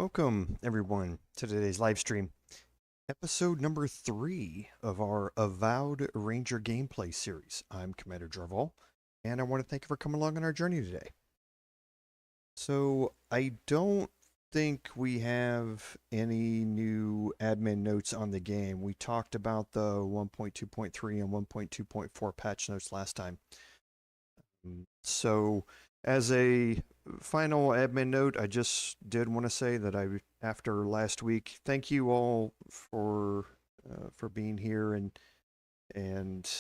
Welcome, everyone, to today's live stream. Episode number 3 of our Avowed Ranger gameplay series. I'm Commander Jarval, and I want to thank you for coming along on our journey today. So, I don't think we have any new admin notes on the game. We talked about the 1.2.3 and 1.2.4 patch notes last time. So, as a final admin note, I just did want to say that after last week, thank you all for being here and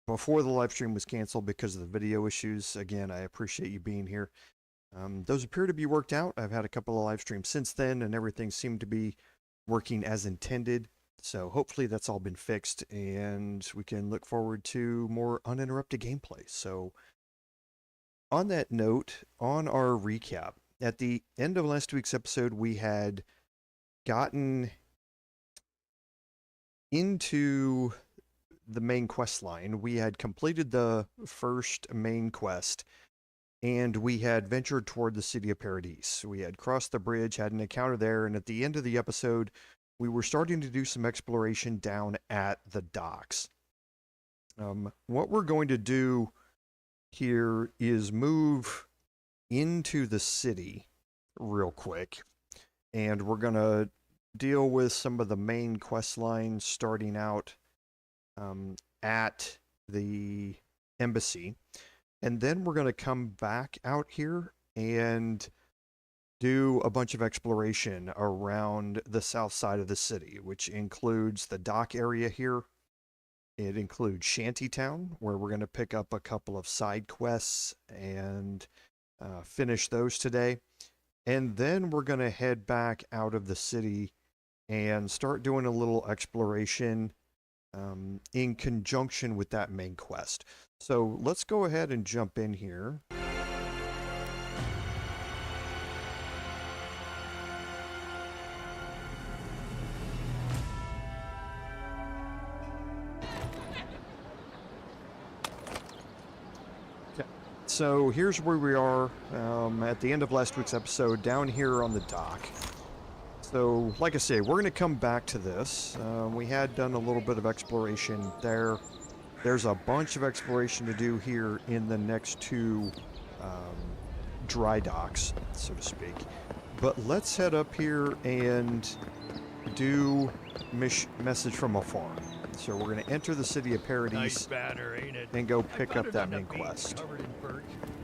before the live stream was canceled because of the video issues. Again, I appreciate you being here. Those appear to be worked out. I've had a couple of live streams since then, and everything seemed to be working as intended. So hopefully that's all been fixed, and we can look forward to more uninterrupted gameplay. So on that note, on our recap, at the end of last week's episode, we had gotten into the main quest line. We had completed the first main quest, and we had ventured toward the city of Paradis. We had crossed the bridge, had an encounter there, and at the end of the episode, we were starting to do some exploration down at the docks. What we're going to do here is move into the city real quick, and we're going to deal with some of the main quest lines starting out at the embassy, and then we're going to come back out here and do a bunch of exploration around the south side of the city, which includes the dock area here. It includes Shantytown, where we're going to pick up a couple of side quests and finish those today. And then we're going to head back out of the city and start doing a little exploration in conjunction with that main quest. So let's go ahead and jump in here. So here's where we are at the end of last week's episode, down here on the dock. So, like I say, we're going to come back to this. We had done a little bit of exploration there. There's a bunch of exploration to do here in the next two dry docks, so to speak. But let's head up here and do message from afar. So we're going to enter the city of Paradis nice banner, ain't it? and go pick up that main quest.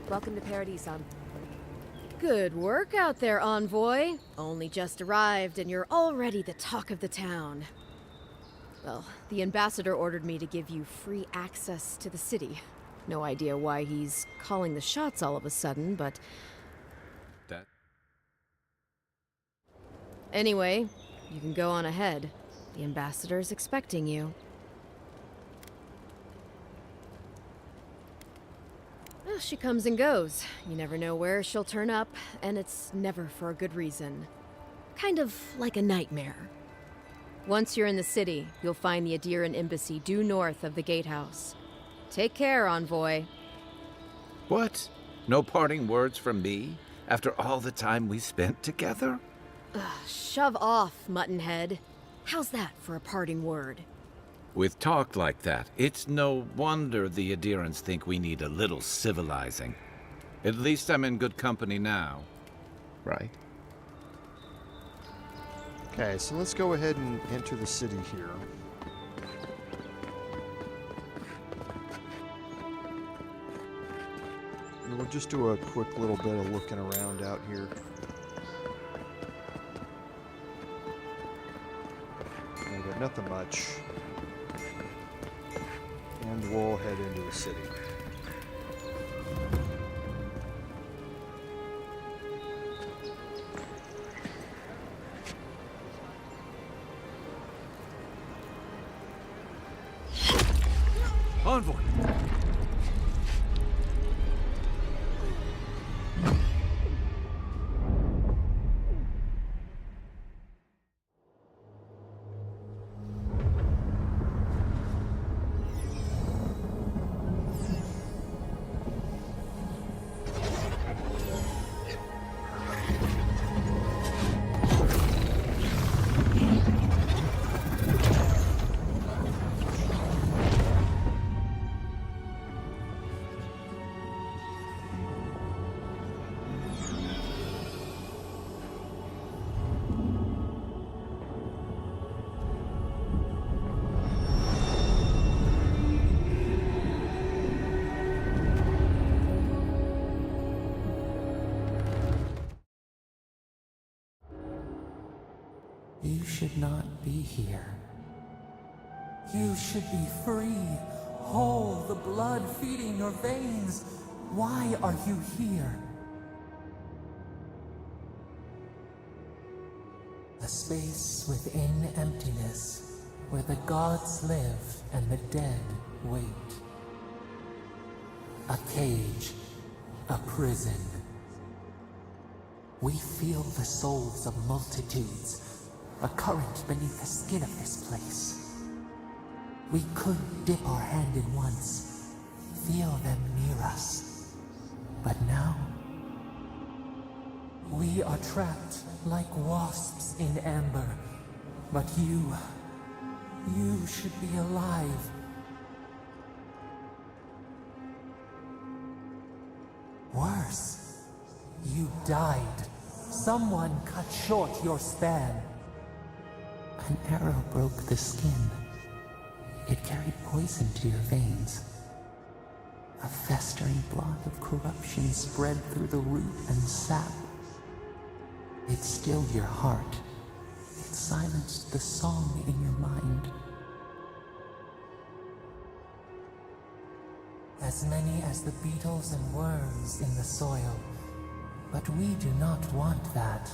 Welcome to Paradis, Good work out there, envoy. Only just arrived and you're already the talk of the town. Well, the ambassador ordered me to give you free access to the city. No idea why he's calling the shots all of a sudden, but... Anyway, you can go on ahead. The ambassador's expecting you. Well, she comes and goes. You never know where she'll turn up, and it's never for a good reason. Kind of like a nightmare. Once you're in the city, you'll find the Adiran embassy due north of the gatehouse. Take care, envoy. What? No parting words from me? After all the time we spent together? Shove off, Muttonhead. How's that for a parting word? With talk like that, it's no wonder the Adirans think we need a little civilizing. At least I'm in good company now. Right? Okay, so let's go ahead and enter the city here. And we'll just do a quick little bit of looking around out here. But nothing much. And we'll head into the city. Envoy! You should not be here. You should be free, whole, the blood feeding your veins. Why are you here? A space within emptiness, where the gods live and the dead wait. A cage, a prison. We feel the souls of multitudes, a current beneath the skin of this place. We could dip our hand in once, feel them near us. But now, we are trapped like wasps in amber. But you should be alive. Worse, you died. Someone cut short your span. An arrow broke the skin. It carried poison to your veins. A festering blot of corruption spread through the root and sap. It stilled your heart. It silenced the song in your mind. As many as the beetles and worms in the soil. But we do not want that.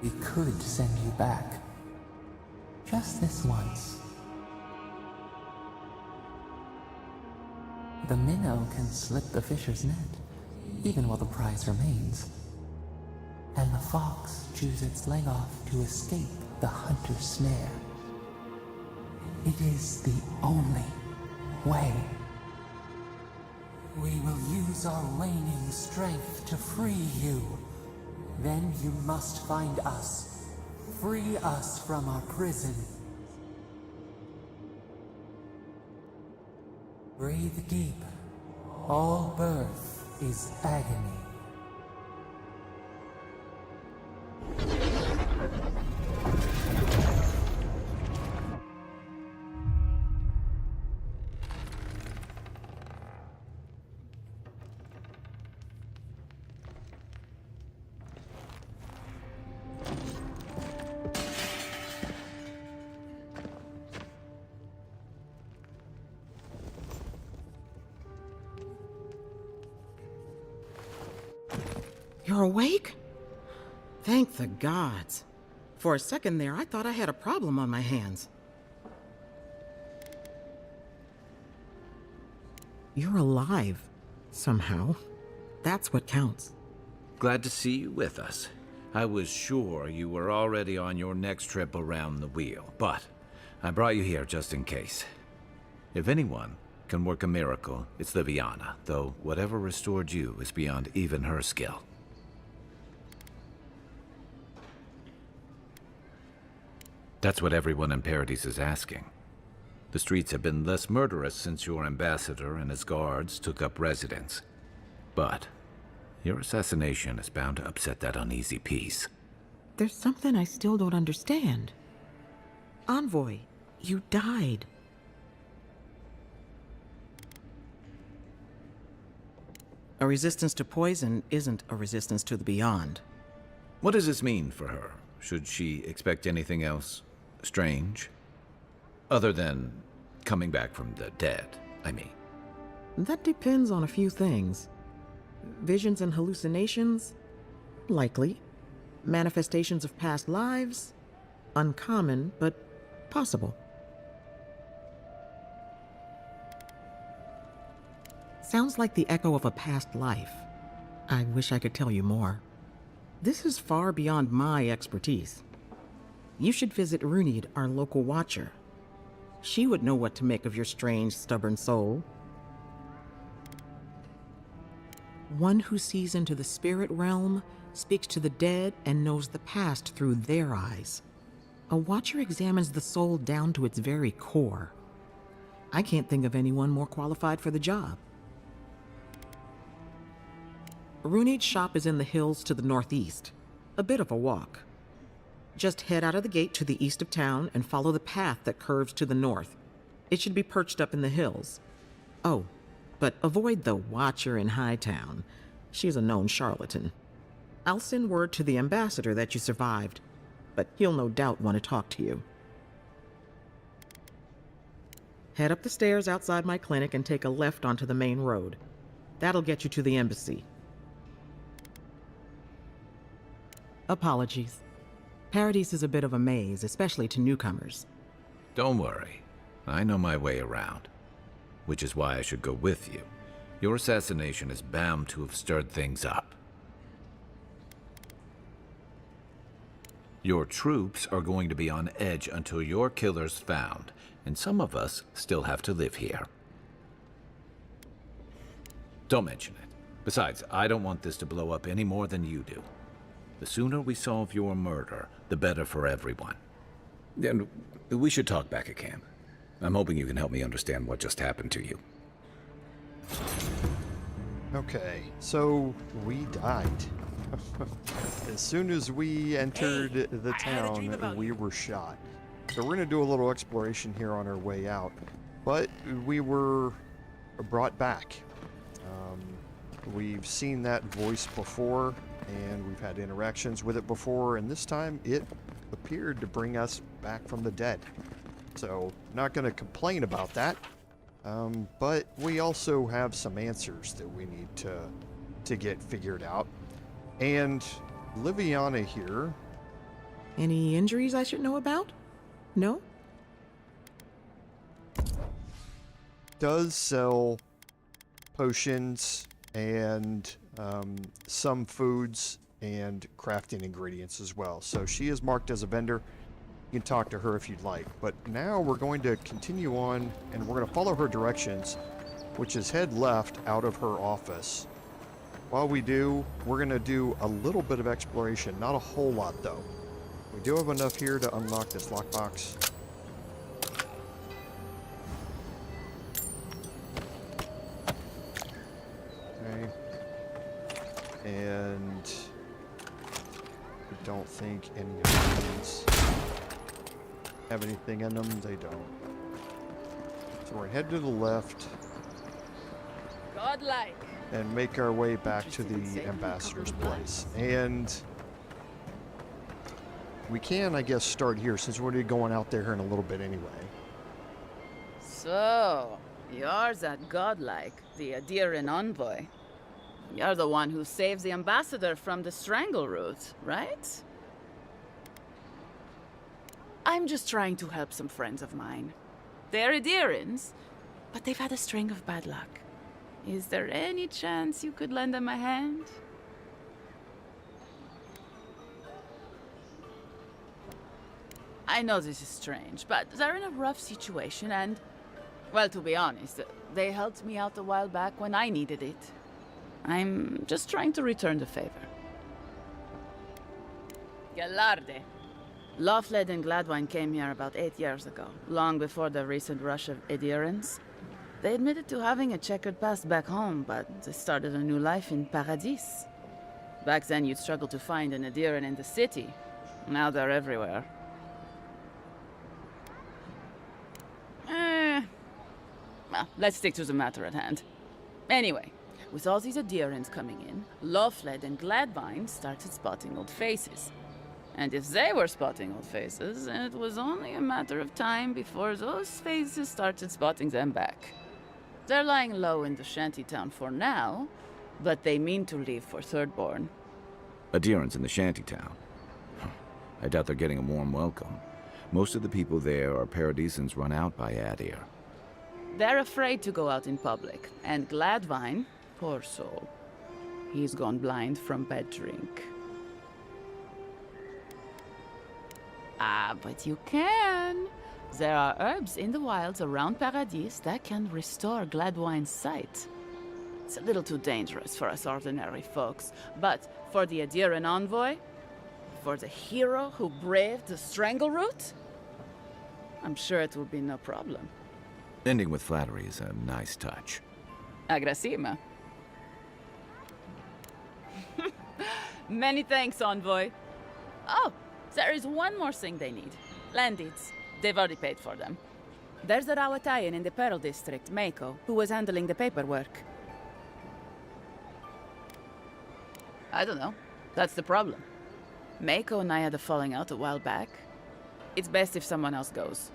We could send you back. Just this once. The minnow can slip the fisher's net, even while the prize remains. And the fox chews its leg off to escape the hunter's snare. It is the only way. We will use our waning strength to free you. Then you must find us. Free us from our prison. Breathe deep. All birth is agony. You're awake? Thank the gods. For a second there, I thought I had a problem on my hands. You're alive, somehow. That's what counts. Glad to see you with us. I was sure you were already on your next trip around the wheel, but I brought you here just in case. If anyone can work a miracle, it's Liviana, though whatever restored you is beyond even her skill. That's what everyone in Paradis is asking. The streets have been less murderous since your ambassador and his guards took up residence. But your assassination is bound to upset that uneasy peace. There's something I still don't understand. Envoy, you died. A resistance to poison isn't a resistance to the beyond. What does this mean for her? Should she expect anything else strange? Other than coming back from the dead, I mean. That depends on a few things. Visions and hallucinations? Likely. Manifestations of past lives? Uncommon, but possible. Sounds like the echo of a past life. I wish I could tell you more. This is far beyond my expertise. You should visit Ruinous, our local watcher. She would know what to make of your strange, stubborn soul. One who sees into the spirit realm, speaks to the dead, and knows the past through their eyes. A watcher examines the soul down to its very core. I can't think of anyone more qualified for the job. Ruinous' shop is in the hills to the northeast. A bit of a walk. Just head out of the gate to the east of town and follow the path that curves to the north. It should be perched up in the hills. Oh, but avoid the Watcher in Hightown. She's a known charlatan. I'll send word to the ambassador that you survived. but he'll no doubt want to talk to you. Head up the stairs outside my clinic and take a left onto the main road. That'll get you to the embassy. Apologies. Paradis is a bit of a maze, especially to newcomers. Don't worry. I know my way around. Which is why I should go with you. Your assassination is bound to have stirred things up. Your troops are going to be on edge until your killer's found, and some of us still have to live here. Don't mention it. Besides, I don't want this to blow up any more than you do. The sooner we solve your murder, the better for everyone. And we should talk back at camp. I'm hoping you can help me understand what just happened to you. Okay, so we died. As soon as we entered the town, we were shot. So we're going to do a little exploration here on our way out. But we were brought back. We've seen that voice before, and we've had interactions with it before, and this time it appeared to bring us back from the dead. So, not going to complain about that. But we also have some answers that we need to get figured out. And Liviana here... Any injuries I should know about? No? Does sell potions and some foods and crafting ingredients as well. So she is marked as a vendor. You can talk to her if you'd like. But now we're going to continue on, and we're going to follow her directions, which is head left out of her office. While we do, we're going to do a little bit of exploration. Not a whole lot, though. We do have enough here to unlock this lockbox. Okay. And I don't think any of these have anything in them. They don't. So we're head to the left. Godlike. And make our way back to the ambassador's place. And we can, I guess, start here since we're already going out there in a little bit anyway. So, you're that godlike, the Adiran envoy. You're the one who saves the ambassador from the strangle root, right? I'm just trying to help some friends of mine. They're Adirans, but they've had a string of bad luck. Is there any chance you could lend them a hand? I know this is strange, but they're in a rough situation and, well, to be honest, they helped me out a while back when I needed it. I'm just trying to return the favor. Galarde. Lawfled and Gladwine came here about 8 years ago, long before the recent rush of adherents. They admitted to having a checkered past back home, but they started a new life in Paradis. Back then, you'd struggle to find an adherent in the city. Now they're everywhere. Well, let's stick to the matter at hand. Anyway, with all these adherents coming in, Lawfled and Gladwine started spotting old faces. And if they were spotting old faces, it was only a matter of time before those faces started spotting them back. They're lying low in the Shantytown for now, but they mean to leave for Thirdborn. Adherents in the Shantytown? I doubt they're getting a warm welcome. Most of the people there are Paradisans run out by Adir. They're afraid to go out in public, and Gladwine, poor soul, he's gone blind from bad drink. Ah, but you can. There are herbs in the wilds around Paradis that can restore Gladwine's sight. It's a little too dangerous for us ordinary folks, but for the Adiran envoy, for the hero who braved the strangle root, I'm sure it will be no problem. Ending with flattery is a nice touch. Agrasima. Many thanks, envoy. Oh, there is one more thing they need. Land deeds. They've already paid for them. There's a Rawatayan in the Pearl District, Mako, who was handling the paperwork. I don't know. That's the problem. Mako and I had a falling out a while back. It's best if someone else goes.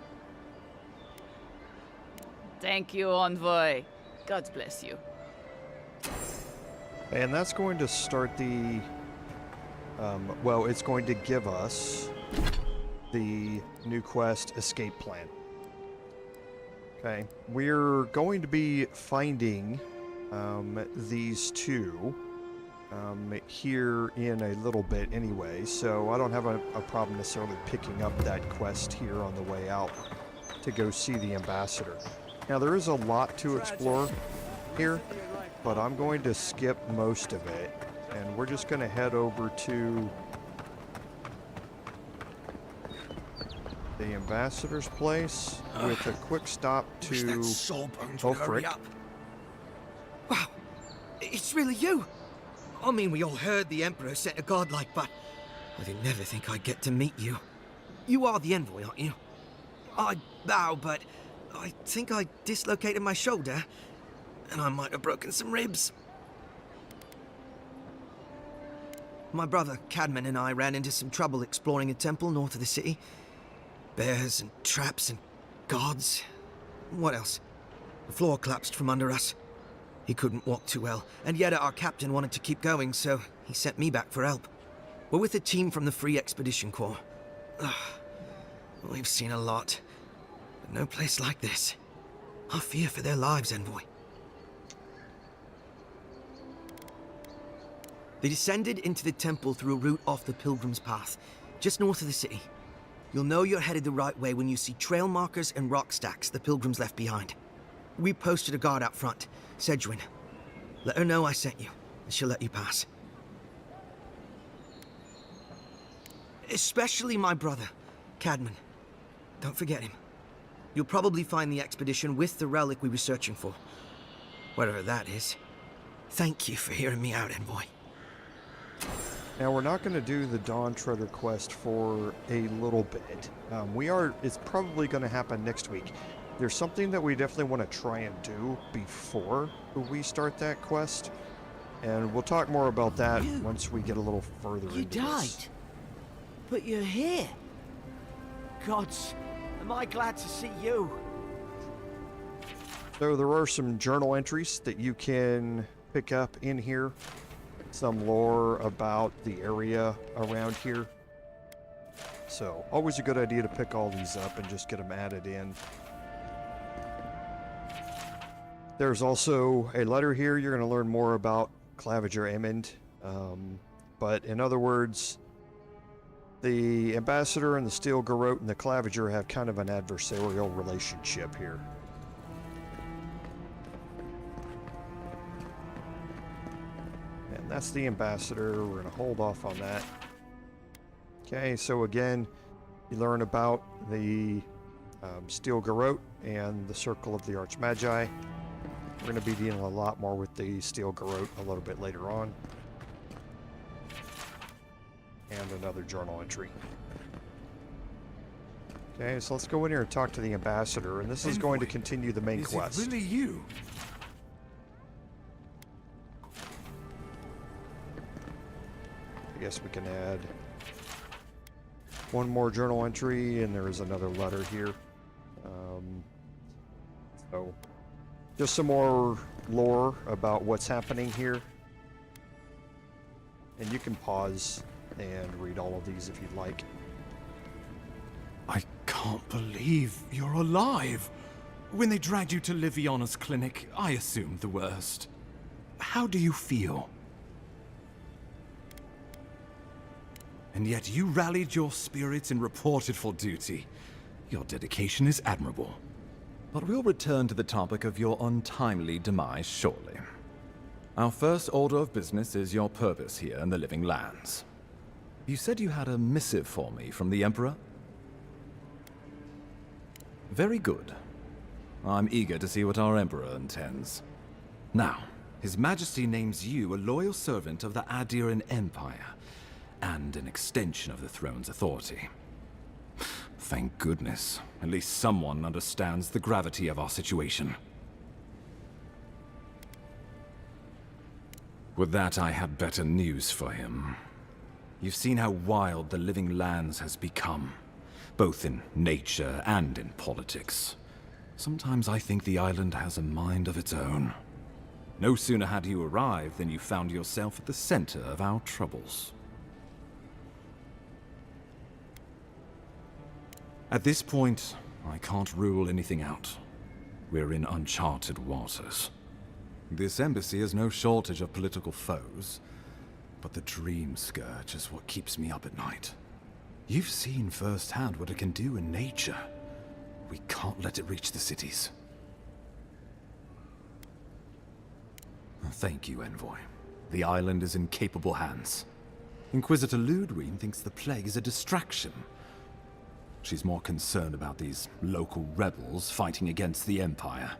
Thank you, Envoy. God bless you. And that's going to start the... well, it's going to give us the new quest Escape Plan. Okay, we're going to be finding these two here in a little bit anyway, so I don't have a problem necessarily picking up that quest here on the way out to go see the ambassador. Now, there is a lot to explore here, but I'm going to skip most of it, and we're just going to head over to the ambassador's place with a quick stop Wish that to... sawbones Oh, would hurry frick. up. Wow, it's really you. I mean, we all heard the Emperor sent a godlike, but I didn't never think I'd get to meet you. You are the envoy, aren't you? I bow, but I think I dislocated my shoulder, and I might have broken some ribs. My brother, Cadman, and I ran into some trouble exploring a temple north of the city. Bears and traps and guards. What else? The floor collapsed from under us. He couldn't walk too well, and yet our captain wanted to keep going, so he sent me back for help. We're with a team from the Free Expedition Corps. Ugh. We've seen a lot, but no place like this. I fear for their lives, Envoy. They descended into the temple through a route off the Pilgrim's Path, just north of the city. You'll know you're headed the right way when you see trail markers and rock stacks the Pilgrims left behind. We posted a guard out front, Sedgwin. Let her know I sent you, and she'll let you pass. Especially my brother, Cadman. Don't forget him. You'll probably find the expedition with the relic we were searching for. Whatever that is. Thank you for hearing me out, Envoy. Now, we're not going to do the Dawn Treader quest for a little bit. It's probably going to happen next week. There's something that we definitely want to try and do before we start that quest. And we'll talk more about that once we get a little further You into died, this. but you're here. Gods, am I glad to see you. So there are some journal entries that you can pick up in here. Some lore about the area around here. So, always a good idea to pick all these up and just get them added in. There's also a letter here. You're going to learn more about Claviger Amond. But in other words, the Ambassador and the Steel Garrote and the Claviger have kind of an adversarial relationship here. And that's the Ambassador. We're going to hold off on that. Okay, so again, you learn about the Steel Garrote and the Circle of the Archmagi. We're going to be dealing a lot more with the Steel Garrote a little bit later on. And another journal entry. Okay, so let's go in here and talk to the Ambassador, and this is going to continue the main quest. Is it really you? I guess we can add one more journal entry, and there is another letter here. So, just some more lore about what's happening here. And you can pause and read all of these if you'd like. I can't believe you're alive. When they dragged you to Liviana's clinic, I assumed the worst. How do you feel? And yet you rallied your spirits and reported for duty. Your dedication is admirable. But we'll return to the topic of your untimely demise shortly. Our first order of business is your purpose here in the Living Lands. You said you had a missive for me from the Emperor? Very good. I'm eager to see what our Emperor intends. Now, His Majesty names you a loyal servant of the Adiran Empire, and an extension of the throne's authority. Thank goodness. At least someone understands the gravity of our situation. With that, I had better news for him. You've seen how wild the Living Lands has become, both in nature and in politics. Sometimes I think the island has a mind of its own. No sooner had you arrived than you found yourself at the center of our troubles. At this point, I can't rule anything out. We're in uncharted waters. This embassy has no shortage of political foes, but the Dream Scourge is what keeps me up at night. You've seen firsthand what it can do in nature. We can't let it reach the cities. Thank you, Envoy. The island is in capable hands. Inquisitor Ludwig thinks the plague is a distraction. She's more concerned about these local rebels fighting against the Empire.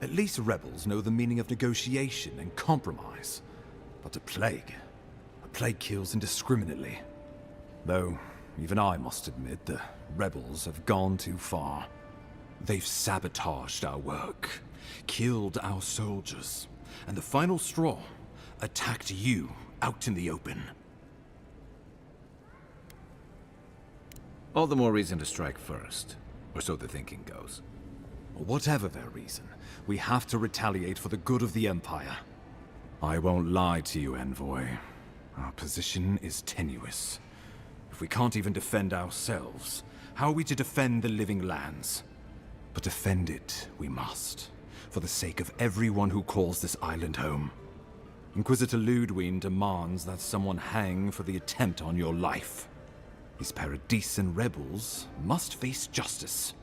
At least rebels know the meaning of negotiation and compromise. But a plague kills indiscriminately. Though, even I must admit, the rebels have gone too far. They've sabotaged our work, killed our soldiers, and the final straw, attacked you out in the open. All the more reason to strike first, or so the thinking goes. Whatever their reason, we have to retaliate for the good of the Empire. I won't lie to you, Envoy. Our position is tenuous. If we can't even defend ourselves, how are we to defend the Living Lands? But defend it we must, for the sake of everyone who calls this island home. Inquisitor Ludwig demands that someone hang for the attempt on your life. These Paradisian rebels must face justice.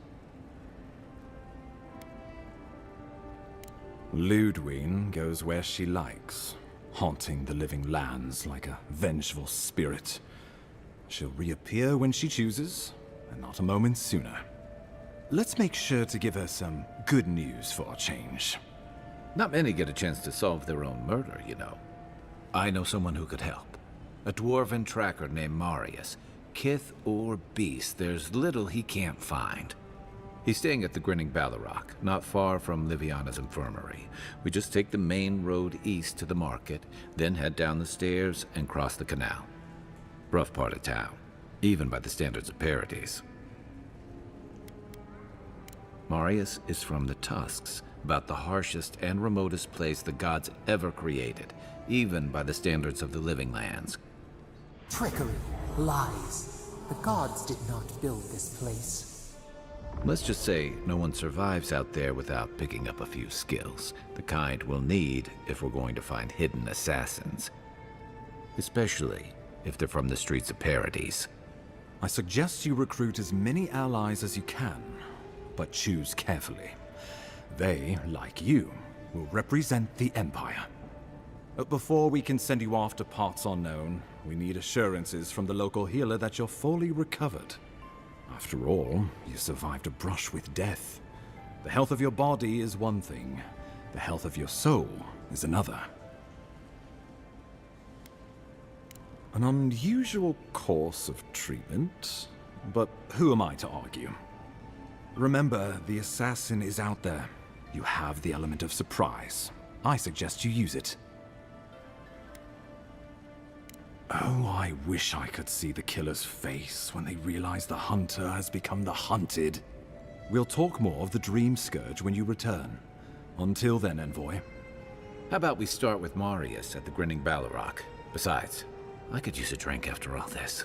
Ludwig goes where she likes, haunting the Living Lands like a vengeful spirit. She'll reappear when she chooses, and not a moment sooner. Let's make sure to give her some good news for a change. Not many get a chance to solve their own murder, you know. I know someone who could help. A dwarven tracker named Marius. Kith or beast, there's little he can't find. He's staying at the Grinning Ballarrock, not far from Liviana's infirmary. We just take the main road east to the market, then head down the stairs and cross the canal. Rough part of town, even by the standards of Paradis. Marius is from the Tusks, about the harshest and remotest place the gods ever created, even by the standards of the Living Lands. Trickery, lies. The gods did not build this place. Let's just say no one survives out there without picking up a few skills, the kind we'll need if we're going to find hidden assassins. Especially if they're from the streets of Paradis. I suggest you recruit as many allies as you can, but choose carefully. They, like you, will represent the Empire. But before we can send you off to parts unknown, we need assurances from the local healer that you're fully recovered. After all, you survived a brush with death. The health of your body is one thing. The health of your soul is another. An unusual course of treatment, but who am I to argue? Remember, the assassin is out there. You have the element of surprise. I suggest you use it. Oh, I wish I could see the killer's face when they realize the hunter has become the hunted. We'll talk more of the Dream Scourge when you return. Until then, Envoy. How about we start with Marius at the Grinning Ballarrock? Besides, I could use a drink after all this.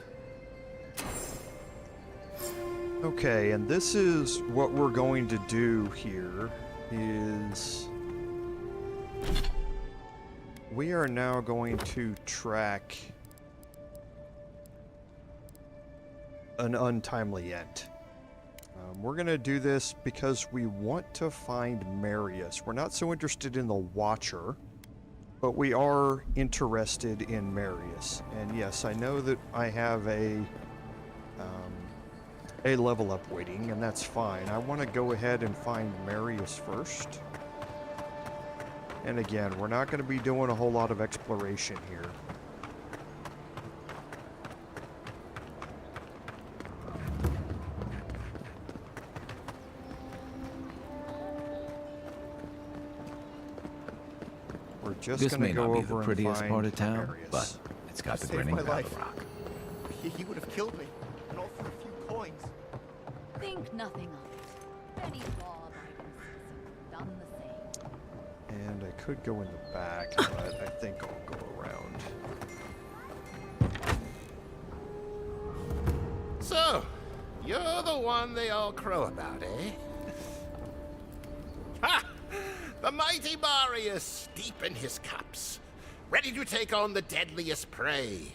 Okay, and this is what we're going to do here is we are now going to track an untimely end. We're going to do this because we want to find Marius. We're not so interested in the Watcher, but we are interested in Marius. And yes, I know that I have a level up waiting, and that's fine. I want to go ahead and find Marius first. And again, we're not going to be doing a whole lot of exploration here. We're just This gonna may go not be over the and prettiest find part of town, Marius. but it's got the Saved grinning my Battle life. Rock. He would have killed me, and all for a few coins. Think nothing of it. Many law-abiding citizens have done the same. And I could go in the back, but I think I'll go around. So, you're the one they all crow about, eh? Ha! The mighty Marius, deep in his cups, ready to take on the deadliest prey,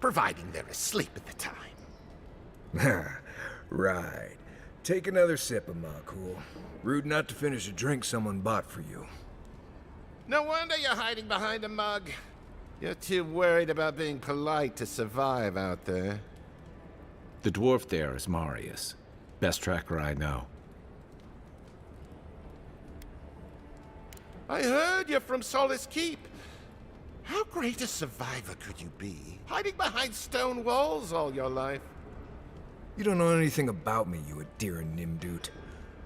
providing they're asleep at the time. Right. Take another sip of Makul. Rude not to finish a drink someone bought for you. No wonder you're hiding behind a mug. You're too worried about being polite to survive out there. The dwarf there is Marius. Best tracker I know. I heard you're from Solace Keep. How great a survivor could you be, hiding behind stone walls all your life? You don't know anything about me, you Adiran Nimdut.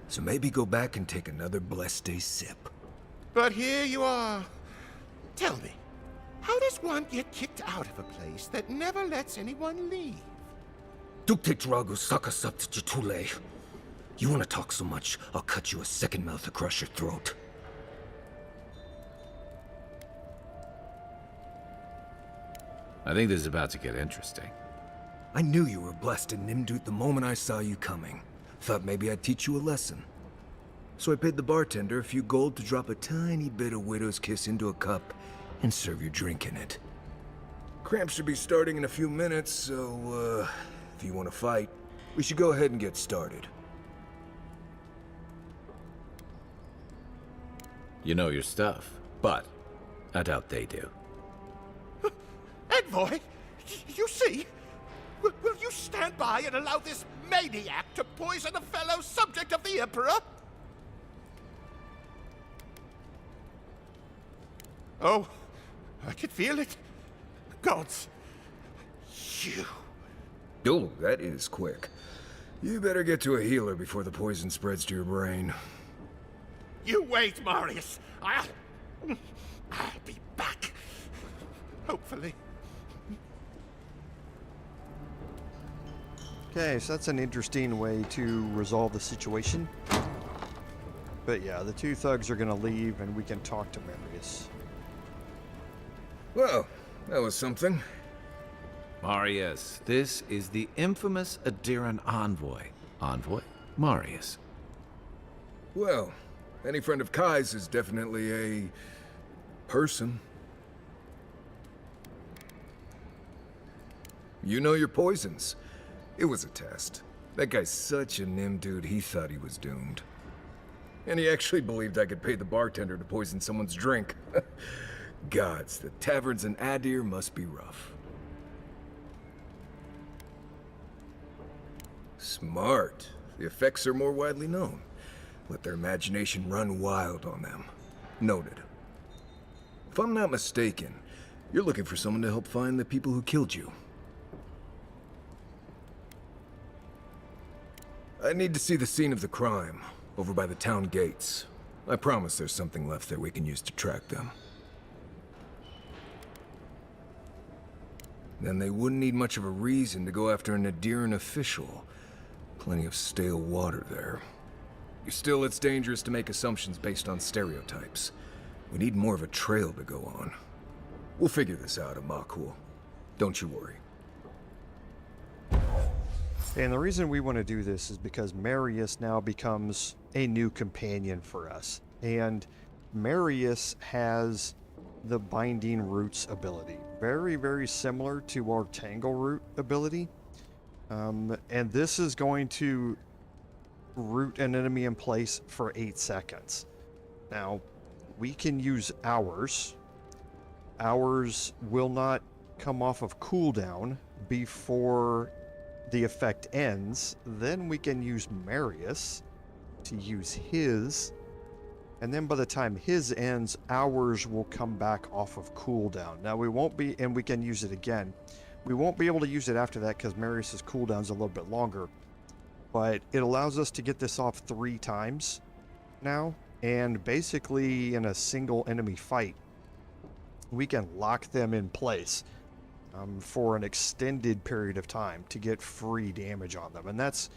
So maybe go back and take another blessed day sip. But here you are. Tell me, how does one get kicked out of a place that never lets anyone leave? Duktetragu sakasaptjitule. You wanna talk so much, I'll cut you a second mouth across your throat. I think this is about to get interesting. I knew you were blessed in Nimdut the moment I saw you coming. Thought maybe I'd teach you a lesson. So I paid the bartender a few gold to drop a tiny bit of Widow's Kiss into a cup and serve your drink in it. Cramps should be starting in a few minutes, so, if you want to fight, we should go ahead and get started. You know your stuff, but I doubt they do. Envoy, you see? Will you stand by and allow this maniac to poison a fellow subject of the Emperor? Oh, I can feel it. Gods, you. Oh, that is quick. You better get to a healer before the poison spreads to your brain. You wait, Marius. I'll be back. Hopefully. Okay, so that's an interesting way to resolve the situation. But yeah, the two thugs are gonna leave and we can talk to Marius. Well, that was something. Marius, this is the infamous Adiran envoy. Envoy? Marius. Well, any friend of Kai's is definitely a person. You know your poisons. It was a test. That guy's such a Nimdut, he thought he was doomed. And he actually believed I could pay the bartender to poison someone's drink. Gods, the taverns in Adir must be rough. Smart. The effects are more widely known. Let their imagination run wild on them. Noted. If I'm not mistaken, you're looking for someone to help find the people who killed you. I need to see the scene of the crime, over by the town gates. I promise there's something left there we can use to track them. Then they wouldn't need much of a reason to go after an Adiran official. Plenty of stale water there. Still, it's dangerous to make assumptions based on stereotypes. We need more of a trail to go on. We'll figure this out at Makul. Don't you worry. And the reason we want to do this is because Marius now becomes a new companion for us. And Marius has the Binding Roots ability. Very, very similar to our Tangle Root ability. And this is going to root an enemy in place for 8 seconds. Now, we can use ours. Ours will not come off of cooldown before the effect ends. Then we can use Marius to use his, and then by the time his ends, ours will come back off of cooldown. Now we won't be, and we can use it again. We won't be able to use it after that because Marius's cooldown's a little bit longer, but it allows us to get this off 3 times now, and basically in a single enemy fight, we can lock them in place for an extended period of time to get free damage on them. And that's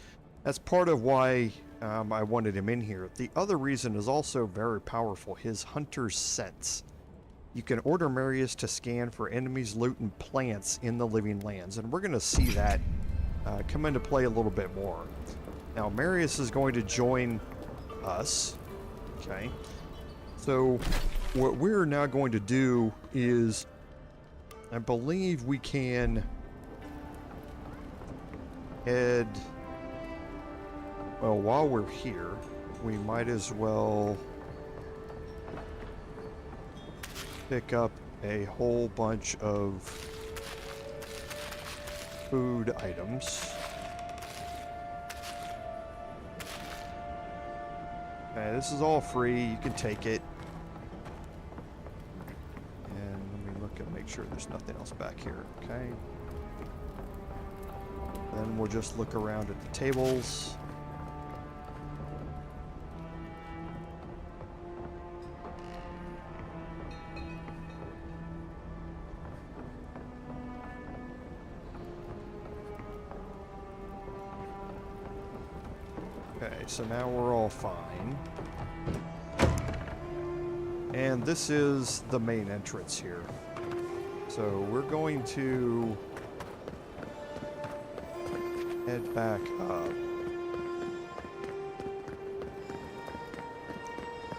part of why I wanted him in here. The other reason is also very powerful, his Hunter's Sense. You can order Marius to scan for enemies, loot, and plants in the living lands, and we're going to see that come into play a little bit more. Now, Marius is going to join us, okay? So, what we're now going to do is, I believe we can head, well, while we're here, we might as well pick up a whole bunch of food items. Okay, this is all free, you can take it. And let me look and make sure there's nothing else back here, okay? Then we'll just look around at the tables. Okay, so now we're all fine. And this is the main entrance here. So we're going to head back up.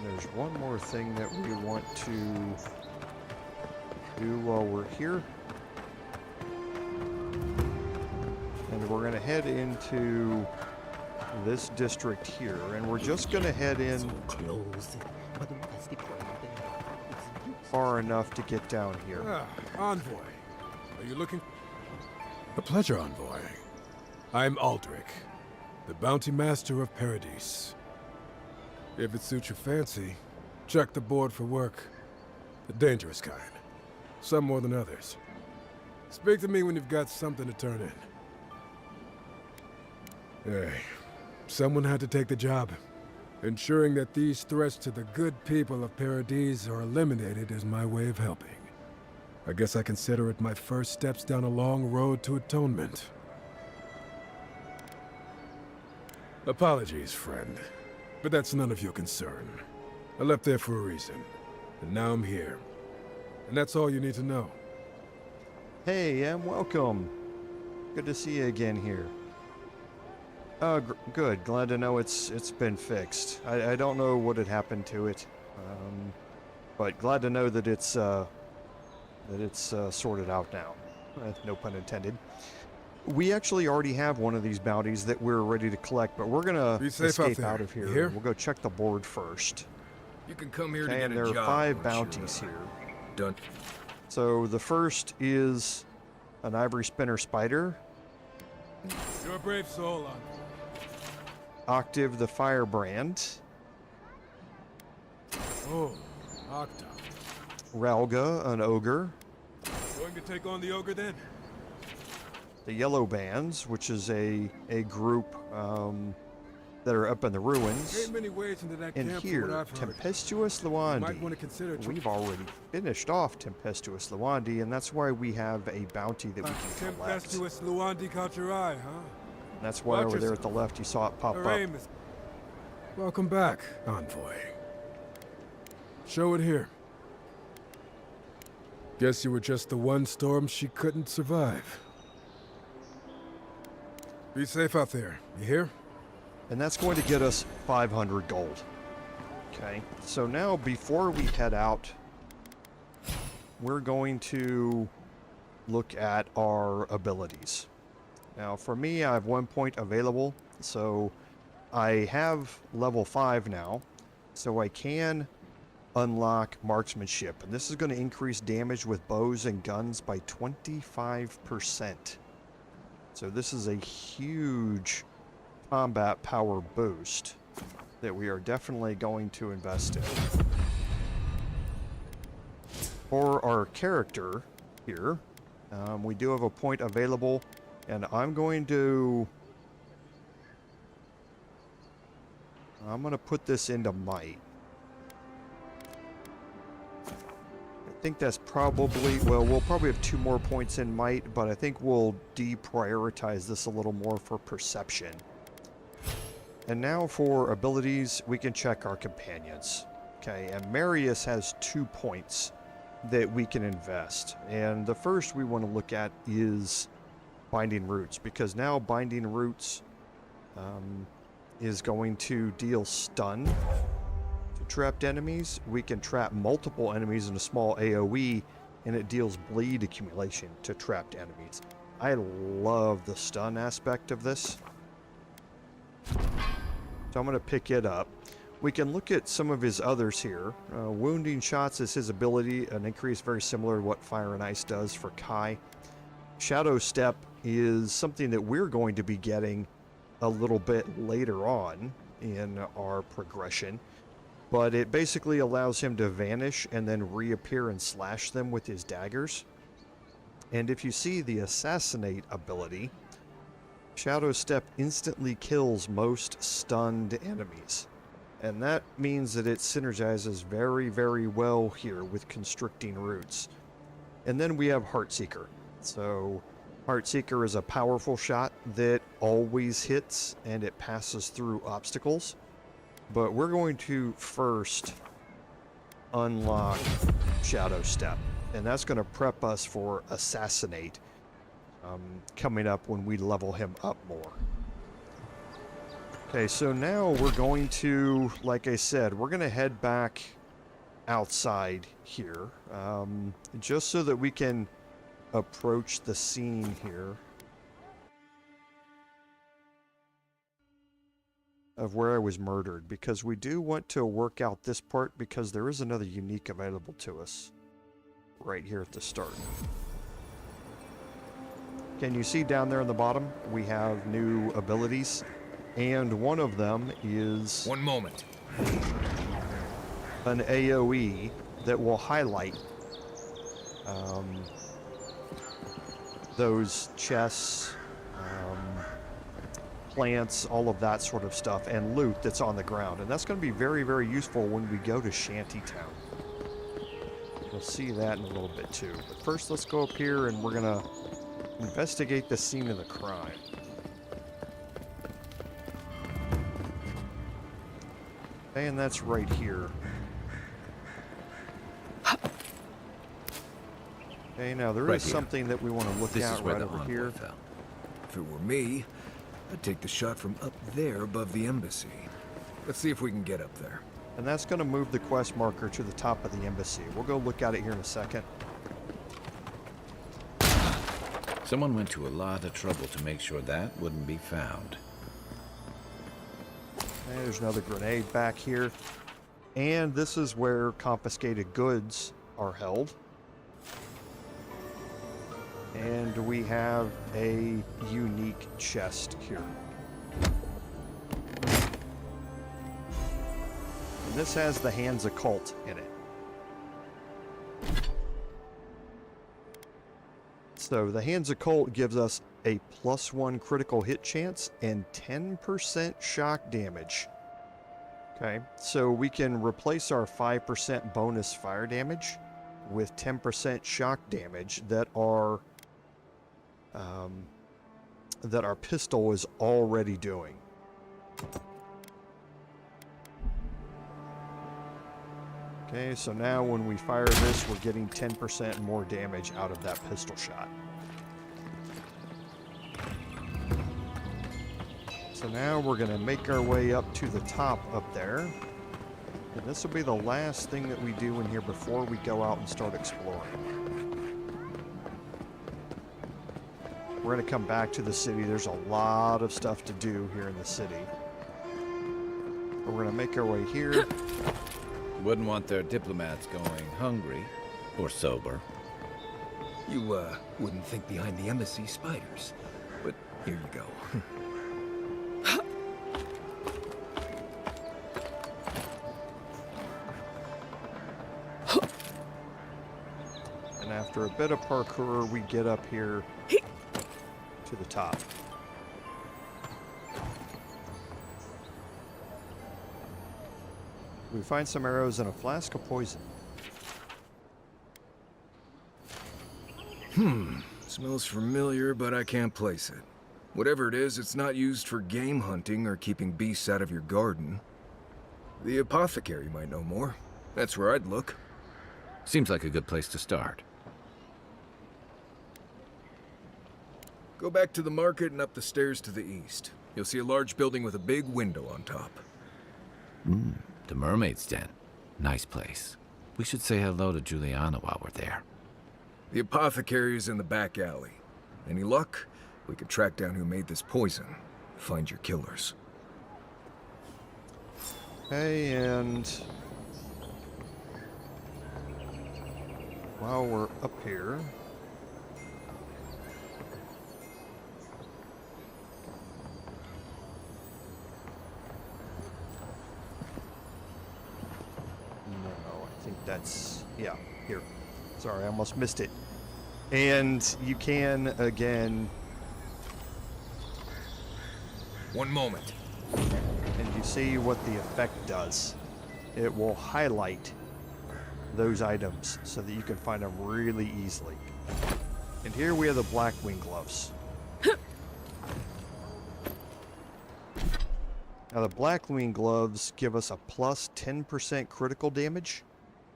There's one more thing that we want to do while we're here. And we're going to head into this district here, and we're just going to head in far enough to get down here. Envoy. Are you looking? A pleasure, Envoy. I'm Aldrich, the bounty master of Paradis. If it suits your fancy, check the board for work. The dangerous kind. Some more than others. Speak to me when you've got something to turn in. Hey, someone had to take the job. Ensuring that these threats to the good people of Paradis are eliminated is my way of helping. I guess I consider it my first steps down a long road to atonement. Apologies, friend, but that's none of your concern. I left there for a reason, and now I'm here. And that's all you need to know. Hey, and welcome. Good to see you again here. Good. Glad to know it's been fixed. I don't know what had happened to it, but glad to know that it's sorted out now. No pun intended. We actually already have one of these bounties that we're ready to collect, but we're gonna escape out of here. We'll go check the board first. You can come here to Okay, get and there a are job. 5 bounties here. Done. So the first is an ivory spinner spider. You're a brave soul, Envoy. Octav the Firebrand. Oh, Octav. Ralga, an ogre. Going to take on the ogre then? The Yellow Bands, which is a group that are up in the ruins. Ain't many ways into that And camp from here, what I've heard. Tempestuous You Luandi. might want to consider We've already finished off Tempestuous Luandi, and that's why we have a bounty that we can collect. Tempestuous Luandi caught your eye, huh? That's why Watch over there at yourself. the left you saw it pop up. Aramis. Welcome back, Envoy. Show it here. Guess you were just the one storm she couldn't survive. Be safe out there, you hear? And that's going to get us 500 gold. Okay, so now before we head out, we're going to look at our abilities. Now for me, I have 1 point available, so I have level 5 now, so I can unlock marksmanship, and this is going to increase damage with bows and guns by 25%. So this is a huge combat power boost that we are definitely going to invest in. For our character here, we do have a point available, and I'm going to put this into might. think that's probably, well, we'll probably have 2 more points in might, but I think we'll deprioritize this a little more for perception. And now for abilities, we can check our companions. Okay, and Marius has 2 points that we can invest. And the first we want to look at is Binding Roots, because now Binding Roots is going to deal stun to trapped enemies. We can trap multiple enemies in a small AoE, and it deals bleed accumulation to trapped enemies. I love the stun aspect of this, so I'm going to pick it up. We can look at some of his others here. Wounding Shots is his ability, an increase very similar to what Fire and Ice does for Kai. Shadow Step is something that we're going to be getting a little bit later on in our progression, but it basically allows him to vanish and then reappear and slash them with his daggers. And if you see the Assassinate ability, Shadow Step instantly kills most stunned enemies. And that means that it synergizes very, very well here with Constricting Roots. And then we have Heartseeker. So Heartseeker is a powerful shot that always hits and it passes through obstacles. But we're going to first unlock Shadow Step. And that's going to prep us for Assassinate coming up when we level him up more. Okay, so now we're going to, like I said, we're going to head back outside here, just so that we can approach the scene here of where I was murdered, because we do want to work out this part, because there is another unique available to us right here at the start. Can you see down there in the bottom? We have new abilities. And one of them is... One moment. An AoE that will highlight those chests, plants, all of that sort of stuff, and loot that's on the ground. And that's going to be very, very useful when we go to Shantytown. We'll see that in a little bit too. But first, let's go up here and we're going to investigate the scene of the crime. And that's right here. Okay, now there is something that we want to look at right over here. If it were me, I'd take the shot from up there above the embassy. Let's see if we can get up there. And that's going to move the quest marker to the top of the embassy. We'll go look at it here in a second. Someone went to a lot of trouble to make sure that wouldn't be found. There's another grenade back here. And this is where confiscated goods are held. And we have a unique chest here. And this has the Hands Occult in it. So the Hands Occult gives us a +1 critical hit chance and 10% shock damage. Okay, so we can replace our 5% bonus fire damage with 10% shock damage that our pistol is already doing. Okay, so now when we fire this, we're getting 10% more damage out of that pistol shot. So now we're going to make our way up to the top up there. And this will be the last thing that we do in here before we go out and start exploring. We're going to come back to the city. There's a lot of stuff to do here in the city. But we're going to make our way here. Wouldn't want their diplomats going hungry or sober. You, wouldn't think behind the embassy spiders. But here you go. And after a bit of parkour, we get up here to the top. We find some arrows and a flask of poison. Smells familiar, but I can't place it. Whatever it is, it's not used for game hunting or keeping beasts out of your garden. The apothecary might know more. That's where I'd look. Seems like a good place to start. Go back to the market and up the stairs to the east. You'll see a large building with a big window on top. The Mermaid's Den. Nice place. We should say hello to Juliana while we're there. The apothecary is in the back alley. Any luck? We could track down who made this poison. Find your killers. Okay, and while we're up here, no, I think that's, yeah, here. Sorry, I almost missed it. And you can, again... One moment. And you see what the effect does. It will highlight those items so that you can find them really easily. And here we have the Blackwing gloves. Now the Blackwing gloves give us a plus 10% critical damage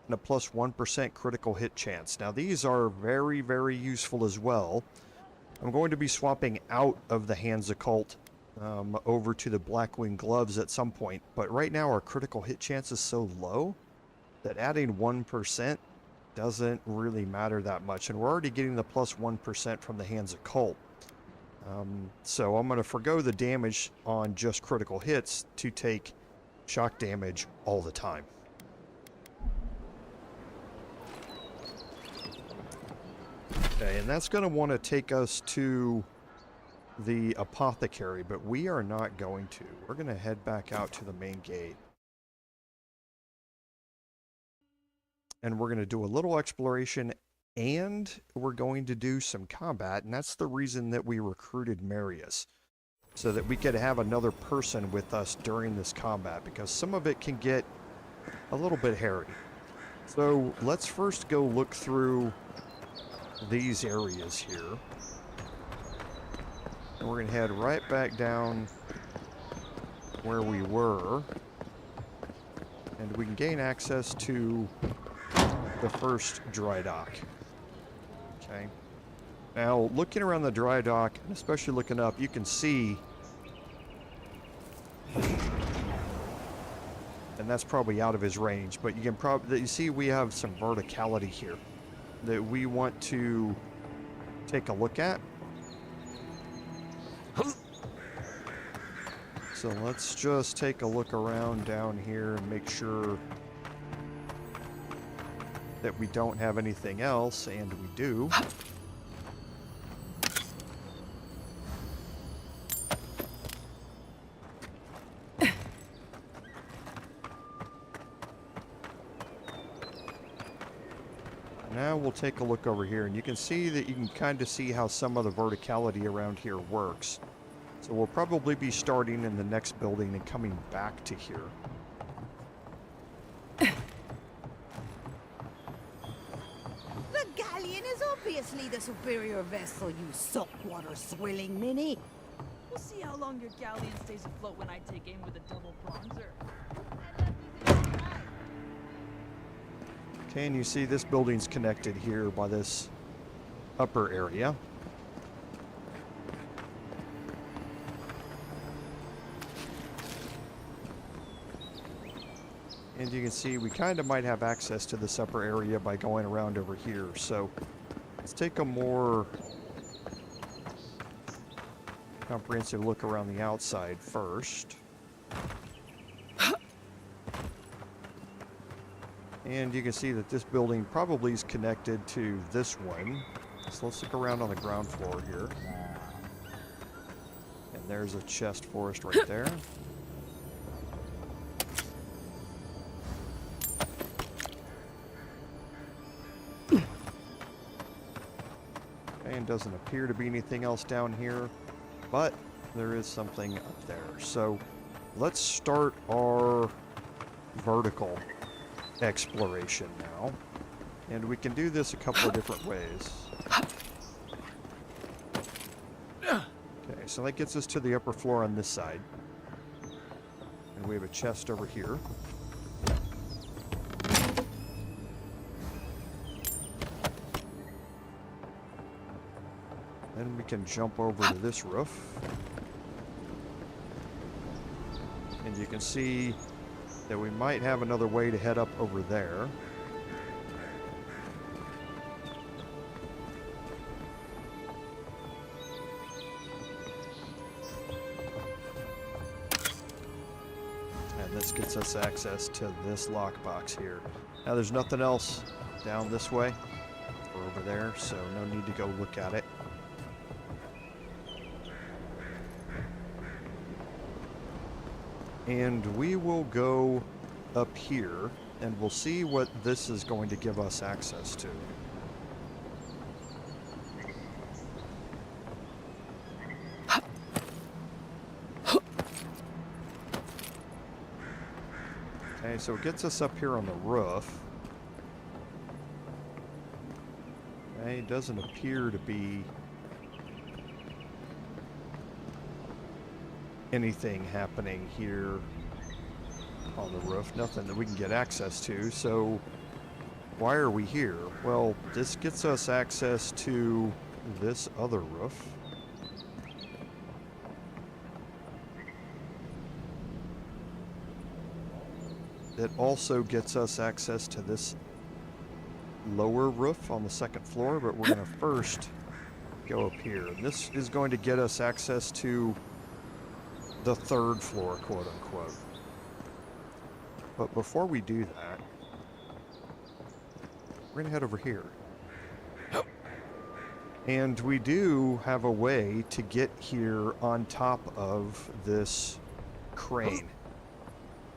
and a plus 1% critical hit chance. Now these are very, very useful as well. I'm going to be swapping out of the Hands Occult over to the Blackwing gloves at some point, but right now our critical hit chance is so low that adding 1% doesn't really matter that much, and we're already getting the plus 1% from the Hands Occult. So I'm going to forgo the damage on just critical hits to take shock damage all the time. Okay, and that's going to want to take us to the apothecary, but we are not going to. We're going to head back out to the main gate. And we're going to do a little exploration, and we're going to do some combat, and that's the reason that we recruited Marius, so that we could have another person with us during this combat, because some of it can get a little bit hairy. So let's first go look through these areas here. And we're going to head right back down where we were. And we can gain access to the first dry dock. Okay. Now, looking around the dry dock, and especially looking up, you can see... And that's probably out of his range, but you can probably... You see we have some verticality here that we want to take a look at. So let's just take a look around down here and make sure that we don't have anything else, and we do. Now we'll take a look over here, and you can see that you can kind of see how some of the verticality around here works. So we'll probably be starting in the next building and coming back to here. The galleon is obviously the superior vessel, you saltwater swilling ninny. We'll see how long your galleon stays afloat when I take aim with a double bronzer. Okay, and you see this building's connected here by this upper area. And you can see we kind of might have access to this upper area by going around over here. So let's take a more comprehensive look around the outside first. And you can see that this building probably is connected to this one. So let's look around on the ground floor here. And there's a chest for us right there. And doesn't appear to be anything else down here, but there is something up there. So let's start our vertical exploration now, and we can do this a couple of different ways. so that gets us to the upper floor on this side. And we have a chest over here. Then we can jump over to this roof. And you can see that we might have another way to head up over there. This gets us access to this lockbox here. Now there's nothing else down this way or over there, so no need to go look at it. And we will go up here and we'll see what this is going to give us access to. Okay, so it gets us up here on the roof. Okay, it doesn't appear to be anything happening here on the roof. Nothing that we can get access to, so why are we here? Well, this gets us access to this other roof. It also gets us access to this lower roof on the second floor, but we're going to first go up here. And this is going to get us access to the third floor, quote unquote. But before we do that, we're going to head over here. And we do have a way to get here on top of this crane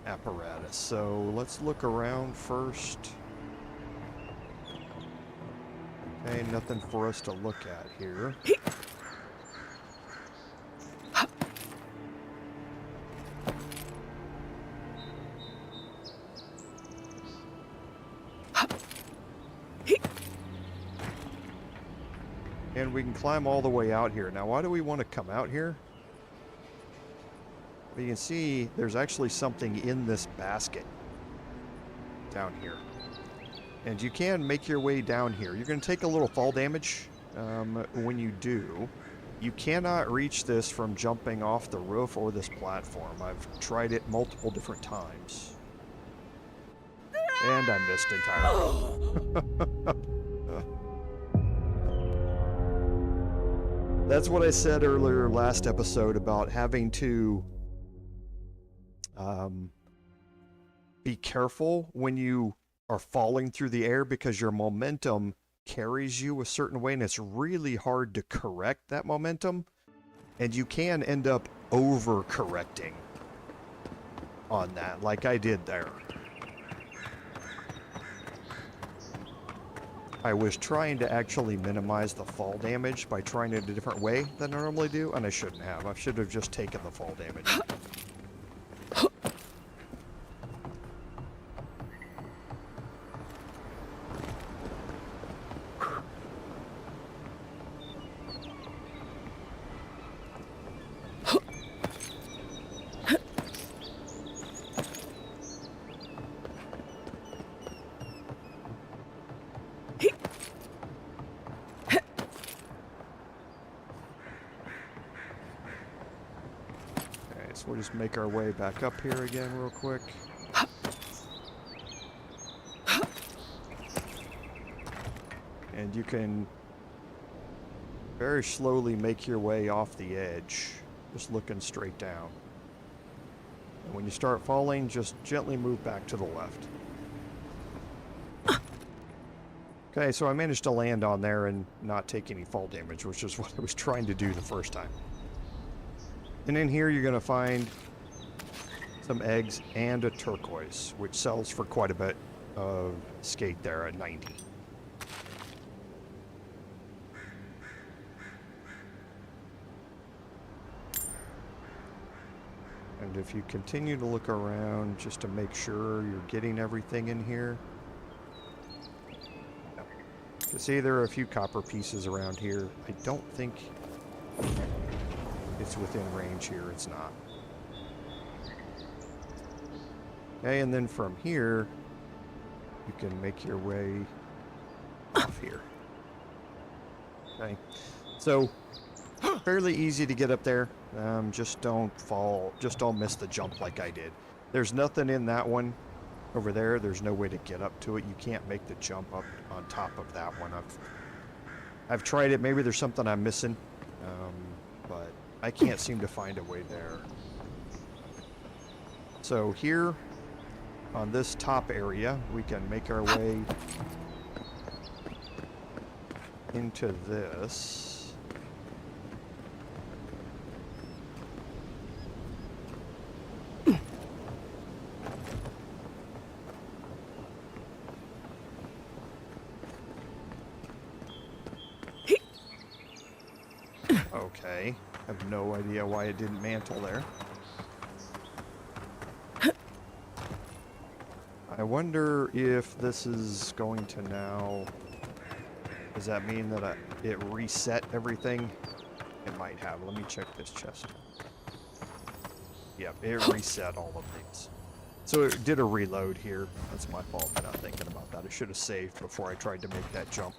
apparatus. So let's look around first. Okay, nothing for us to look at here. And we can climb all the way out here. Now, why do we want to come out here? Well, you can see there's actually something in this basket down here. And you can make your way down here. You're going to take a little fall damage when you do. You cannot reach this from jumping off the roof or this platform. I've tried it multiple different times. And I missed entirely. That's what I said earlier last episode about having to be careful when you are falling through the air, because your momentum carries you a certain way and it's really hard to correct that momentum, and you can end up over-correcting on that, like I did there. I was trying to actually minimize the fall damage by trying it a different way than I normally do, and I shouldn't have. I should have just taken the fall damage. We'll just make our way back up here again real quick. And you can very slowly make your way off the edge, just looking straight down. And when you start falling, just gently move back to the left. Okay, so I managed to land on there and not take any fall damage, which is what I was trying to do the first time. And in here you're going to find some eggs and a turquoise, which sells for quite a bit of skate there at 90. And if you continue to look around just to make sure you're getting everything in here. You see there are a few copper pieces around here. I don't think it's within range here, it's not. Okay, and then from here, you can make your way off here. Okay, so fairly easy to get up there. Just don't fall, just don't miss the jump like I did. There's nothing in that one over there. There's no way to get up to it. You can't make the jump up on top of that one. I've tried it. Maybe there's something I'm missing, but I can't seem to find a way there. So here on this top area, we can make our way into this. Okay, I have no idea why it didn't mantle there. I wonder if this is going to now... Does that mean that it reset everything? It might have. Let me check this chest. Yep, it reset all of these. So it did a reload here. That's my fault for not thinking about that. I should have saved before I tried to make that jump.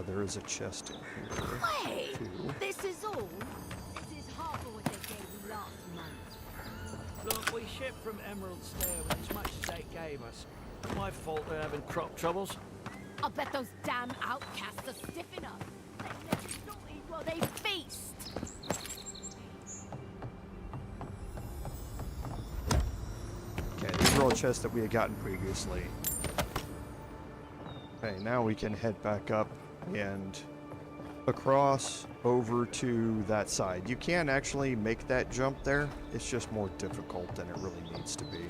There is a chest in here. Wait, too. this is all? This is half of what they gave me last month. Look, we shipped from Emerald Stair with as much as they gave us. My fault they're having crop troubles. I bet those damn outcasts are stiff enough. They never not eat while they feast. Okay, these are all chests that we had gotten previously. Okay, now we can head back up and across over to that side. You can actually make that jump there. It's just more difficult than it really needs to be.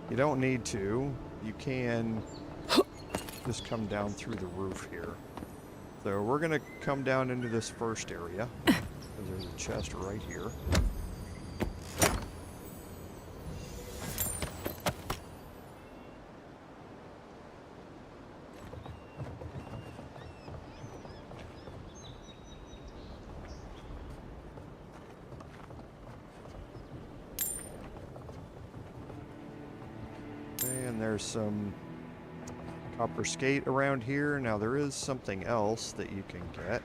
You don't need to. You can just come down through the roof here. So we're gonna come down into this first area. There's a chest right here. And there's some copper skate around here. Now there is something else that you can get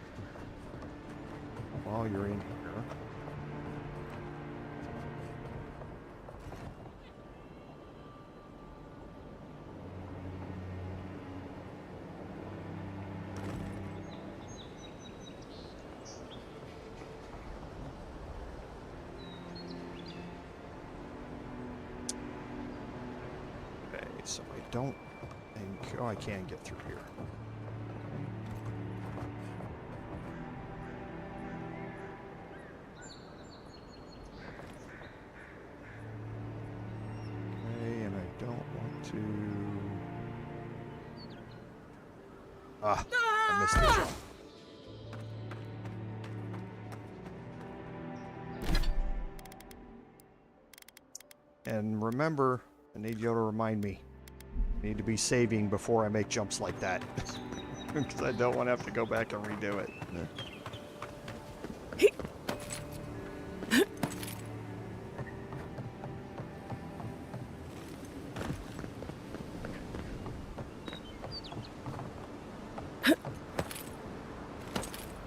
while you're in here. Okay, so I don't think... Oh, I can get through here. Okay, and I don't want to... Ah, I missed the jump. And remember, I need you to remind me. I need to be saving before I make jumps like that. Because I don't want to have to go back and redo it.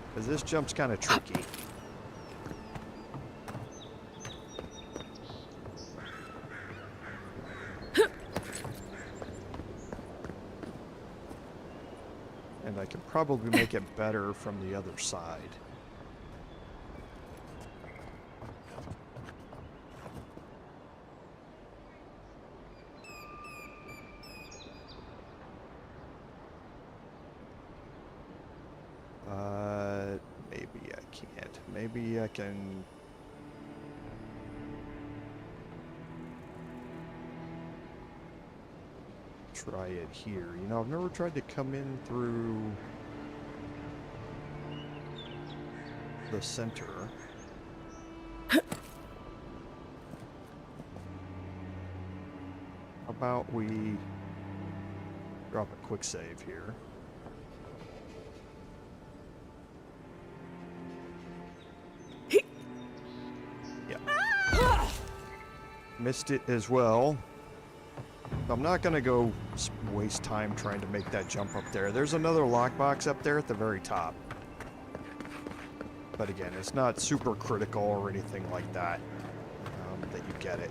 Because this jump's kind of tricky. And I can probably make it better from the other side. maybe I can... try it here. You know, I've never tried to come in through the center. How about we drop a quick save here? Yeah. Missed it as well. I'm not going to go waste time trying to make that jump up there. There's another lockbox up there at the very top. But again, it's not super critical or anything like that, that you get it.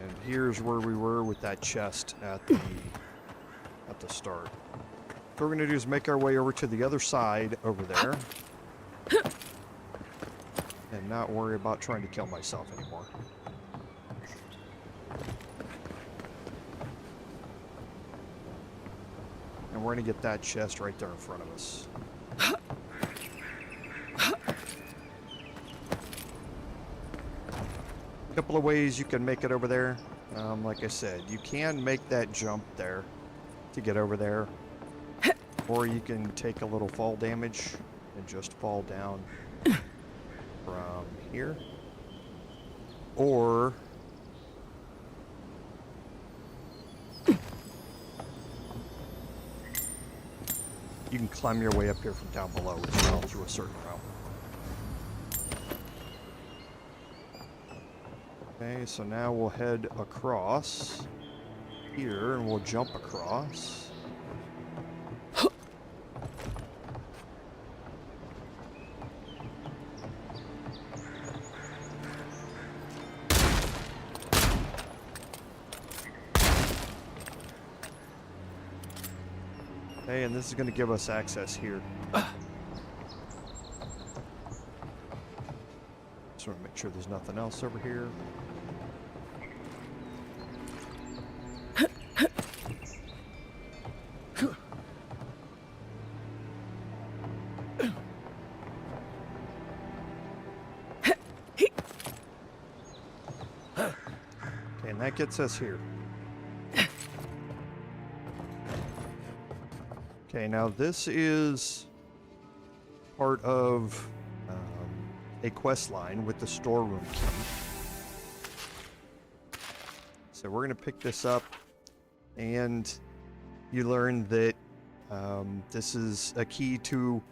And here's where we were with that chest at the start. What we're going to do is make our way over to the other side over there. And not worry about trying to kill myself anymore. And we're going to get that chest right there in front of us. A couple of ways you can make it over there. Like I said, you can make that jump there to get over there. Or you can take a little fall damage and just fall down from here, or you can climb your way up here from down below as well through a certain route. Okay, so now we'll head across here and we'll jump across. Okay, and this is going to give us access here. Just want to make sure there's nothing else over here. Okay, and that gets us here. Okay, now this is part of a quest line with the storeroom key. So we're going to pick this up, and you learn that this is a key to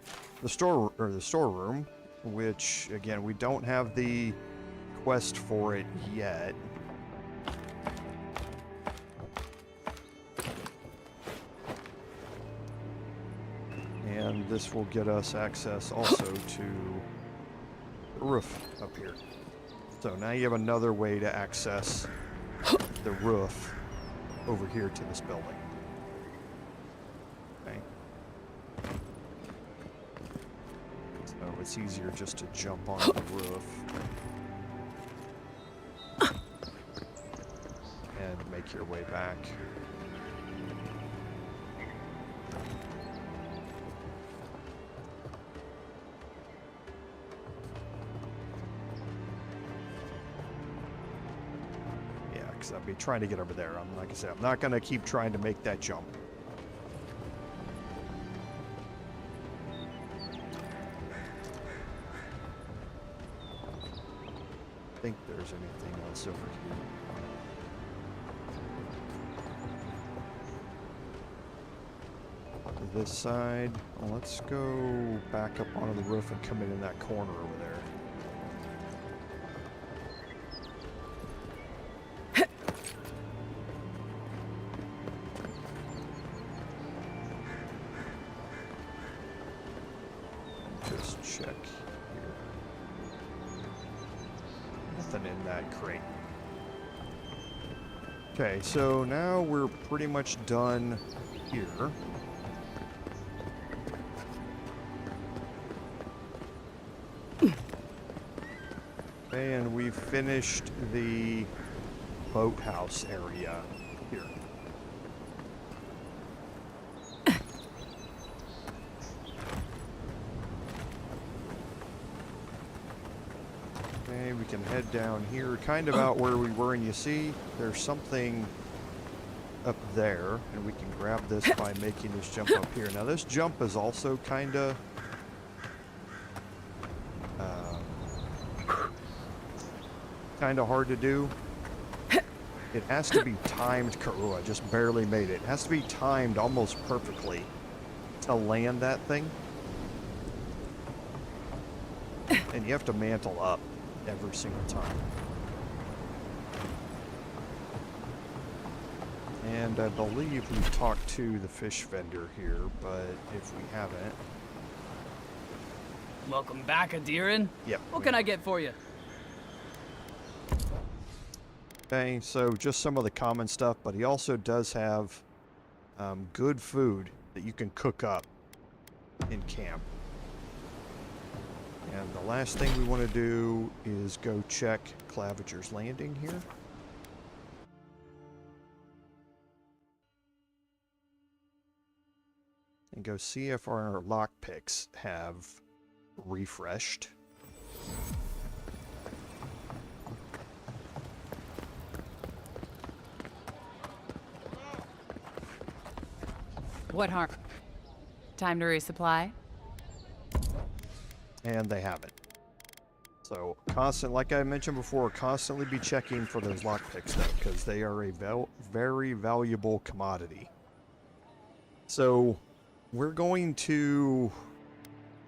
the storeroom, which again we don't have the quest for it yet. And this will get us access also to the roof up here. So now you have another way to access the roof over here to this building. Okay. So it's easier just to jump on the roof and make your way back. I'll be trying to get over there. Like I said, I'm not going to keep trying to make that jump. I think there's anything else over here. To this side. Well, let's go back up onto the roof and come in that corner over there. Okay, so now we're pretty much done here. Okay, and we've finished the boathouse area here. Okay, we can head down here, kind of out where we were, and you see there's something up there, and we can grab this by making this jump up here. Now this jump is also kind of hard to do. It has to be timed. Oh, I just barely made it. It has to be timed almost perfectly to land that thing. And you have to mantle up every single time. And I believe we've talked to the fish vendor here, but if we haven't... Welcome back, Adirin. Yep. What can I get for you? Okay, so just some of the common stuff, but he also does have good food that you can cook up in camp. And the last thing we want to do is go check Claviger's Landing here. And go see if our lockpicks have refreshed. What harm? Time to resupply? And they haven't. So, like I mentioned before, constantly be checking for those lockpicks though, because they are a very valuable commodity. So, we're going to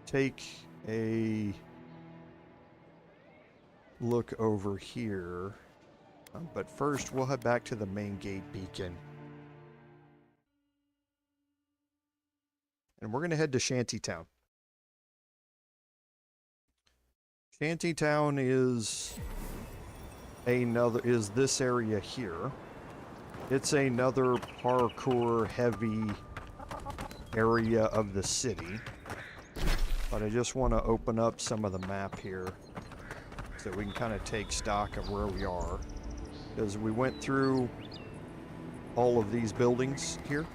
take a look over here, but first we'll head back to the main gate beacon. And we're going to head to Shantytown. Shantytown is this area here. It's another parkour heavy area of the city. But I just want to open up some of the map here so we can kind of take stock of where we are. Because we went through all of these buildings here.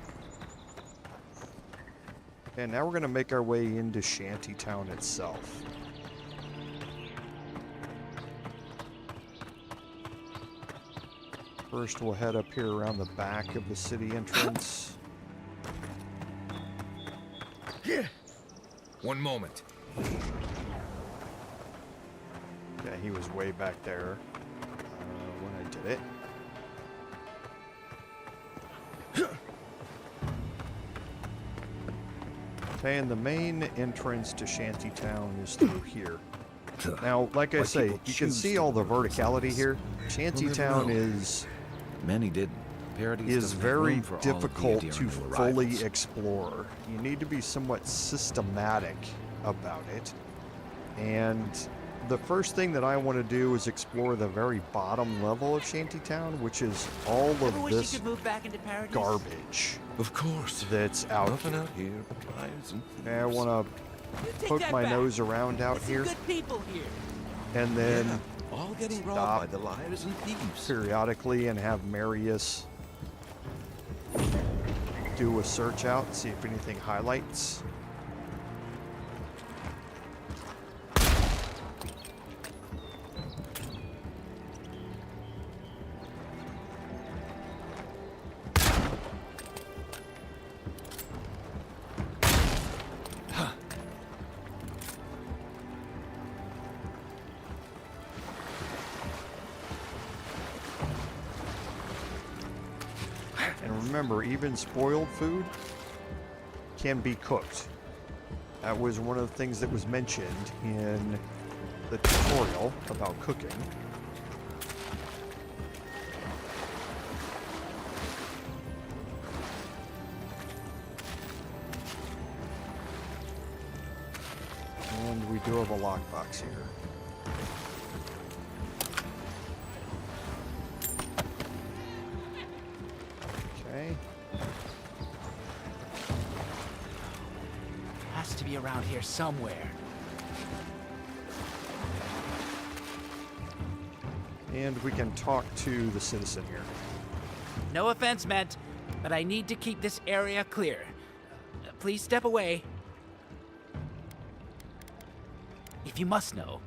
And now we're going to make our way into Shantytown itself. First, we'll head up here around the back of the city entrance. Here. One moment. Yeah, he was way back there when I did it. Okay, and the main entrance to Shantytown is through here. Now, like I say, you can see all the verticality here. Shantytown is... Many didn't. Paradis is doesn't have very room for all of the difficult Adiran to new fully arrivals. explore. You need to be somewhat systematic about it. And the first thing that I want to do is explore the very bottom level of Shantytown, which is all of wish this you could move back into Paradis? garbage. Of course. That's out Nothing here. out here but lives and And I want to poke my nose around out There's here. some good people here. And then all getting robbed stop by the liars and thieves. periodically and have Marius do a search out, see if anything highlights. Remember, even spoiled food can be cooked. That was one of the things that was mentioned in the tutorial about cooking. And we do have a lockbox here. Has to be around here somewhere. And we can talk to the citizen here. No offense meant, but I need to keep this area clear. Please step away. If you must know,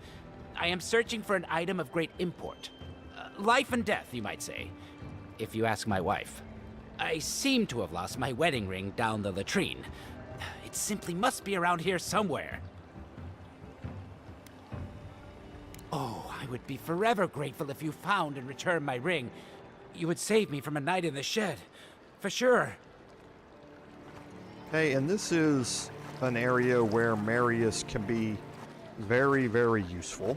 I am searching for an item of great import. Life and death, you might say, if you ask my wife. I seem to have lost my wedding ring down the latrine. It simply must be around here somewhere. Oh, I would be forever grateful if you found and returned my ring. You would save me from a night in the shed. For sure. Hey, and this is an area where Marius can be very, very useful.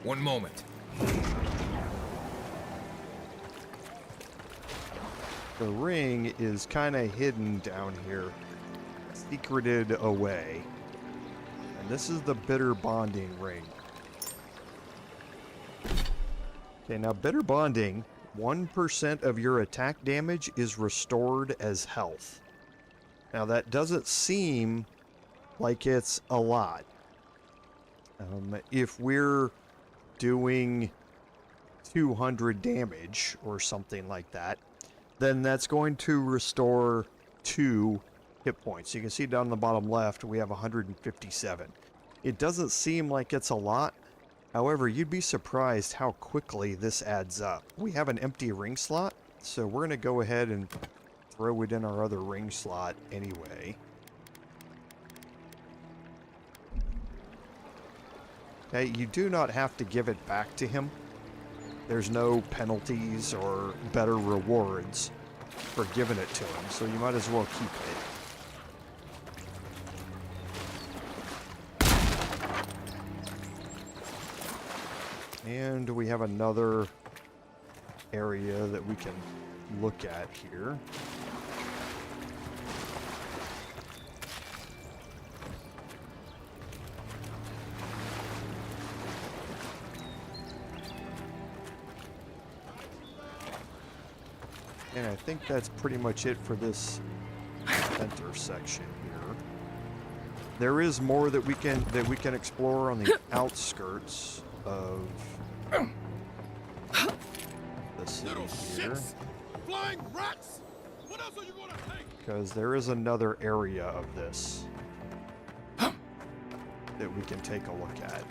One moment. The ring is kind of hidden down here, secreted away. And this is the bitter bonding ring. Okay, now bitter bonding, 1% of your attack damage is restored as health. Now that doesn't seem like it's a lot. If we're doing 200 damage or something like that, then that's going to restore 2 hit points. You can see down the bottom left, we have 157. It doesn't seem like it's a lot. However, you'd be surprised how quickly this adds up. We have an empty ring slot, so we're going to go ahead and throw it in our other ring slot anyway. Okay, you do not have to give it back to him. There's no penalties or better rewards for giving it to him, so you might as well keep it. And we have another area that we can look at here. And I think that's pretty much it for this center section here. There is more that we can explore on the outskirts of the city here. Flying rats! What else are you gonna take? Because there is another area of this that we can take a look at.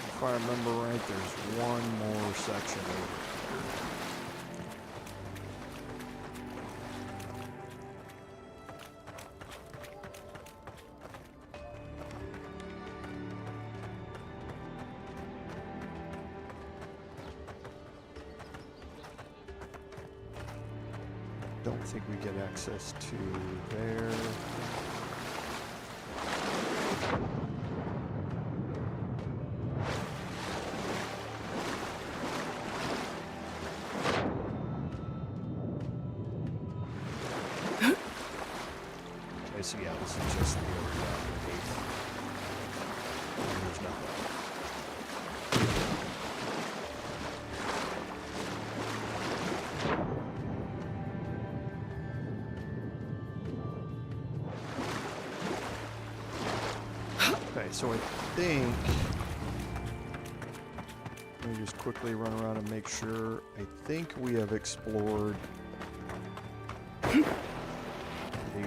If I remember right, there's one more section over here. Don't think we get access to there. So yeah, this is just the area underneath. There's nothing. Okay, so I think... Let me just quickly run around and make sure. I think we have explored the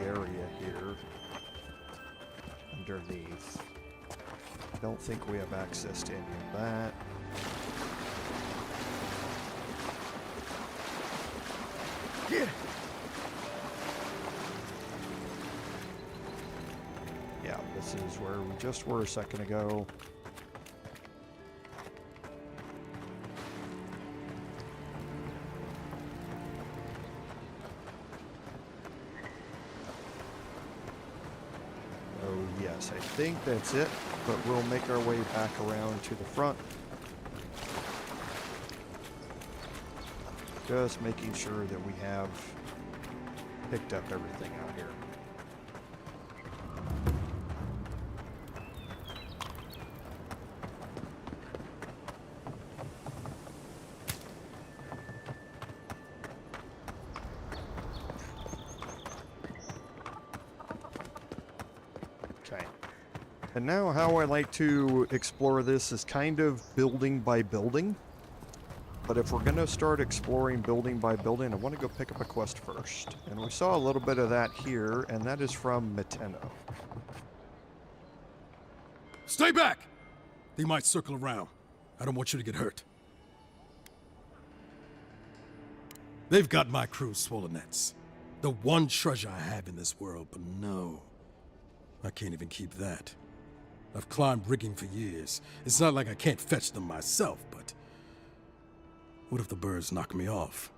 area here underneath. I don't think we have access to any of that. Yeah, this is where we just were a second ago. Yes, I think that's it, but we'll make our way back around to the front. Just making sure that we have picked up everything out here. And now how I like to explore this is kind of building by building. But if we're going to start exploring building by building, I want to go pick up a quest first. And we saw a little bit of that here, and that is from Meteno. Stay back! They might circle around. I don't want you to get hurt. They've got my crew, Suolenets. The one treasure I have in this world, but no. I can't even keep that. I've climbed rigging for years. It's not like I can't fetch them myself, but... what if the birds knock me off?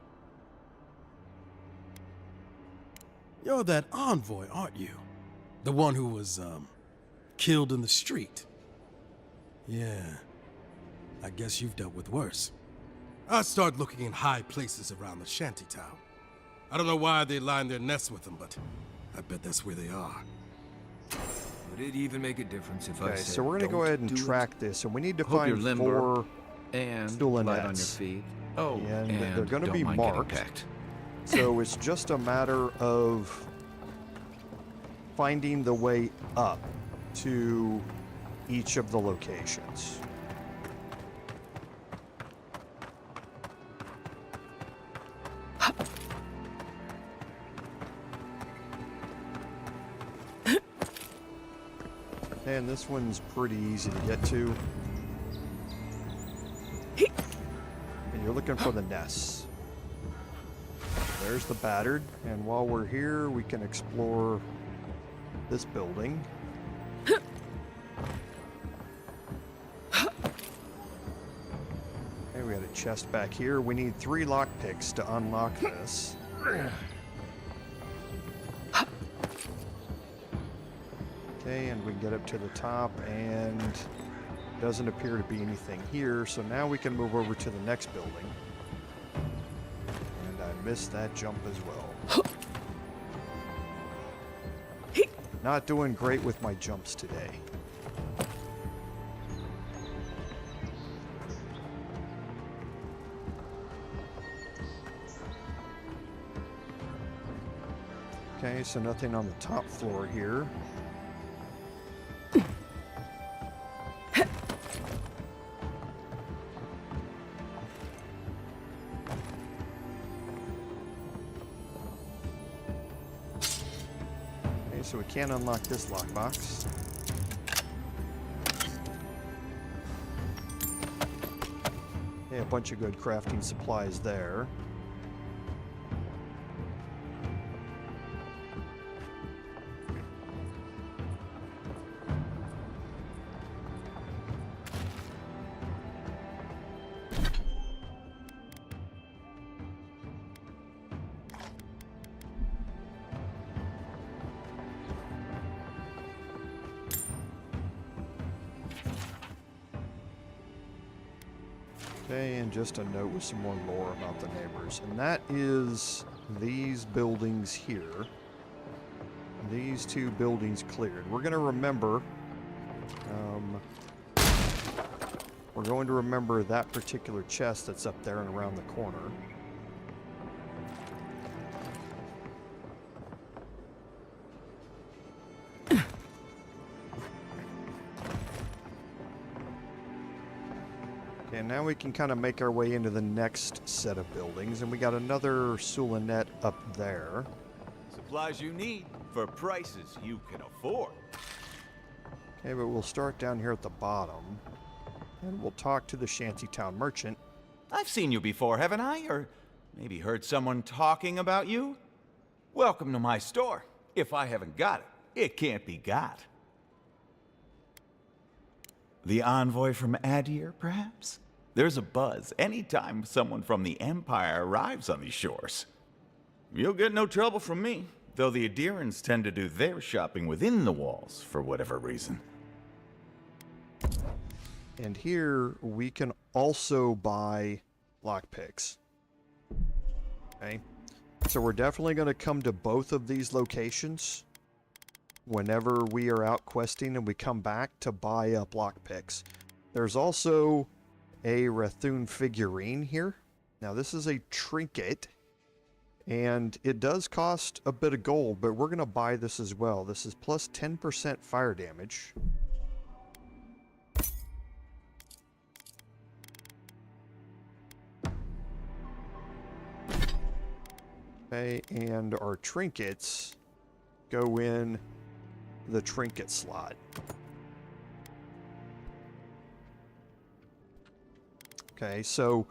You're that envoy, aren't you? The one who was, killed in the street. Yeah. I guess you've dealt with worse. I start looking in high places around the Shantytown. I don't know why they line their nests with them, but I bet that's where they are. Would it even make a difference if I said, so we're going to go ahead and track this, and we need to Hope find you're limber 4 and Suolenets. light on your feet. Oh, and they're going to don't be mind getting marked. pecked. So it's just a matter of finding the way up to each of the locations. And this one's pretty easy to get to. And you're looking for the nests. There's the battered, and while we're here, we can explore this building. Okay, we got a chest back here. We need 3 lockpicks to unlock this. Okay, and we can get up to the top, and doesn't appear to be anything here, so now we can move over to the next building. And I missed that jump as well. Not doing great with my jumps today. Okay, so nothing on the top floor here. So we can't unlock this lockbox. Yeah, a bunch of good crafting supplies there. Okay, and just a note with some more lore about the neighbors. And that is these buildings here. These 2 buildings cleared. We're going to remember... we're going to remember that particular chest that's up there and around the corner. And now we can kind of make our way into the next set of buildings, and we got another Suolenet up there. Supplies you need for prices you can afford. Okay, but we'll start down here at the bottom, and we'll talk to the Shantytown merchant. I've seen you before, haven't I? Or maybe heard someone talking about you? Welcome to my store. If I haven't got it, it can't be got. The envoy from Adir, perhaps? There's a buzz anytime someone from the Empire arrives on these shores. You'll get no trouble from me, though the Adirans tend to do their shopping within the walls for whatever reason. And here we can also buy lockpicks. Okay, so we're definitely going to come to both of these locations whenever we are out questing, and we come back to buy up lockpicks. There's also a Rathun figurine here. Now this is a trinket, and it does cost a bit of gold, but we're going to buy this as well. This is plus 10% fire damage. Okay, and our trinkets go in the trinket slot. Okay, so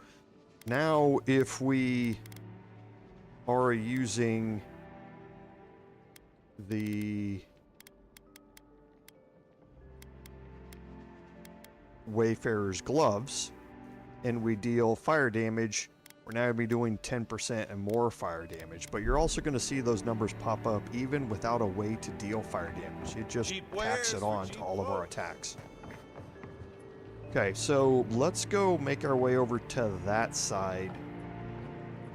now if we are using the Wayfarer's gloves and we deal fire damage, we're now going to be doing 10% and more fire damage, but you're also going to see those numbers pop up even without a way to deal fire damage. It just tacks it on to all of our attacks. Okay, so let's go make our way over to that side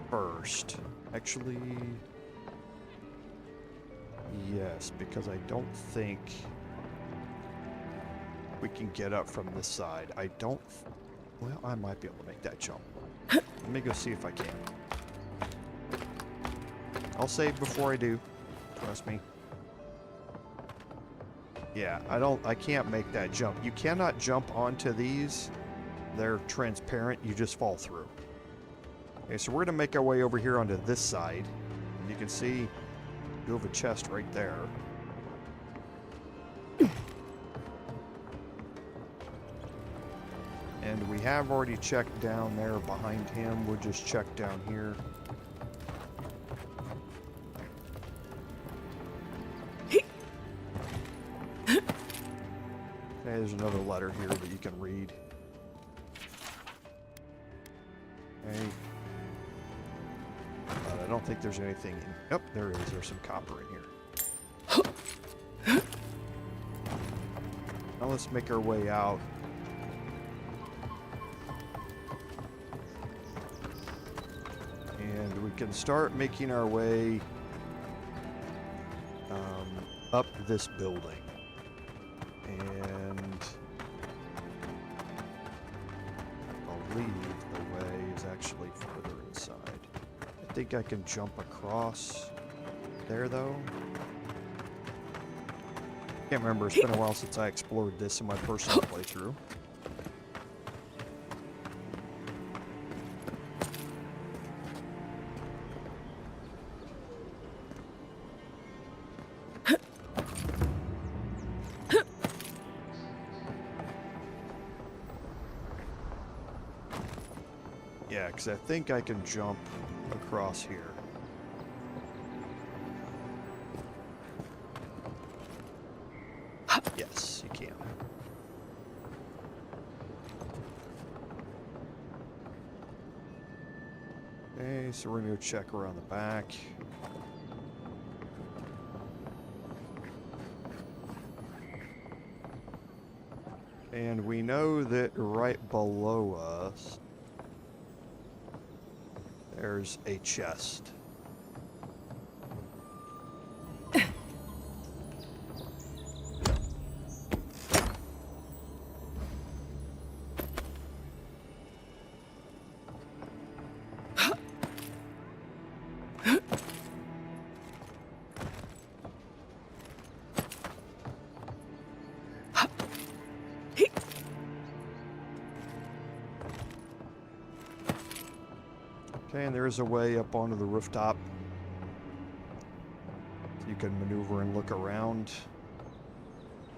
first. Actually, yes, because I don't think we can get up from this side. I don't... Well, I might be able to make that jump. Let me go see if I can. I'll save before I do. Trust me. Yeah, I can't make that jump. You cannot jump onto these. They're transparent. You just fall through. Okay, so we're going to make our way over here onto this side. And you can see you have a chest right there. And we have already checked down there behind him. We'll just check down here. Okay, there's another letter here that you can read. Okay. But I don't think there's anything in... Oh, there is. There's some copper in here. Now let's make our way out. And we can start making our way up this building. And I believe the way is actually further inside. I think I can jump across there, though. Can't remember. It's been a while since I explored this in my personal playthrough. Yeah, because I think I can jump across here. Yes, you can. Okay, so we're going to go check around the back. And we know that right below us, there's a chest. Okay, and there is a way up onto the rooftop. You can maneuver and look around.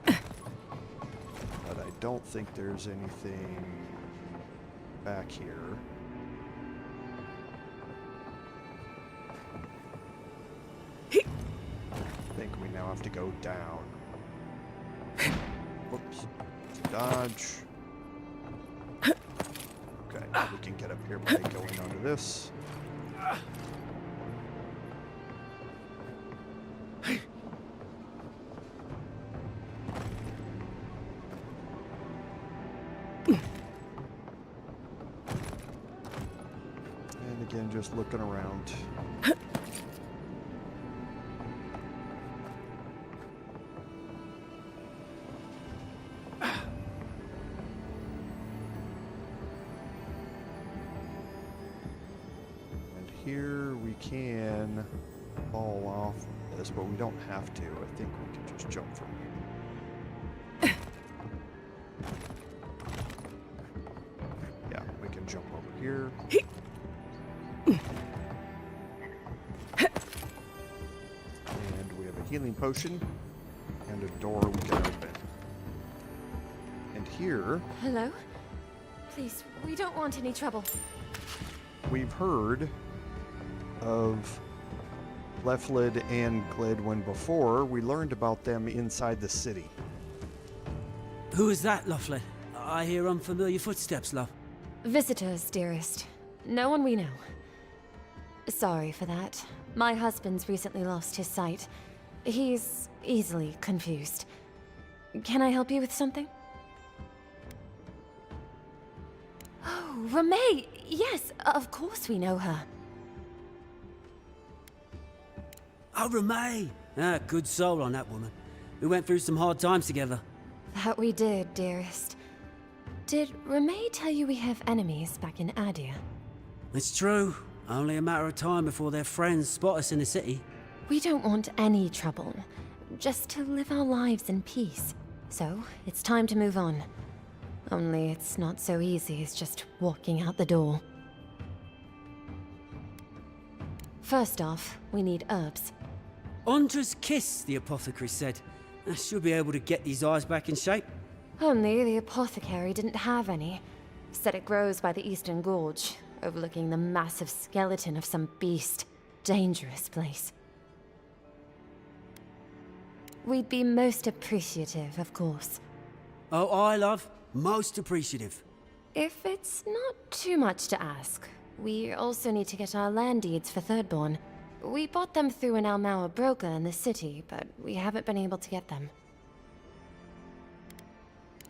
But I don't think there's anything back here. I think we now have to go down. Whoops. Dodge. Okay, we can get up here by going onto this. And again, just looking around. Here we can fall off this, but we don't have to. I think we can just jump from here. Yeah, we can jump over here. healing potion and a door we can open. And here, Hello? Please, we don't want any trouble. we've heard of Lefthlid and Gledwin before. We learned about them inside the city. Who is that, Loughlin? I hear unfamiliar footsteps, love. Visitors, dearest. No one we know. Sorry for that. My husband's recently lost his sight. He's easily confused. Can I help you with something? Oh, Ramay! Yes, of course we know her. Oh, Ramay! Ah, good soul on that woman. We went through some hard times together. That we did, dearest. Did Ramay tell you we have enemies back in Adir? It's true. Only a matter of time before their friends spot us in the city. We don't want any trouble. Just to live our lives in peace. So, it's time to move on. Only it's not so easy as just walking out the door. First off, we need herbs. Ondra's kiss, the apothecary said. I should be able to get these eyes back in shape. Only the apothecary didn't have any. Said it grows by the Eastern Gorge, overlooking the massive skeleton of some beast. Dangerous place. We'd be most appreciative, of course. Oh, I love. Most appreciative. If it's not too much to ask, we also need to get our land deeds for Thirdborn. We bought them through an Almauer broker in the city, but we haven't been able to get them.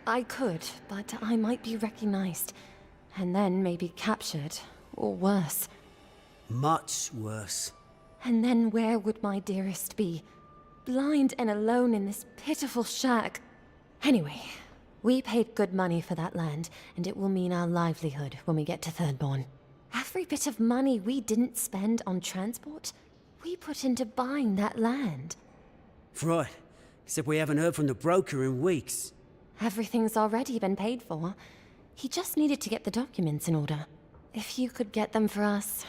I could, but I might be recognized, and then maybe captured, or worse. Much worse. And then where would my dearest be? Blind and alone in this pitiful shack. Anyway, we paid good money for that land, and it will mean our livelihood when we get to Thirdborn. Every bit of money we didn't spend on transport, we put into buying that land. Right. Except we haven't heard from the broker in weeks. Everything's already been paid for. He just needed to get the documents in order. If you could get them for us,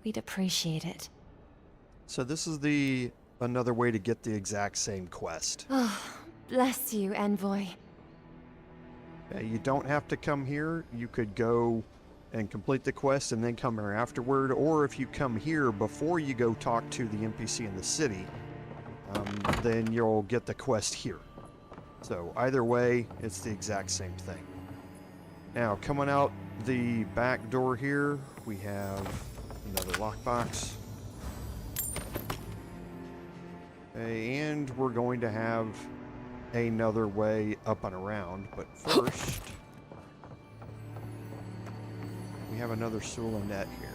we'd appreciate it. So this is another way to get the exact same quest. Oh, bless you, Envoy. You don't have to come here. You could go and complete the quest and then come here afterward, or if you come here before you go talk to the NPC in the city, then you'll get the quest here. So either way, it's the exact same thing. Now, coming out the back door here, we have another lockbox. Okay, and we're going to have another way up and around, but first we have another Suolenet here.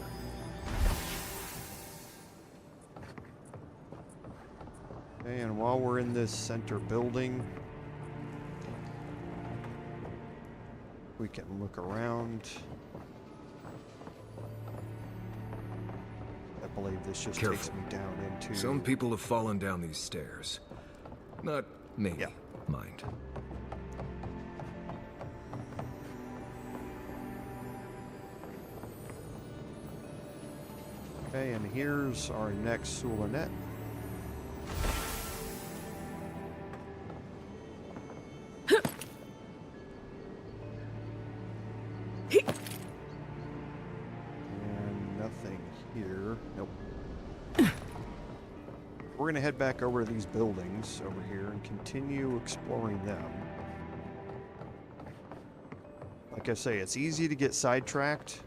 Okay, and while we're in this center building, we can look around. I believe this just takes me down into... Some people have fallen down these stairs. Not me, mind. Okay, and here's our next Suolenet. And nothing here. Nope. We're going to head back over to these buildings over here and continue exploring them. Like I say, it's easy to get sidetracked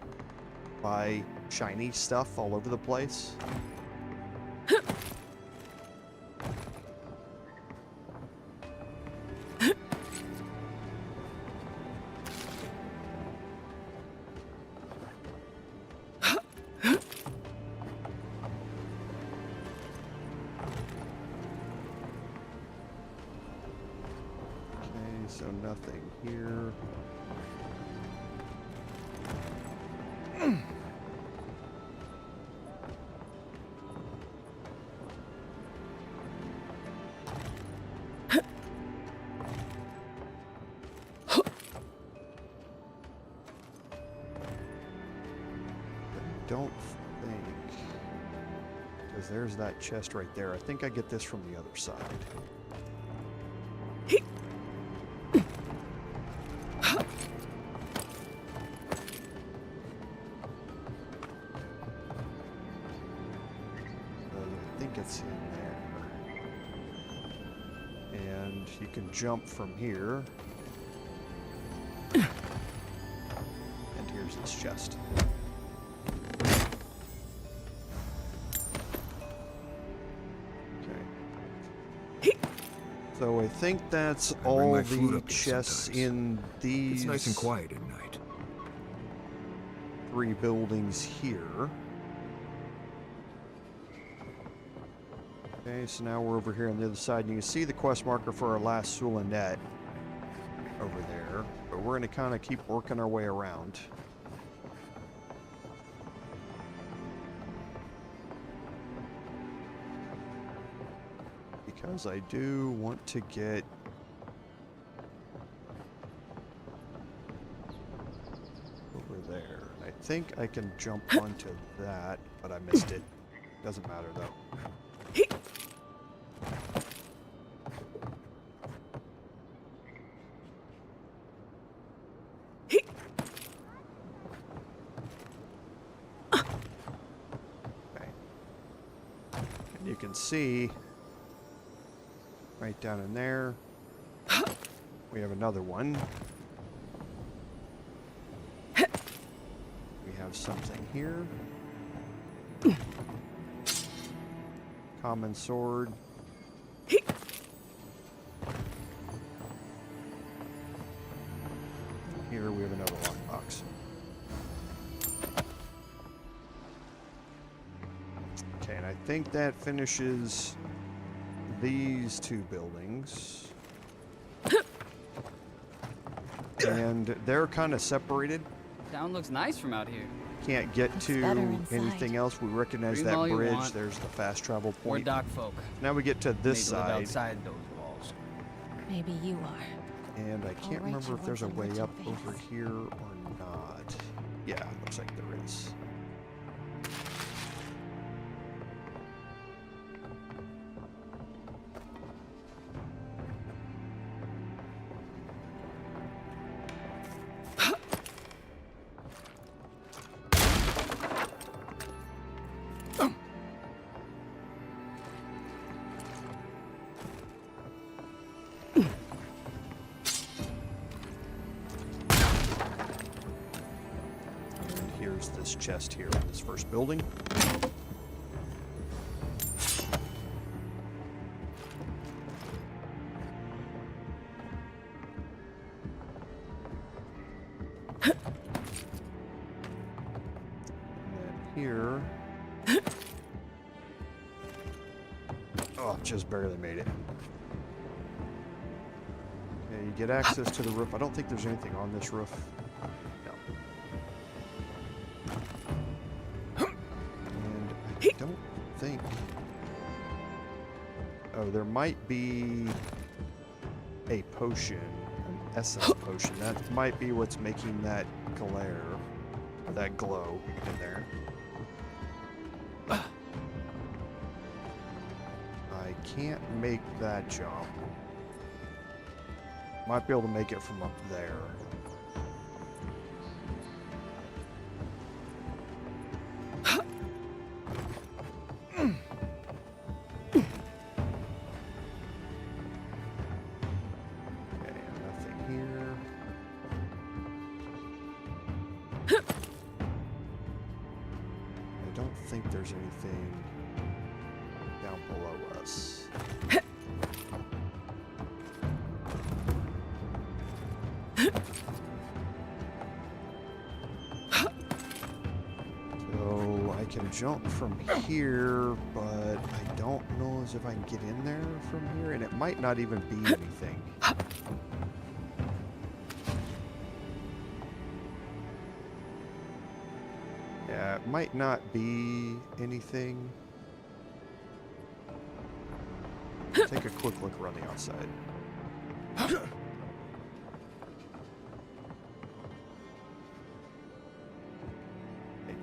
by shiny stuff all over the place. So nothing here. Don't think Because there's that chest right there. I think I get this from the other side. I think it's in there. And you can jump from here. And here's this chest. So I think that's all the chests in these. It's nice and quiet at night. 3 buildings here. Okay, so now we're over here on the other side, and you can see the quest marker for our last Suolenet over there. But we're going to kind of keep working our way around. Because I do want to get over there. I think I can jump onto that, but I missed it. Doesn't matter though. Okay. And you can see right down in there, we have another one. We have something here. Common sword. Here we have another lockbox. Okay, and I think that finishes these 2 buildings. And they're kind of separated. Town looks nice from out here. Can't get to anything else. We recognize Dream that all you bridge. want. There's the fast travel We're point. dock folk. Now we get to this Maybe live side. outside those walls. Maybe you are. And I can't write remember you if there's a words on way your up face. over here or not. Yeah, looks like there is. Here's this chest here in this first building. And then here. Oh, just barely made it. Okay, you get access to the roof. I don't think there's anything on this roof. I don't think. Oh, there might be a potion, an essence potion. That might be what's making that glare, or that glow in there. I can't make that jump. Might be able to make it from up there. Anything down below us. So I can jump from here, but I don't know as if I can get in there from here, and it might not even be anything. Yeah, it might not be anything. Take a quick look around the outside. I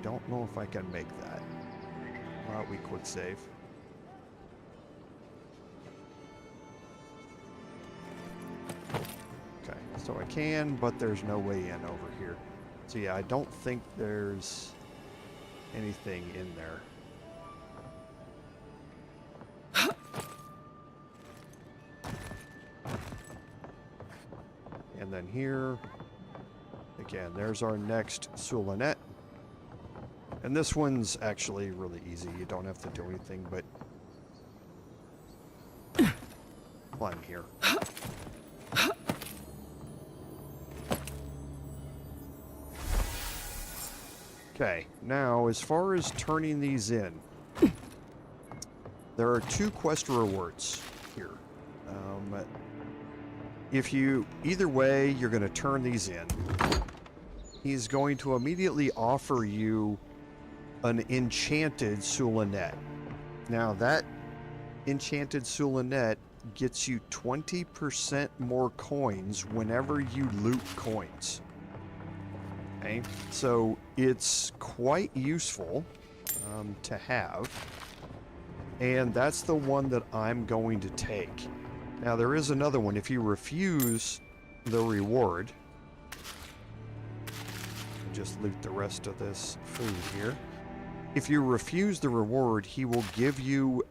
don't know if I can make that. Why don't we quick save? Okay, so I can, but there's no way in over here. So yeah, I don't think there's anything in there. And then here, again, there's our next Suolenet. And this one's actually really easy. You don't have to do anything but climb here. Okay, now as far as turning these in, there are 2 quest rewards here. If you, either way, you're going to turn these in. He's going to immediately offer you an enchanted Suolenet. Now that enchanted Suolenet gets you 20% more coins whenever you loot coins. Okay, so it's quite useful to have, and that's the one that I'm going to take. Now there is another one. If you refuse the reward, just loot the rest of this food here. If you refuse the reward, he will give you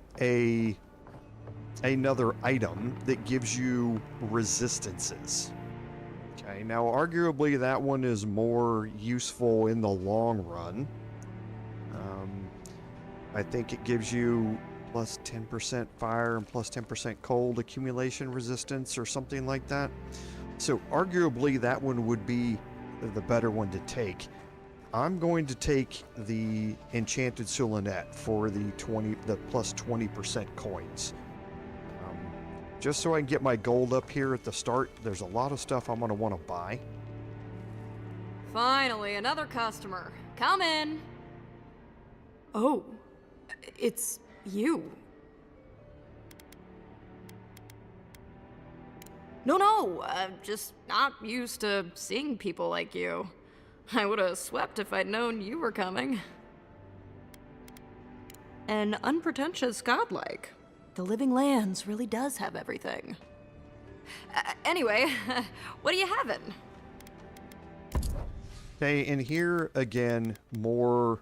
another item that gives you resistances. Okay, now arguably that one is more useful in the long run. I think it gives you plus 10% fire and plus 10% cold accumulation resistance or something like that. So arguably that one would be the better one to take. I'm going to take the enchanted Suolenet for the plus 20% coins. Just so I can get my gold up here at the start. There's a lot of stuff I'm going to want to buy. Finally, another customer. Come in. Oh, it's you. No, I'm just not used to seeing people like you. I would have swept if I'd known you were coming. An unpretentious godlike. The Living Lands really does have everything. Anyway, what are you having? Okay, and here again, more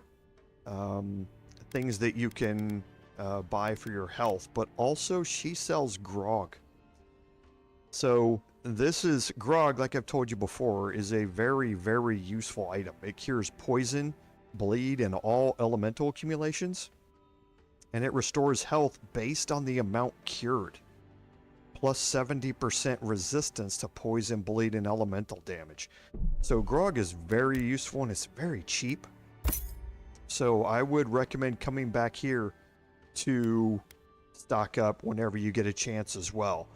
things that you can buy for your health, but also she sells grog. So this is grog, like I've told you before, is a very, very useful item. It cures poison, bleed, and all elemental accumulations. And it restores health based on the amount cured. Plus 70% resistance to poison, bleed, and elemental damage. So grog is very useful and it's very cheap. So I would recommend coming back here to stock up whenever you get a chance as well.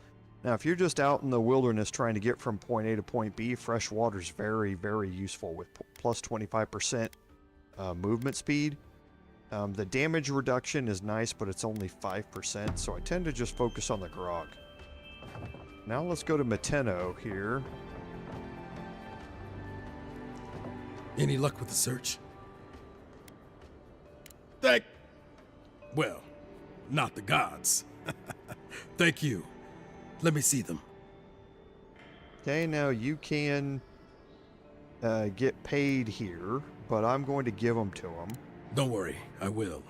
Now, if you're just out in the wilderness trying to get from point A to point B, fresh water is very, very useful with plus 25% movement speed. The damage reduction is nice, but it's only 5%, so I tend to just focus on the grog. Now let's go to Mateno here. Any luck with the search? Well, not the gods. Thank you. Let me see them. Okay, now you can get paid here, but I'm going to give them to him. Don't worry, I will.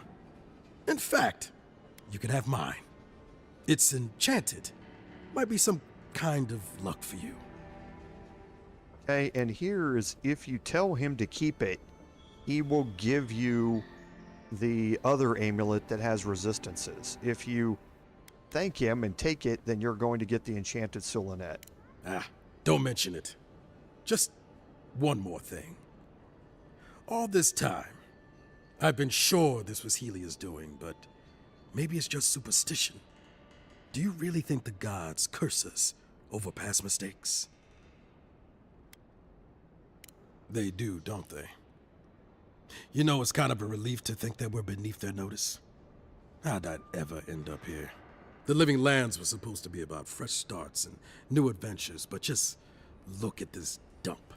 In fact, you can have mine. It's enchanted. Might be some kind of luck for you. Okay, and here is if you tell him to keep it, he will give you the other amulet that has resistances. If you thank him and take it, then you're going to get the enchanted Suolenet. Don't mention it. Just one more thing. All this time, I've been sure this was Helia's doing, but maybe it's just superstition. Do you really think the gods curse us over past mistakes? They do, don't they? You know, it's kind of a relief to think that we're beneath their notice. How'd I ever end up here? The Living Lands was supposed to be about fresh starts and new adventures, but just look at this dump.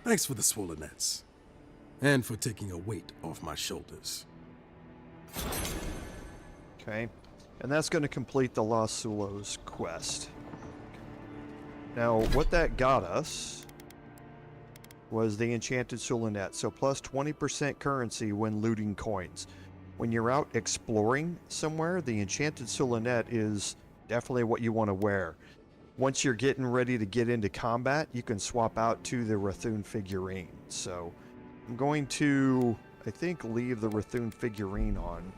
Thanks for the Suolenets, and for taking a weight off my shoulders. Okay, and that's going to complete the Los Sulos quest. Now, what that got us was the Enchanted Suolenet, so plus 20% currency when looting coins. When you're out exploring somewhere, the Enchanted Suolenet is definitely what you want to wear. Once you're getting ready to get into combat, you can swap out to the Rathun figurine. So I'm going to, I think, leave the Rathun figurine on.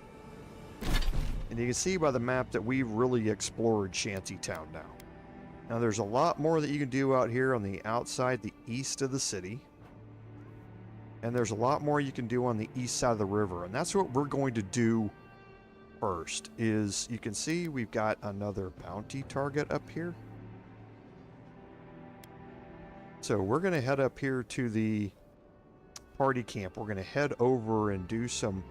And you can see by the map that we've really explored Shantytown now. Now there's a lot more that you can do out here on the outside, the east of the city. And there's a lot more you can do on the east side of the river. And that's what we're going to do first. Is you can see we've got another bounty target up here. So we're going to head up here to the party camp. We're going to head over and do some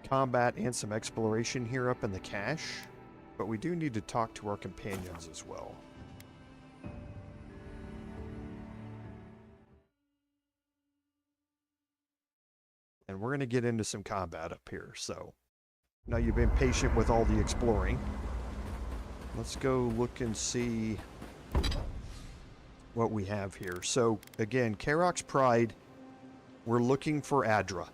combat and some exploration here up in the cache. But we do need to talk to our companions as well. And we're going to get into some combat up here. So now you've been patient with all the exploring. Let's go look and see what we have here. So again, Karak's Pride, we're looking for Adra.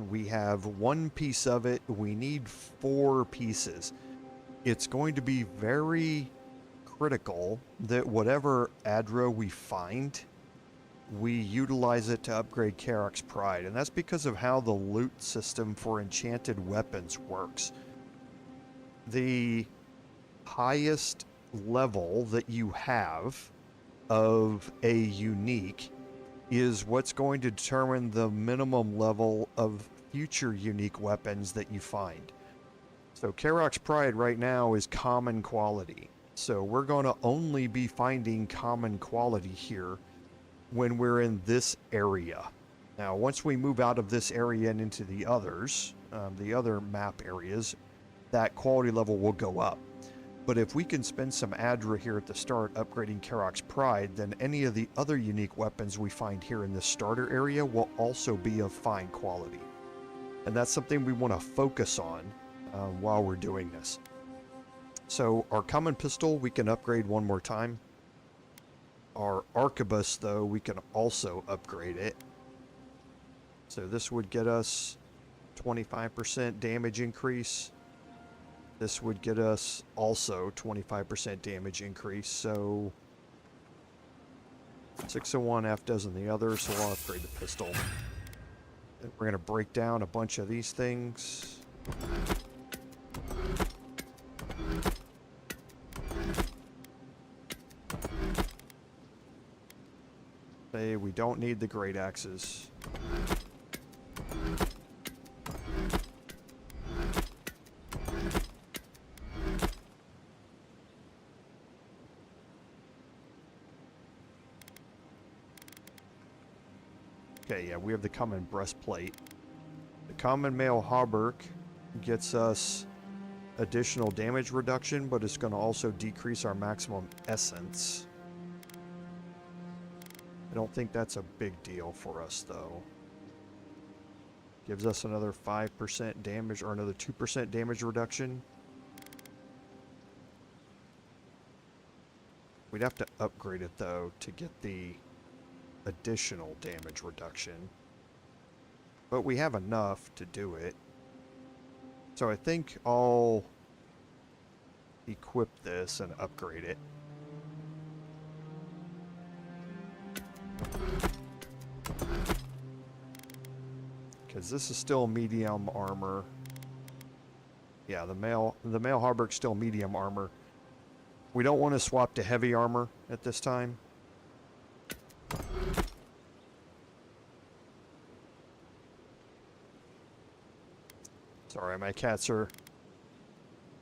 We have one piece of it. We need 4 pieces. It's going to be very critical that whatever Adra we find, we utilize it to upgrade Karak's Pride. And that's because of how the loot system for enchanted weapons works. The highest level that you have of a unique is what's going to determine the minimum level of future unique weapons that you find. So Karak's Pride right now is common quality. So we're going to only be finding common quality here when we're in this area. Now, once we move out of this area and into the others, the other map areas, that quality level will go up. But if we can spend some Adra here at the start upgrading Karak's Pride, then any of the other unique weapons we find here in this starter area will also be of fine quality. And that's something we want to focus on while we're doing this. So our common pistol, we can upgrade one more time. Our arquebus, though, we can also upgrade it. So this would get us 25% damage increase. This would get us also 25% damage increase. So 6 of one, half dozen the other. So I'll upgrade the pistol. And we're going to break down a bunch of these things. Say we don't need the great axes. Okay, yeah, we have the common breastplate. The common mail hauberk gets us additional damage reduction, but it's going to also decrease our maximum essence. I don't think that's a big deal for us, though. Gives us another 5% damage, or another 2% damage reduction. We'd have to upgrade it, though, to get the additional damage reduction. But we have enough to do it. So I think I'll equip this and upgrade it. Because this is still medium armor. Yeah, the mail hauberk's still medium armor. We don't want to swap to heavy armor at this time. Sorry, my cats are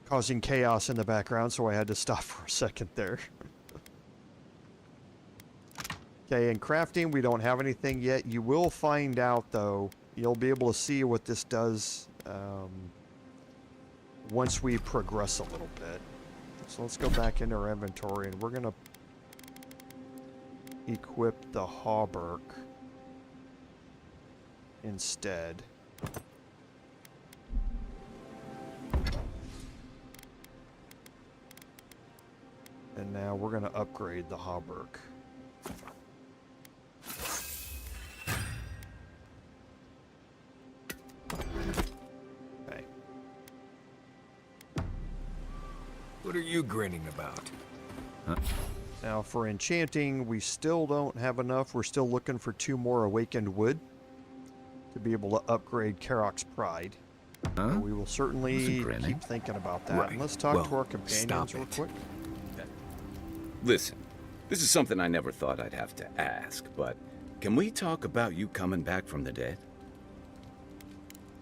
causing chaos in the background, so I had to stop for a second there. Okay, in crafting, we don't have anything yet. You will find out, though. You'll be able to see what this does once we progress a little bit. So let's go back into our inventory, and we're going to equip the hauberk instead. now we're going to upgrade the hauberk. Okay. What are you grinning about? Huh? Now for enchanting, we still don't have enough. We're still looking for 2 more awakened wood to be able to upgrade Karok's Pride. Huh? We will certainly keep thinking about that. Right. And let's talk to Well, our companions real quick. Listen, this is something I never thought I'd have to ask, but can we talk about you coming back from the dead?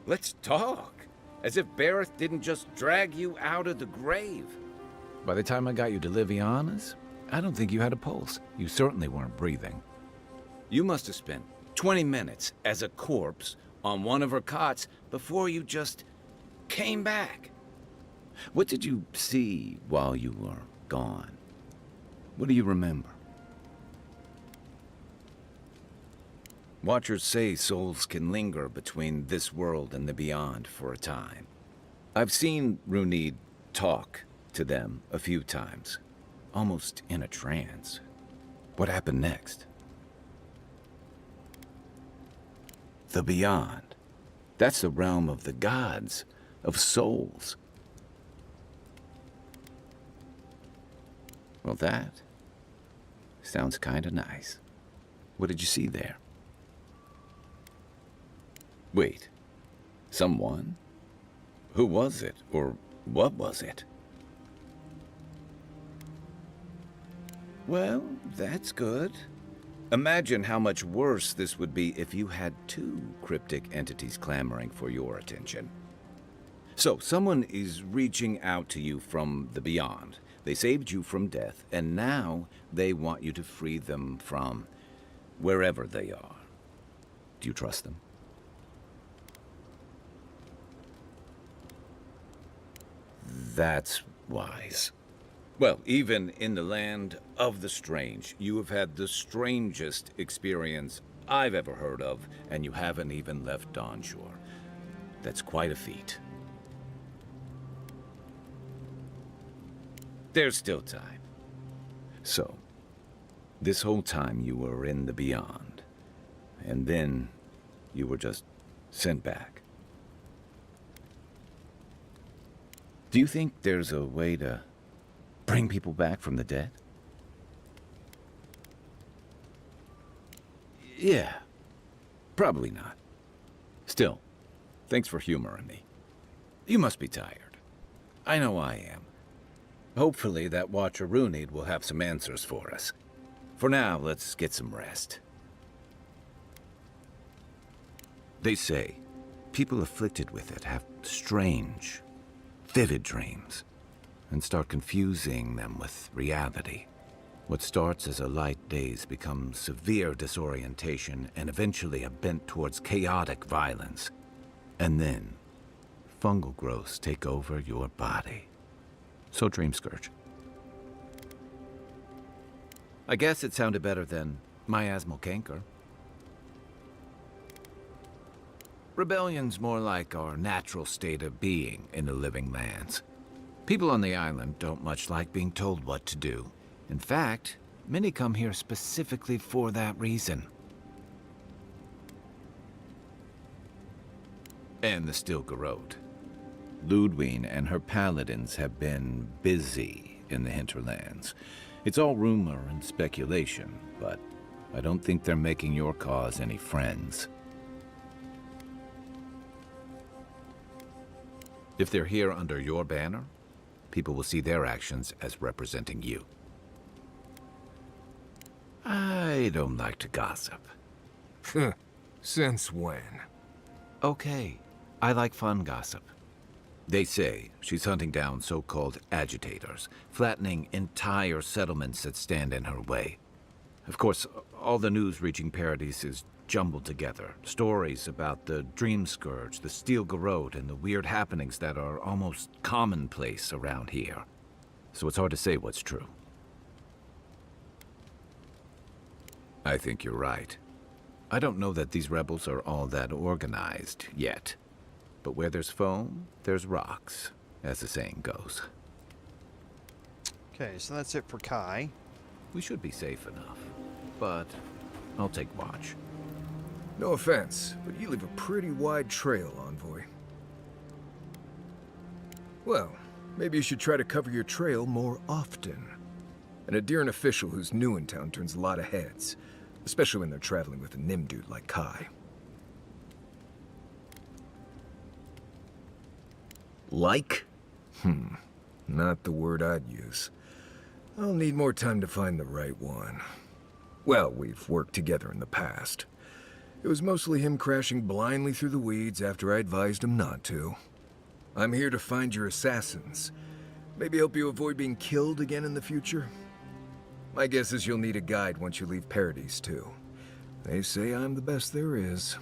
Let's talk. As if Bareth didn't just drag you out of the grave. By the time I got you to Liviana's, I don't think you had a pulse. You certainly weren't breathing. You must have spent 20 minutes as a corpse on one of her cots before you just came back. What did you see while you were gone? What do you remember? Watchers say souls can linger between this world and the beyond for a time. I've seen Ruinous talk to them a few times, almost in a trance. What happened next? The beyond. That's the realm of the gods, of souls. Well, that sounds kinda nice. What did you see there? Wait, someone? Who was it, or what was it? Well, that's good. Imagine how much worse this would be if you had 2 cryptic entities clamoring for your attention. So, someone is reaching out to you from the beyond. They saved you from death, and now they want you to free them from wherever they are. Do you trust them? That's wise. Well, even in the land of the strange, you have had the strangest experience I've ever heard of, and you haven't even left Dawnshore. That's quite a feat. There's still time. So, this whole time you were in the beyond, and then you were just sent back. Do you think there's a way to bring people back from the dead? Yeah, probably not. Still, thanks for humoring me. You must be tired. I know I am. Hopefully that Watcher Ruinous will have some answers for us. For now, let's get some rest. They say people afflicted with it have strange, vivid dreams, and start confusing them with reality. What starts as a light daze becomes severe disorientation and eventually a bent towards chaotic violence. And then, fungal growths take over your body. So Dream Scourge. I guess it sounded better than miasmal canker. Rebellion's more like our natural state of being in the living lands. People on the island don't much like being told what to do. In fact, many come here specifically for that reason. And the Stilgarrode. Ludwine and her paladins have been busy in the hinterlands. It's all rumor and speculation, but I don't think they're making your cause any friends. If they're here under your banner, people will see their actions as representing you. I don't like to gossip. Since when? Okay, I like fun gossip. They say she's hunting down so-called agitators, flattening entire settlements that stand in her way. Of course, all the news reaching Paradis is jumbled together. Stories about the Dream Scourge, the Stilgarrode, and the weird happenings that are almost commonplace around here. So it's hard to say what's true. I think you're right. I don't know that these rebels are all that organized yet. But where there's foam, there's rocks, as the saying goes. Okay, so that's it for Kai. We should be safe enough, but I'll take watch. No offense, but you leave a pretty wide trail, Envoy. Well, maybe you should try to cover your trail more often. An Adheran official who's new in town turns a lot of heads, especially when they're traveling with a Nim dude like Kai. Like? Not the word I'd use. I'll need more time to find the right one. Well, we've worked together in the past. It was mostly him crashing blindly through the weeds after I advised him not to. I'm here to find your assassins. Maybe help you avoid being killed again in the future. My guess is you'll need a guide once you leave Paradis, too. They say I'm the best there is.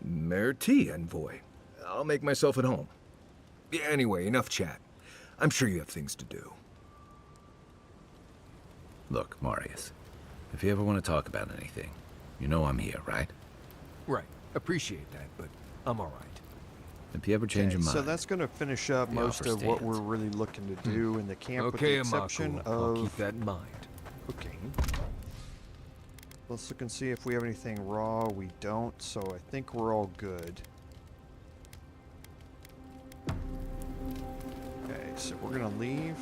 Merci, Envoy. I'll make myself at home. Yeah, anyway, enough chat. I'm sure you have things to do. Look, Marius, if you ever want to talk about anything, you know I'm here, right? Right. Appreciate that, but I'm all right. If you ever change your mind, so that's going to finish up the most offer of what stands. we're really looking to do in the camp, with Okay, the exception Amaku. of... I'll keep that in mind. Okay. Let's look and see if we have anything raw. We don't, so I think we're all good. Okay, so we're going to leave.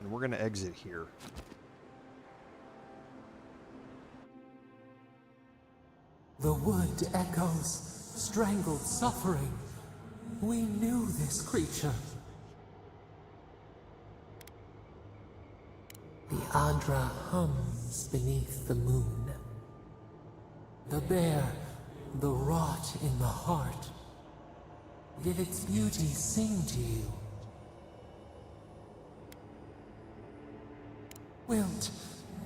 And we're going to exit here. The wood echoes, strangled suffering. We knew this creature. The Adra hums beneath the moon. The bear, the rot in the heart. Did its beauty sing to you? Wilt,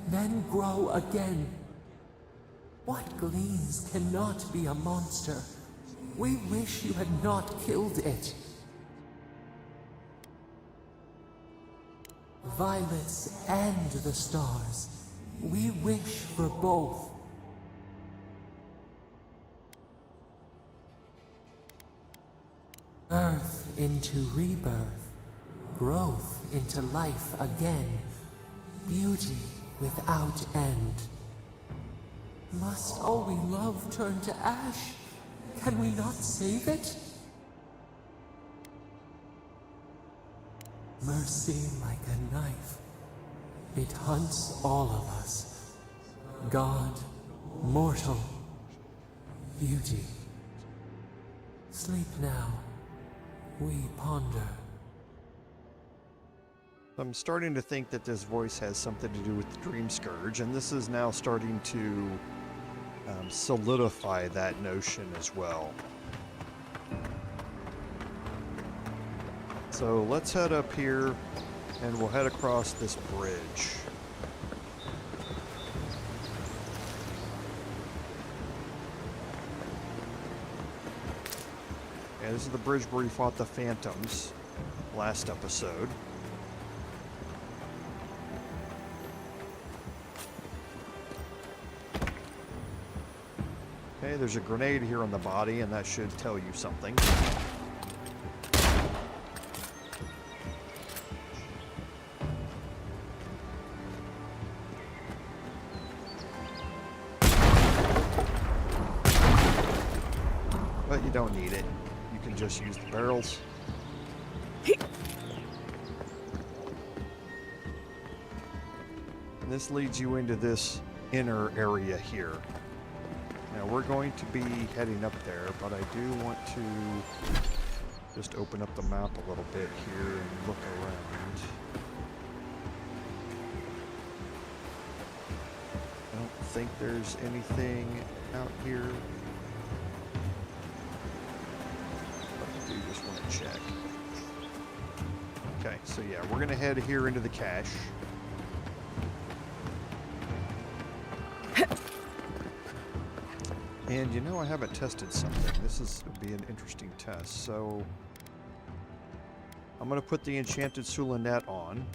then grow again. What gleams cannot be a monster? We wish you had not killed it. Violets and the stars. We wish for both. Earth into rebirth. Growth into life again. Beauty without end. Must all we love turn to ash? Can we not save it? Mercy like a knife. It hunts all of us. God, mortal, beauty. Sleep now. We ponder. I'm starting to think that this voice has something to do with the Dream Scourge, and this is now starting to solidify that notion as well. So let's head up here, and we'll head across this bridge. Yeah, this is the bridge where we fought the Phantoms last episode. Okay, there's a grenade here on the body, and that should tell you something. But you don't need it. You can just use the barrels. And this leads you into this inner area here. Now we're going to be heading up there, but I do want to just open up the map a little bit here and look around. I don't think there's anything out here. But I do just want to check. Okay, so yeah, we're going to head here into the cache. And you know, I haven't tested something. This would be an interesting test. So I'm going to put the enchanted Suolenet on.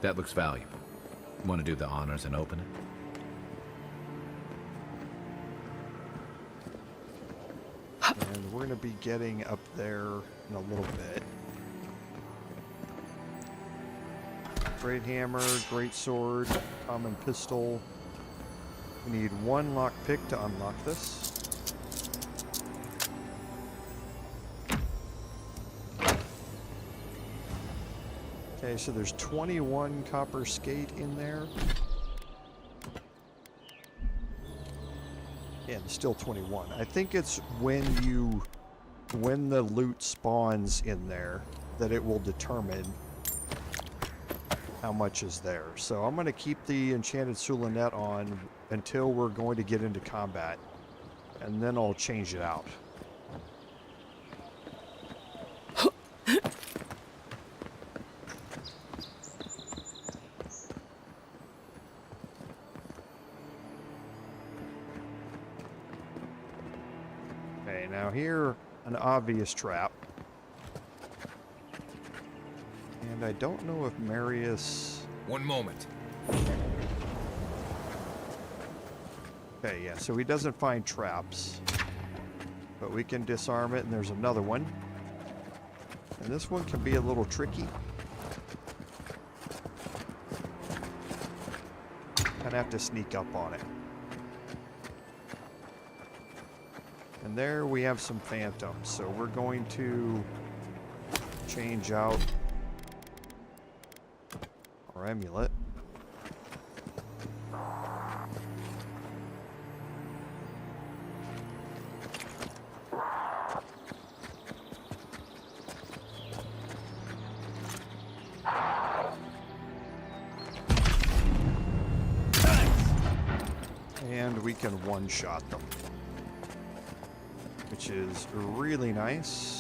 That looks valuable. Want to do the honors and open it? And we're going to be getting up there in a little bit. Great hammer, great sword, common pistol. We need one lockpick to unlock this. Okay, so there's 21 copper skate in there. Yeah, there's still 21. I think it's when the loot spawns in there that it will determine how much is there. So I'm going to keep the enchanted Suolenet on until we're going to get into combat, and then I'll change it out. Okay, now here, an obvious trap. And I don't know if Marius... One moment. Okay, yeah, so he doesn't find traps. But we can disarm it, and there's another one. And this one can be a little tricky. Kind of have to sneak up on it. And there we have some phantoms, so we're going to change out our amulet. And we can one-shot them, which is really nice.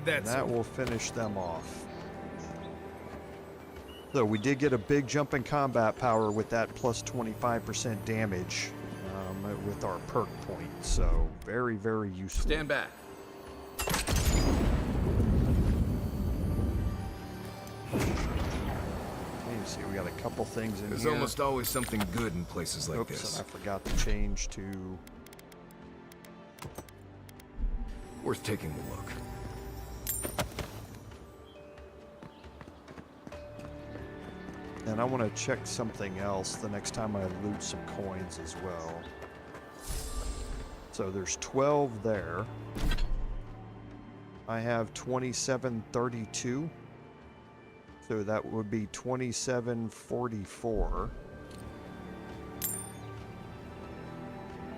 And that will finish them off. So we did get a big jump in combat power with that plus 25% damage with our perk point. So very, very useful. Stand back. Okay, you see we got a couple things in There's here. almost always something good in places like this. And I forgot to change to... Worth taking a look. And I want to check something else the next time I loot some coins as well. So there's 12 there. I have 2732. So that would be 2744.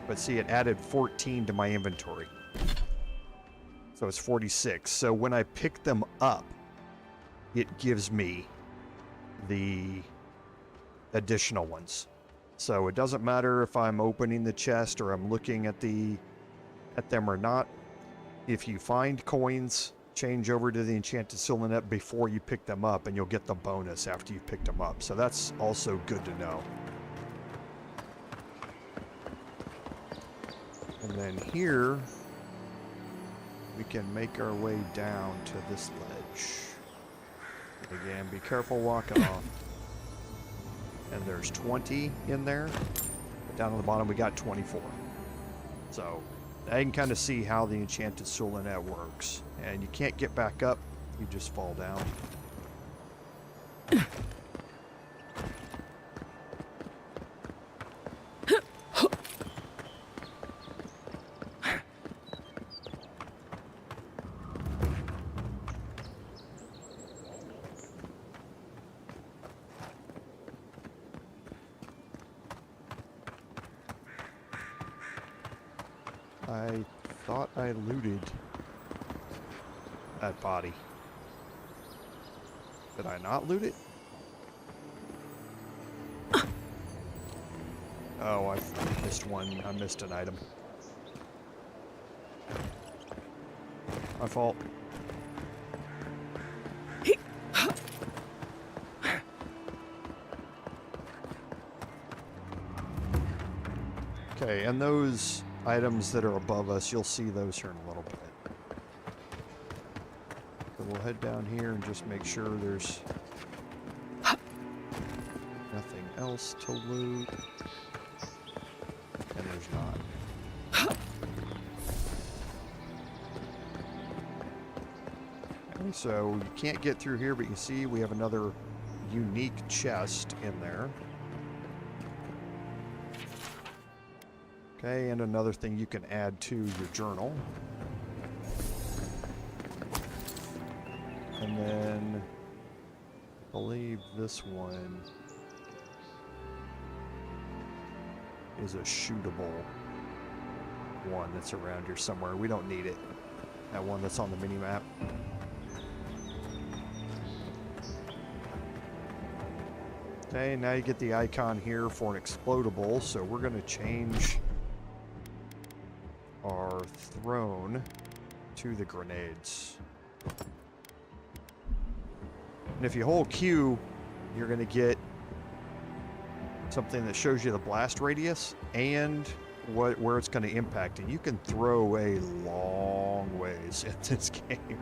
But see, it added 14 to my inventory. So it's 46. So when I pick them up, it gives me the additional ones. So it doesn't matter if I'm opening the chest or I'm looking at them or not. If you find coins, change over to the enchanted Suolenet before you pick them up, and you'll get the bonus after you picked them up. So that's also good to know. And then here we can make our way down to this ledge. Again, be careful walking off. And there's 20 in there. But down on the bottom, we got 24. So I can kind of see how the enchanted Suolenet works. And you can't get back up, you just fall down. I thought I looted that body. Did I not loot it? Oh, I missed one. I missed an item. My fault. Okay, and those items that are above us, you'll see those here in a little bit. So we'll head down here and just make sure there's nothing else to loot. And there's not. Okay, so you can't get through here, but you see we have another unique chest in there. Okay, and another thing you can add to your journal. And then I believe this one is a shootable one that's around here somewhere. We don't need it. That one that's on the mini map. Okay, now you get the icon here for an explodable, so we're going to change our throne to the grenades. And if you hold Q, you're going to get something that shows you the blast radius and where it's going to impact. And you can throw a long ways in this game.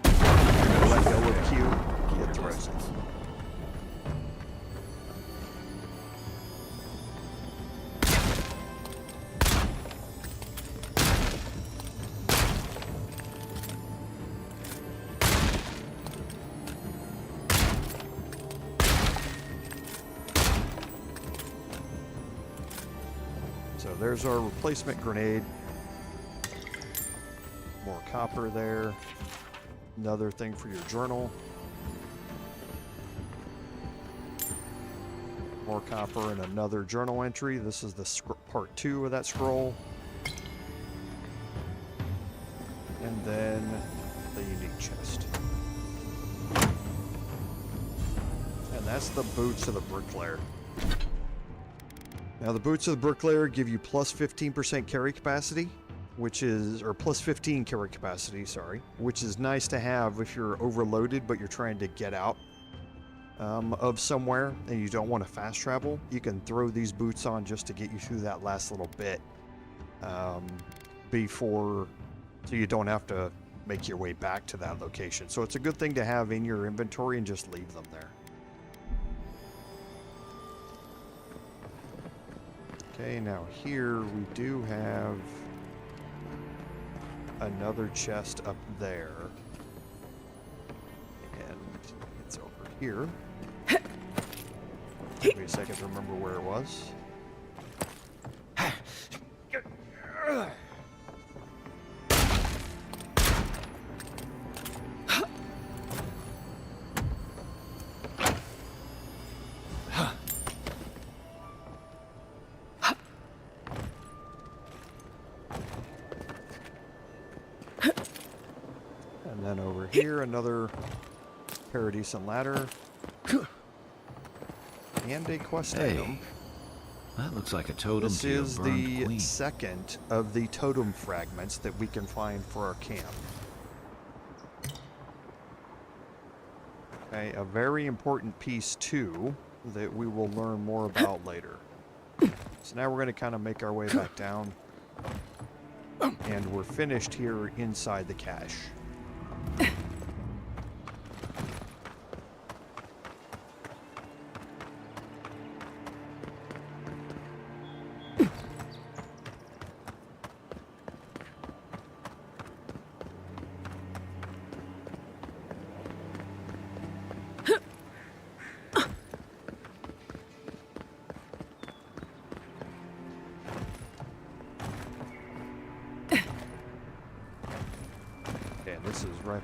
Let go of Q, it throws it. There's our replacement grenade. More copper there. Another thing for your journal. More copper and another journal entry. This is the part 2 of that scroll. And then the unique chest. And that's the boots of the bricklayer. Now the boots of the bricklayer give you plus 15% carry capacity, which is, or plus 15 carry capacity, sorry, which is nice to have if you're overloaded but you're trying to get out of somewhere and you don't want to fast travel. You can throw these boots on just to get you through that last little bit before, so you don't have to make your way back to that location. So it's a good thing to have in your inventory and just leave them there. Okay, now here we do have another chest up there. And it's over here. Give me a second to remember where it was. Here, another Paradis and ladder. And a quest item. That looks like a totem. This is the second of the totem fragments that we can find for our camp. Okay, a very important piece too that we will learn more about later. So now we're going to kind of make our way back down. And we're finished here inside the cache.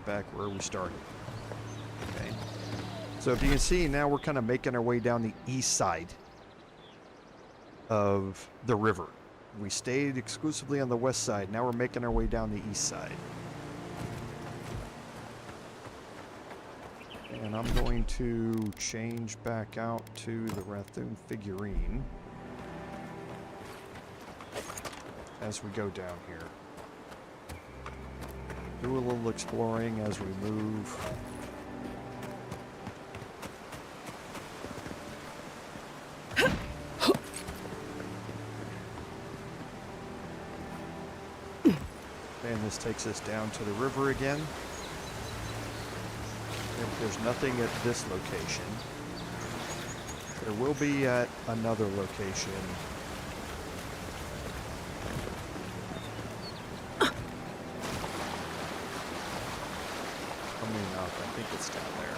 Back where we started. Okay. So if you can see, now we're kind of making our way down the east side of the river. We stayed exclusively on the west side. Now we're making our way down the east side. And I'm going to change back out to the Rathoon figurine as we go down here. Do a little exploring as we move. And this takes us down to the river again. There's nothing at this location. There will be at another location. Coming up, I think it's down there.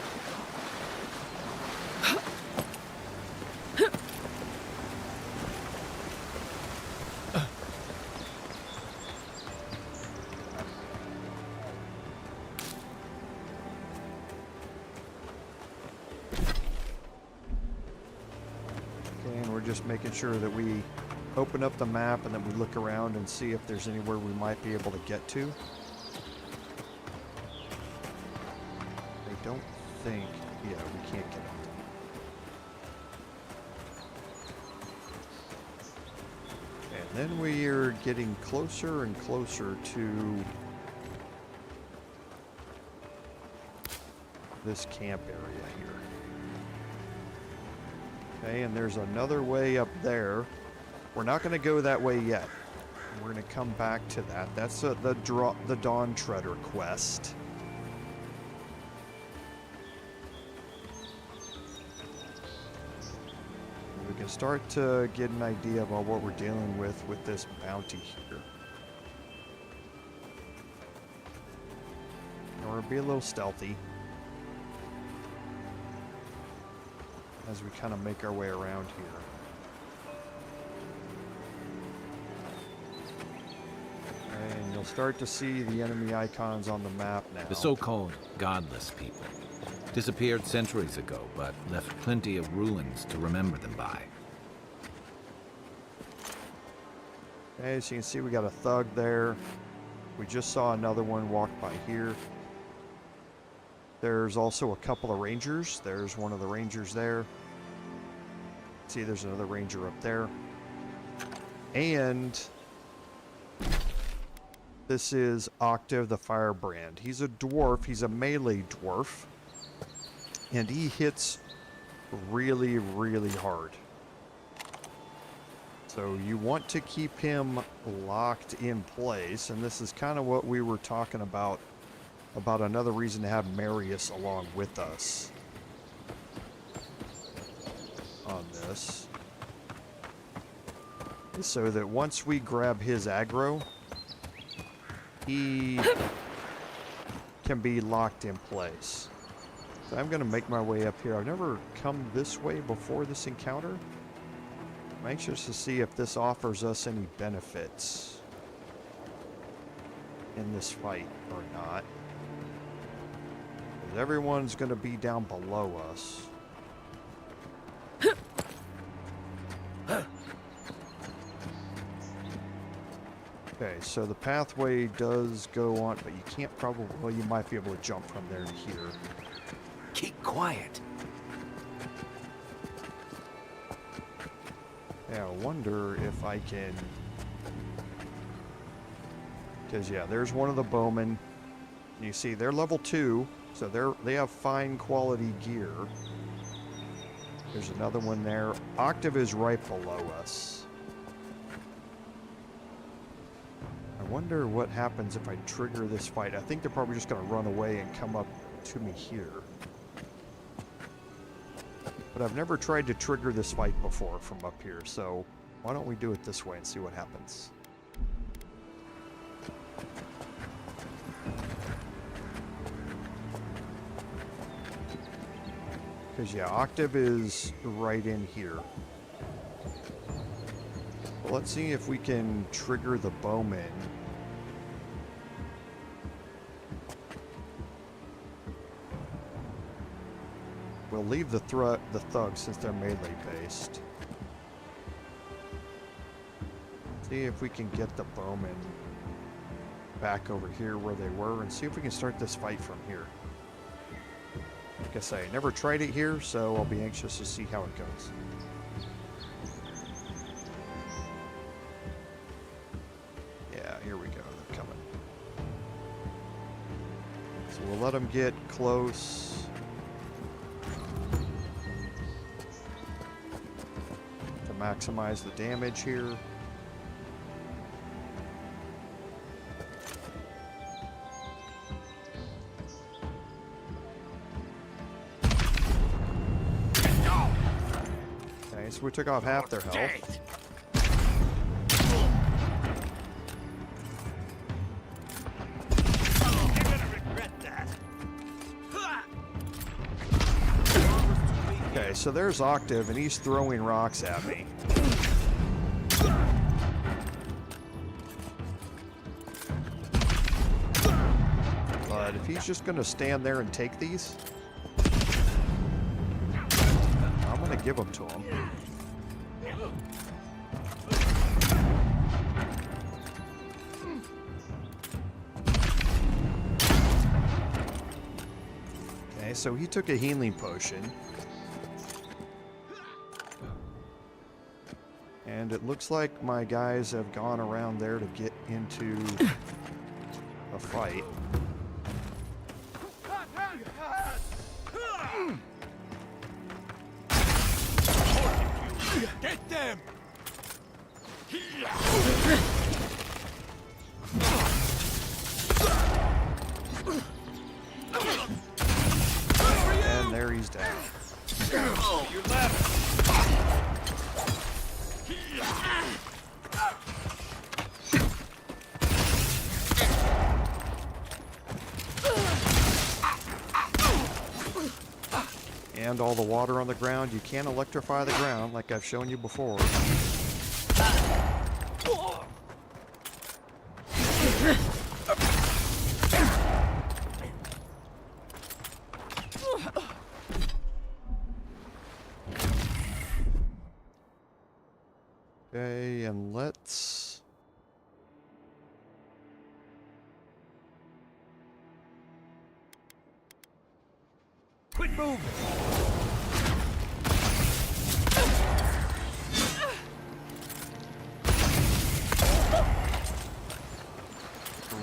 Just making sure that we open up the map and then we look around and see if there's anywhere we might be able to get to. I don't think, yeah, we can't get up there. And then we are getting closer and closer to this camp area here. Okay, and there's another way up there. We're not going to go that way yet. We're going to come back to that. That's the Dawn Treader quest. We can start to get an idea about what we're dealing with this bounty here. Or be a little stealthy as we kind of make our way around here. And you'll start to see the enemy icons on the map now. The so-called godless people disappeared centuries ago, but left plenty of ruins to remember them by. Okay, so you can see we got a thug there. We just saw another one walk by here. There's also a couple of rangers. There's one of the rangers there. See, there's another ranger up there. And this is Octav the Firebrand. He's a dwarf. He's a melee dwarf. And he hits really, really hard. So you want to keep him locked in place. And this is kind of what we were talking about another reason to have Marius along with us on this, so that once we grab his aggro, he can be locked in place. So I'm going to make my way up here. I've never come this way before this encounter. I'm anxious to see if this offers us any benefits in this fight or not. Everyone's going to be down below us. Okay, so the pathway does go on, but you can't probably, well, you might be able to jump from there to here. Keep quiet. Yeah, I wonder if I can, because yeah, there's one of the bowmen. You see, they're level 2. So they have fine quality gear. There's another one there. Octav is right below us. I wonder what happens if I trigger this fight. I think they're probably just going to run away and come up to me here. But I've never tried to trigger this fight before from up here, so why don't we do it this way and see what happens. Because, yeah, Octav is right in here. Well, let's see if we can trigger the bowman. We'll leave the thugs since they're melee based. See if we can get the bowmen back over here where they were and see if we can start this fight from here. Like I say, never tried it here, so I'll be anxious to see how it goes. Yeah, here we go. They're coming. So we'll let them get close. To maximize the damage here. So we took off half their health. Okay, so there's Octav, and he's throwing rocks at me. But if he's just going to stand there and take these, I'm going to give them to him. Okay, so he took a healing potion. And it looks like my guys have gone around there to get into a fight. Get them! And there he's down. Your left! And all the water on the ground. You can electrify the ground like I've shown you before. Okay, and let's... Quit moving!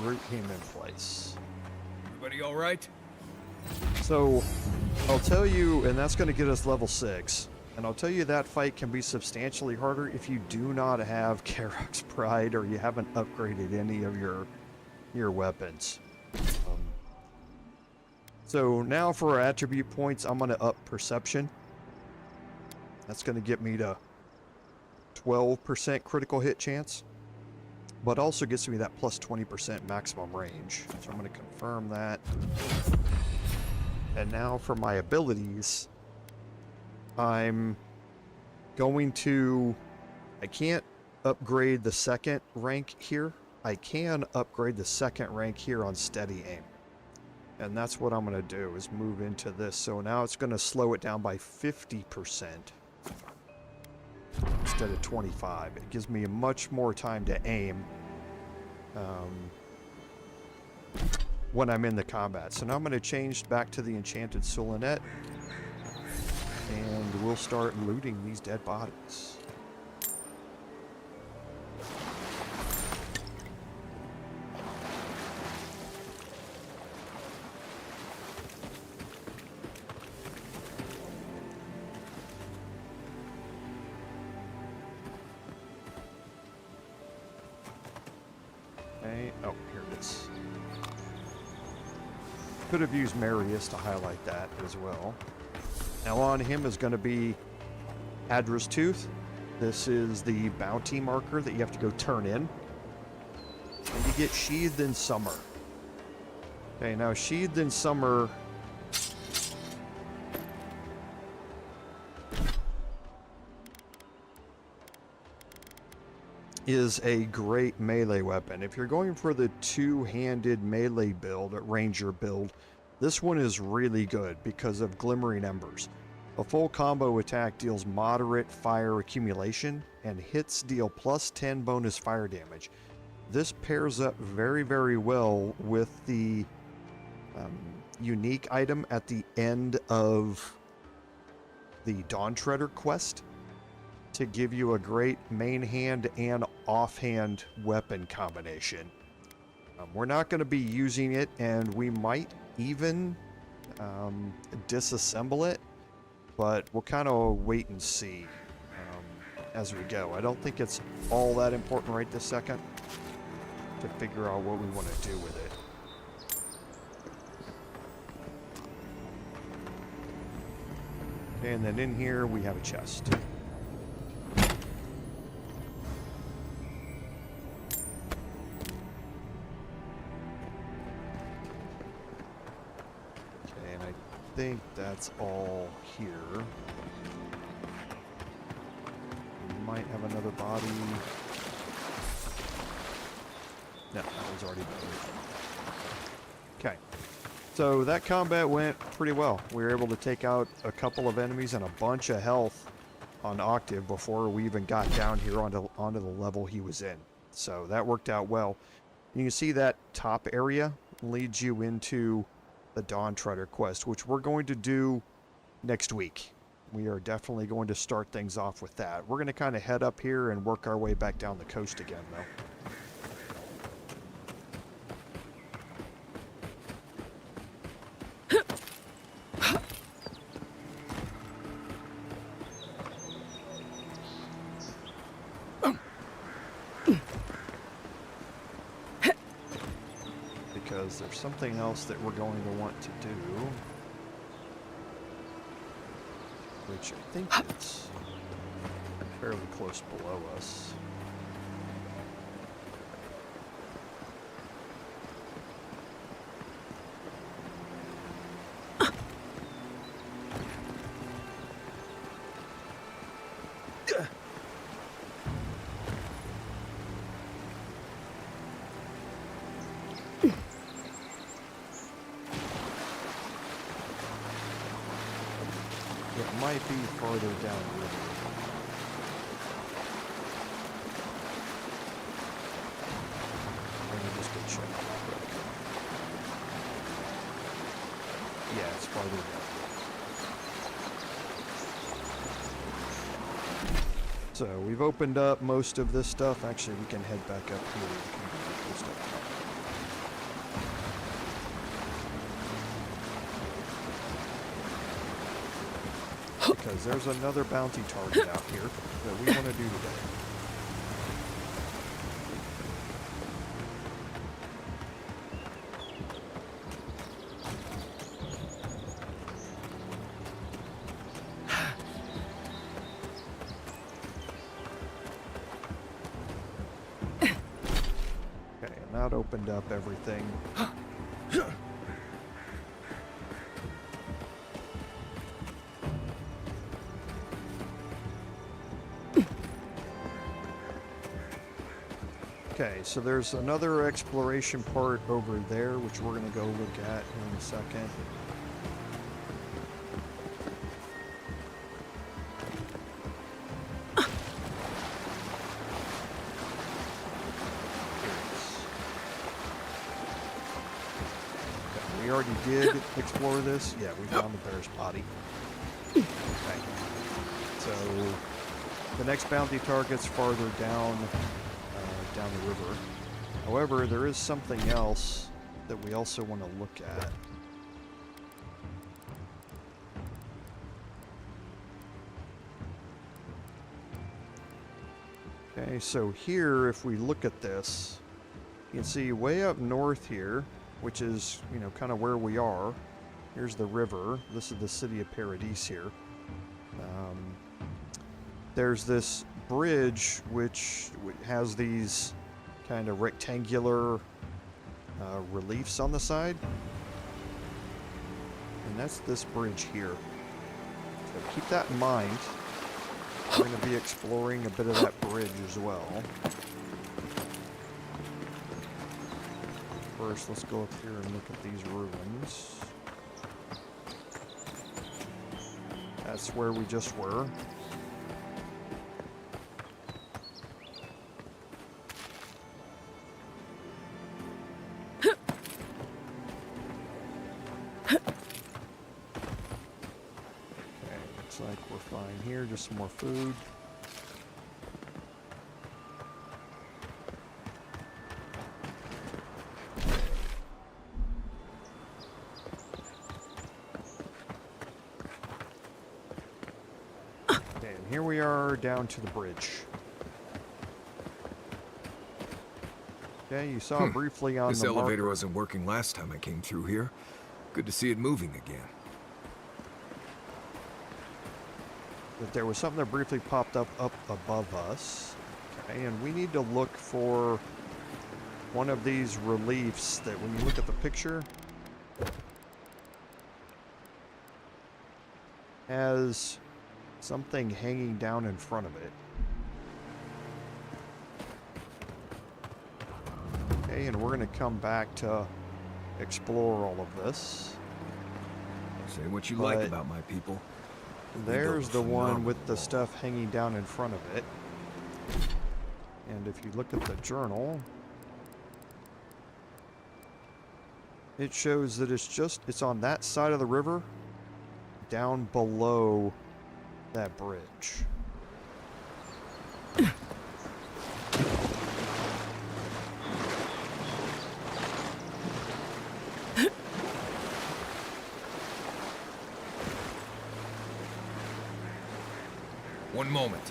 Root him in place. Everybody all right? So, I'll tell you, and that's going to get us level 6. And I'll tell you that fight can be substantially harder if you do not have Karak's Pride or you haven't upgraded any of your weapons. So now for our attribute points, I'm going to up Perception. That's going to get me to 12% critical hit chance. But also gets me that plus 20% maximum range. So I'm going to confirm that. And now for my abilities, I'm going to... I can't upgrade the second rank here. I can upgrade the second rank here on Steady Aim. And that's what I'm going to do, is move into this. So now it's going to slow it down by 50% instead of 25. It gives me much more time to aim when I'm in the combat. So now I'm going to change back to the Enchanted Suolenet, and we'll start looting these dead bodies. Oh, here it is. Could have used Marius to highlight that as well. Now on him is going to be Hadra's Tooth. This is the bounty marker that you have to go turn in. And you get Sheathed in Summer. Okay, now Sheathed in Summer... is a great melee weapon. If you're going for the two-handed melee build, Ranger build, this one is really good because of Glimmering Embers. A full combo attack deals moderate fire accumulation, and hits deal plus 10 bonus fire damage. This pairs up very, very well with the unique item at the end of the Dawn Treader quest to give you a great main hand and offhand weapon combination. We're not going to be using it, and we might even disassemble it, but we'll kind of wait and see as we go. I don't think it's all that important right this second to figure out what we want to do with it. And then in here we have a chest. Okay, and I think that's all here. We might have another body. No, that was already done. Okay. So that combat went pretty well. We were able to take out a couple of enemies and a bunch of health on Octav before we even got down here onto the level he was in. So that worked out well. You can see that top area leads you into the Dawn Treader quest, which we're going to do next week. We are definitely going to start things off with that. We're going to kind of head up here and work our way back down the coast again, though. Because there's something else that we're going to want to do, which I think is fairly close below us. It might be farther down the river. Let me just go check real quick. Yeah, it's farther down. So we've opened up most of this stuff. Actually, we can head back up here. We can do this stuff. Because there's another bounty target out here that we want to do today. Okay, and that opened up everything. Okay, so there's another exploration part over there, which we're going to go look at in a second. Okay, we already did explore this. Yeah, we found the bear's body. Okay, so the next bounty target's farther down the river. However, there is something else that we also want to look at. Okay, so here, if we look at this, you can see way up north here, which is, you know, kind of where we are. Here's the river. This is the city of Paradis here. There's this bridge which has these kind of rectangular reliefs on the side, and that's this bridge here. So keep that in mind. We're going to be exploring a bit of that bridge as well. First, let's go up here and look at these ruins. That's where we just were. Looks like we're fine here, just some more food. Okay, and here we are down to the bridge. Okay, you saw briefly on This the elevator marker wasn't working last time I came through here. Good to see it moving again. that there was something that briefly popped up above us. Okay, and we need to look for one of these reliefs that when you look at the picture has something hanging down in front of it. Okay, and we're going to come back to explore all of this. Say what you like about my people. There's the one with the stuff hanging down in front of it. And if you look at the journal, it shows that it's on that side of the river, down below that bridge. One moment.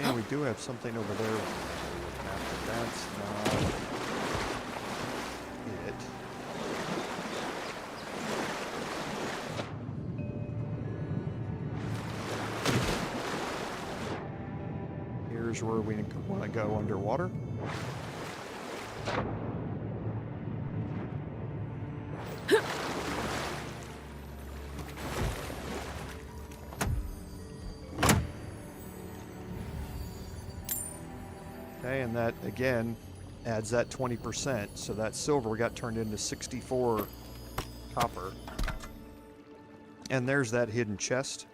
And we do have something over there. That's not it. Here's where we want to go underwater. Okay, and that again adds that 20%, so that silver got turned into 64 copper. And there's that hidden chest.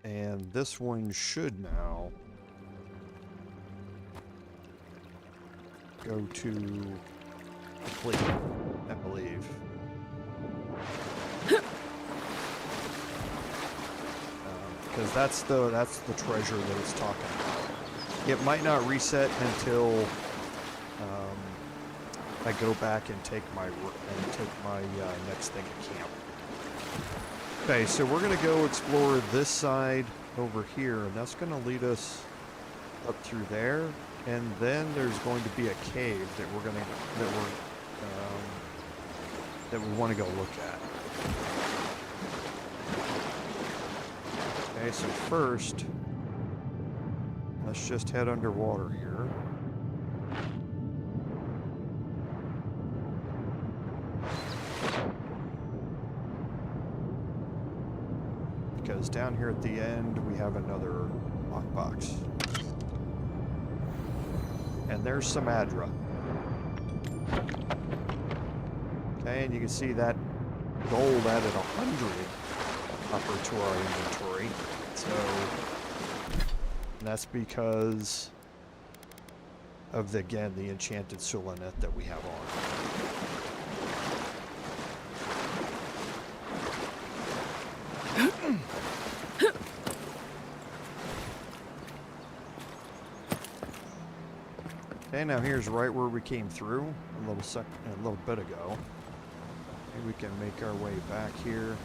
And this one should now go to complete, I believe. Because that's the treasure that it's talking about. It might not reset until I go back and take my next thing to camp. Okay, so we're gonna go explore this side over here, and that's gonna lead us up through there, and then there's going to be a cave that we want to go look at. Okay, so first, let's just head underwater here. Because down here at the end, we have another lockbox. And there's some Adra. Okay, and you can see that gold added 100 copper to our inventory. So that's because of the enchanted Suolenet that we have on. Okay, now here's right where we came through a little bit ago. Maybe we can make our way back here.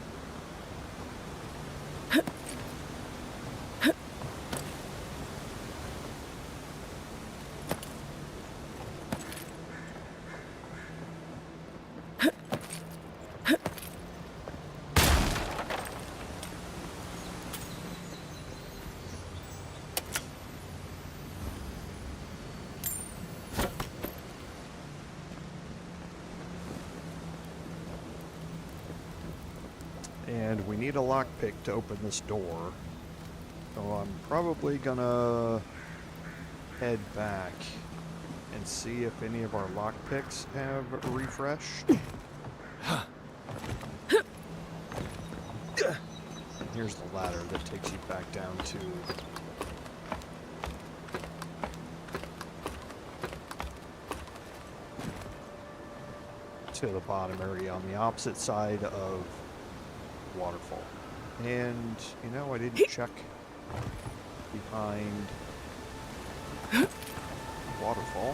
And we need a lockpick to open this door. So I'm probably gonna head back and see if any of our lockpicks have refreshed. And here's the ladder that takes you back down to the bottom area on the opposite side of the waterfall. And, you know, I didn't check behind the waterfall.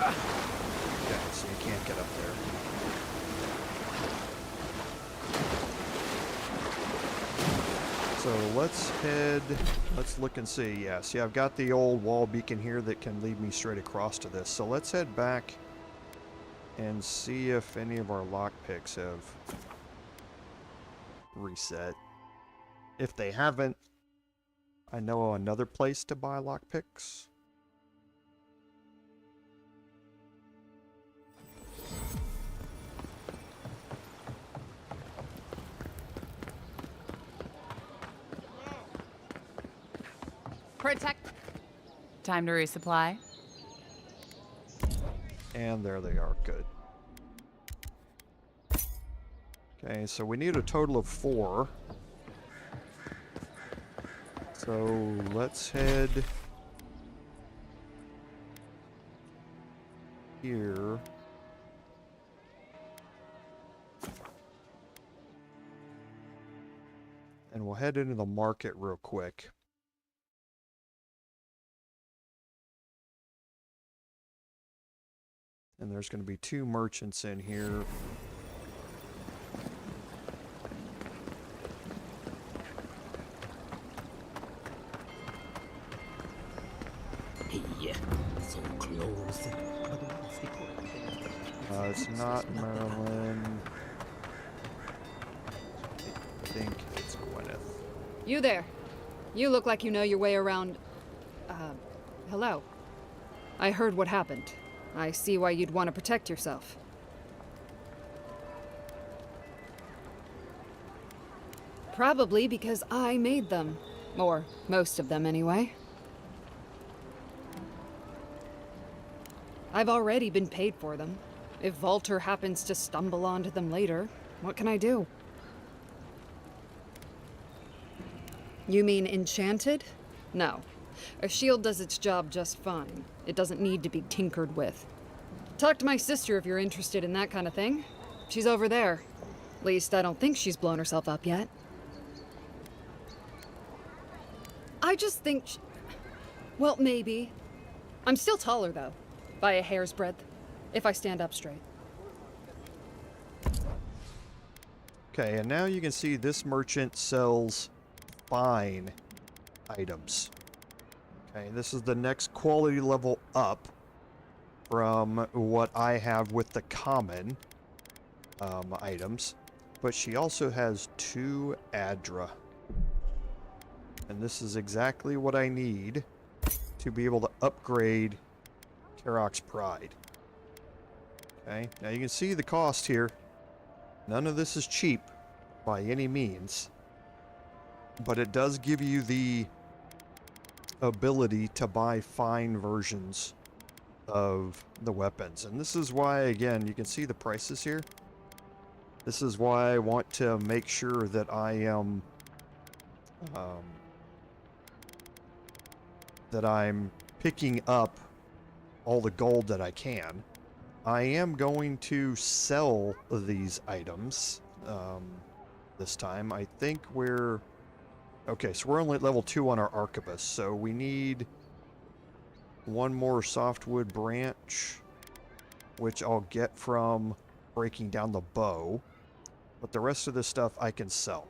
Okay, so you can't get up there. So let's look and see. Yeah, see, I've got the old wall beacon here that can lead me straight across to this. So let's head back and see if any of our lockpicks have reset. If they haven't, I know another place to buy lockpicks. Protect. Time to resupply. And there they are. Good. Okay, so we need a total of 4. So let's head here. And we'll head into the market real quick. And there's going to be 2 merchants in here. Hey, so close. It's not Marilyn. I think it's Gwyneth. You there. You look like you know your way around... hello. I heard what happened. I see why you'd want to protect yourself. Probably because I made them. Or most of them, anyway. I've already been paid for them. If Volter happens to stumble onto them later, what can I do? You mean enchanted? No. A shield does its job just fine. It doesn't need to be tinkered with. Talk to my sister if you're interested in that kind of thing. She's over there. At least I don't think she's blown herself up yet. I just think well, maybe. I'm still taller, though. By a hair's breadth. If I stand up straight. Okay, and now you can see this merchant sells fine items. Okay, this is the next quality level up from what I have with the common items. But she also has 2 Adra. And this is exactly what I need to be able to upgrade Karok's Pride. Okay, now you can see the cost here. None of this is cheap by any means. But it does give you the ability to buy fine versions of the weapons. And this is why, again, you can see the prices here. This is why I want to make sure that I am that I'm picking up all the gold that I can. I am going to sell these items this time. I think we're... Okay, so we're only at level 2 on our arquebus, so we need 1 more softwood branch, which I'll get from breaking down the bow. But the rest of this stuff I can sell.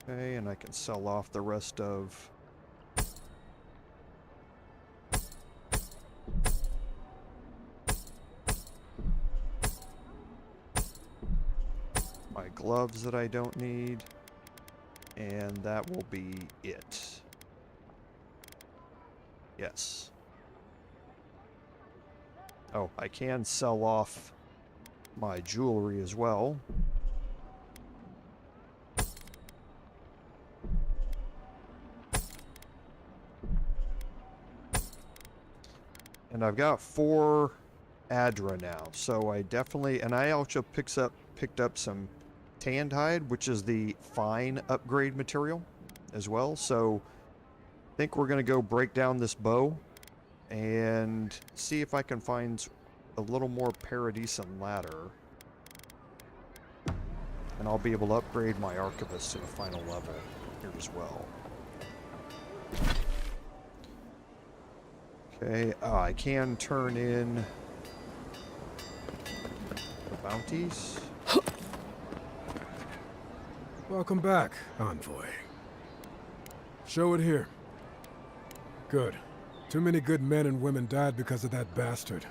Okay, and I can sell off the rest of... gloves that I don't need. And that will be it. Yes. Oh, I can sell off my jewelry as well. And I've got 4 Adra now, so I definitely, and I also picked up some tanned hide, which is the fine upgrade material as well. So I think we're gonna go break down this bow and see if I can find a little more Paradis and ladder, and I'll be able to upgrade my arquebus to the final level here as well. Okay, I can turn in the bounties. Welcome back, Envoy. Show it here. Good. Too many good men and women died because of that bastard.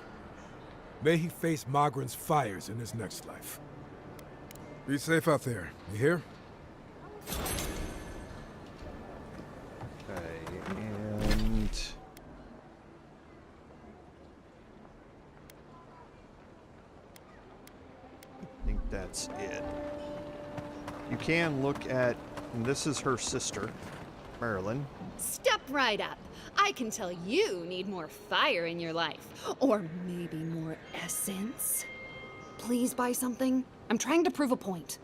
May he face Margren's fires in his next life. Be safe out there, you hear? Okay, and I think that's it. You can look at, and this is her sister, Marilyn. Step right up. I can tell you need more fire in your life. Or maybe more essence. Please buy something. I'm trying to prove a point.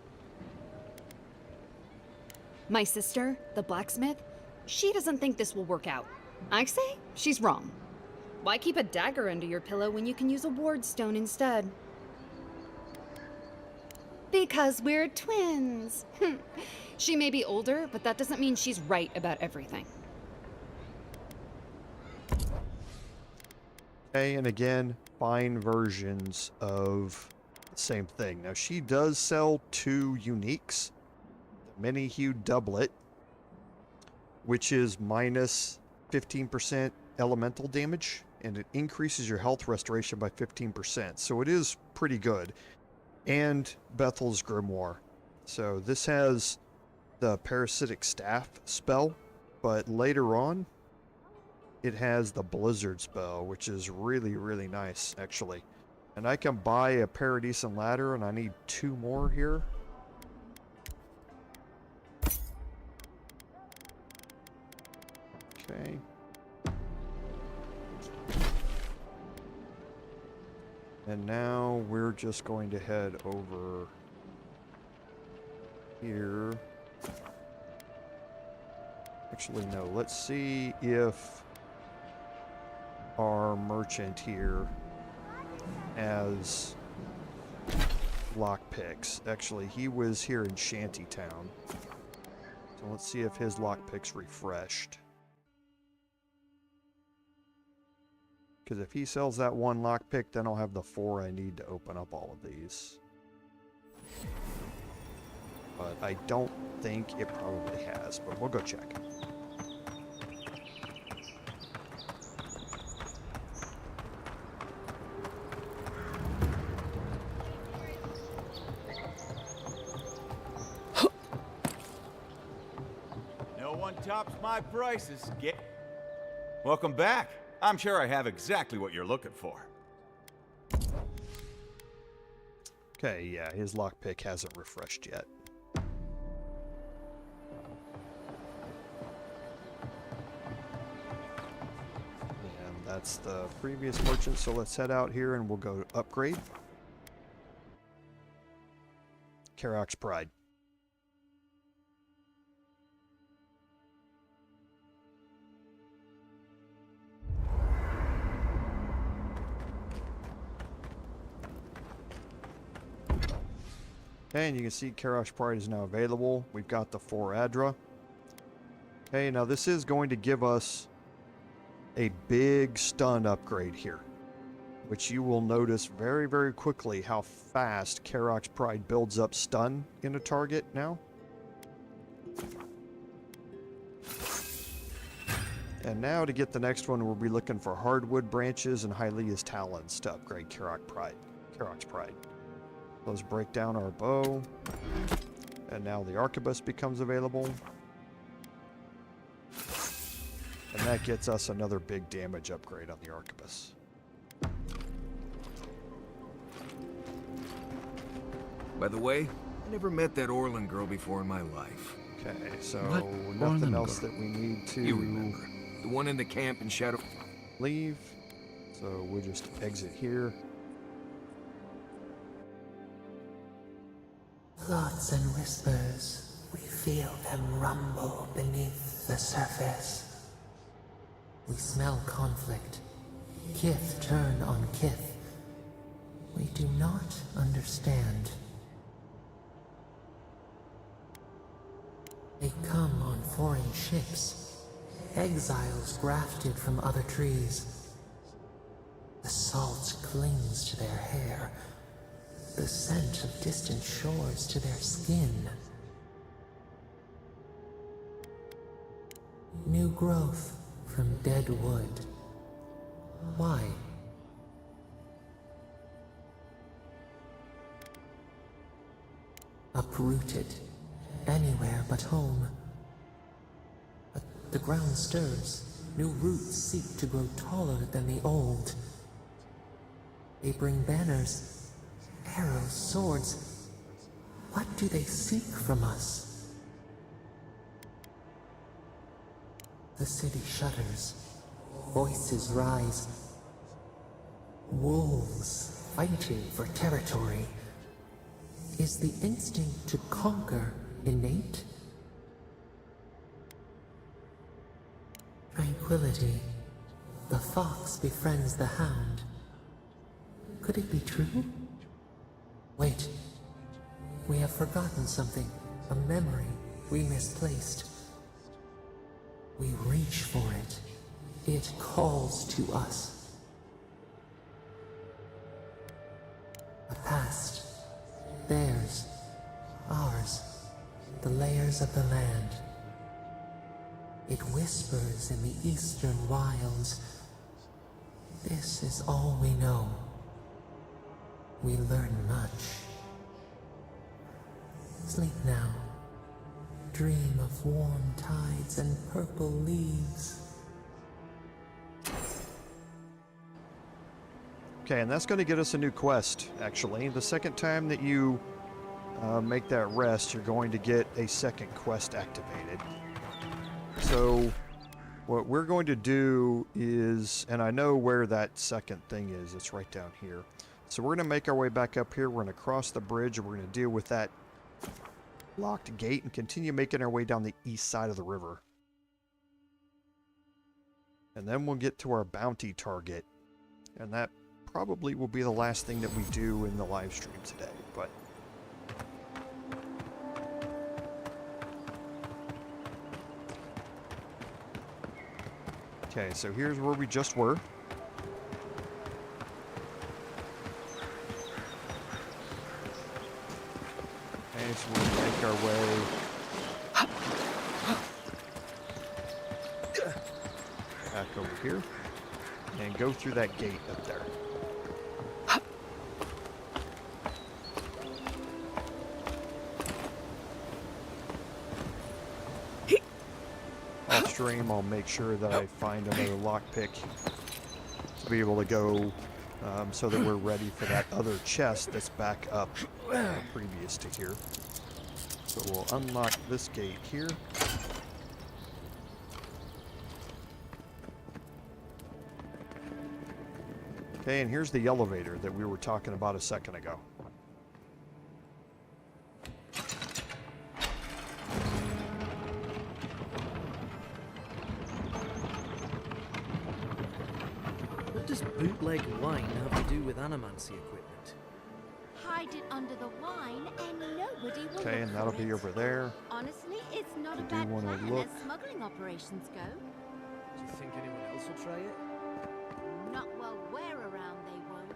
My sister, the blacksmith, she doesn't think this will work out. I say she's wrong. Why keep a dagger under your pillow when you can use a ward stone instead? Because we're twins. She may be older, but that doesn't mean she's right about everything. Okay, and again, fine versions of the same thing. Now, she does sell 2 uniques. The many-hued doublet, which is minus 15% elemental damage, and it increases your health restoration by 15%. So it is pretty good. And Bethel's Grimoire. So this has the Parasitic Staff spell, but later on, it has the Blizzard spell, which is really, really nice, actually. And I can buy a Paradis and ladder, and I need 2 more here. Okay. And now we're just going to head over here. Actually, no. Let's see if our merchant here has lockpicks. Actually, he was here in Shantytown. So let's see if his lockpick's refreshed. Because if he sells that 1 lockpick, then I'll have the 4 I need to open up all of these. But I don't think it probably has, but we'll go check. No one tops my prices. Welcome back. I'm sure I have exactly what you're looking for. Okay, yeah, his lockpick hasn't refreshed yet. And that's the previous merchant, so let's head out here and we'll go upgrade. Karak's Pride. Okay, and you can see Karak's Pride is now available. We've got the 4 Adra. Okay, now this is going to give us a big stun upgrade here, which you will notice very, very quickly how fast Karak's Pride builds up stun in a target now. And now to get the next one, we'll be looking for hardwood branches and Hylia's talons to upgrade Karak's Pride. Let's break down our bow. And now the arquebus becomes available. And that gets us another big damage upgrade on the arquebus. By the way, I never met that Orlin girl before in my life. Okay, so What? nothing Orlin else girl? that we need to You remember. The one in the camp in Shadow... leave. So we'll just exit here. Thoughts and whispers, we feel them rumble beneath the surface. We smell conflict. Kith turn on kith. We do not understand. They come on foreign ships, exiles grafted from other trees. The salt clings to their hair, the scent of distant shores to their skin. New growth from dead wood. Why? Uprooted, anywhere but home. But the ground stirs, new roots seek to grow taller than the old. They bring banners, arrows, swords. What do they seek from us? The city shudders. Voices rise. Wolves fighting for territory. Is the instinct to conquer innate? Tranquility. The fox befriends the hound. Could it be true? Wait. We have forgotten something. A memory we misplaced. We reach for it. It calls to us. A past. Theirs. Ours. The layers of the land. It whispers in the eastern wilds. This is all we know. We learn much. Sleep now. Dream of warm tides and purple leaves. Okay, and that's going to get us a new quest, actually. The second time that you make that rest, you're going to get a second quest activated. So what we're going to do is, and I know where that second thing is, it's right down here. So we're going to make our way back up here, we're going to cross the bridge, and we're going to deal with that locked gate and continue making our way down the east side of the river. And then we'll get to our bounty target, and that probably will be the last thing that we do in the live stream today, but okay, so here's where we just were. Okay, so we'll make our way back over here and go through that gate up there. Off stream, I'll make sure that I find another lockpick to be able to go so that we're ready for that other chest that's back up previous to here. So we'll unlock this gate here. Okay, and here's the elevator that we were talking about a second ago. What does bootleg wine have to do with animancy equipment? Hide it under the wine and nobody will Okay, look and that'll for be it. over there. Honestly, it's not I a do bad wanna plan look. as smuggling operations go. Do you think anyone else will try it? Not while we're around, they won't.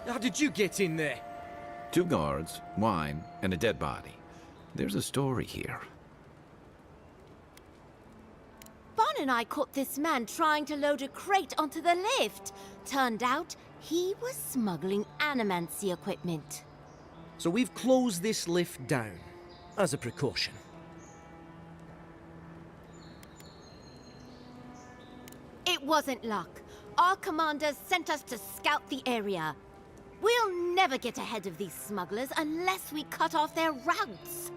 How did you get in there? 2 guards, wine, and a dead body. There's a story here. and I caught this man trying to load a crate onto the lift. Turned out, he was smuggling animancy equipment. So we've closed this lift down, as a precaution. It wasn't luck. Our commanders sent us to scout the area. We'll never get ahead of these smugglers unless we cut off their routes.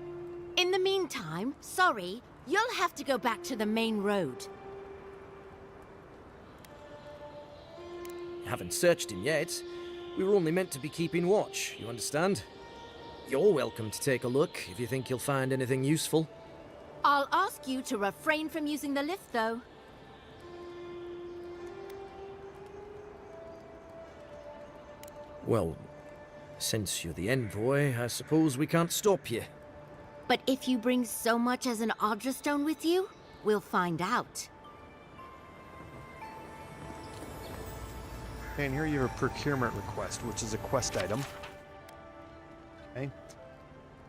In the meantime, sorry, you'll have to go back to the main road. Haven't searched him yet. We were only meant to be keeping watch, you understand? You're welcome to take a look if you think you'll find anything useful. I'll ask you to refrain from using the lift, though. Well, since you're the envoy, I suppose we can't stop you. But if you bring so much as an Audra stone with you, we'll find out. And here you have a procurement request, which is a quest item. Okay.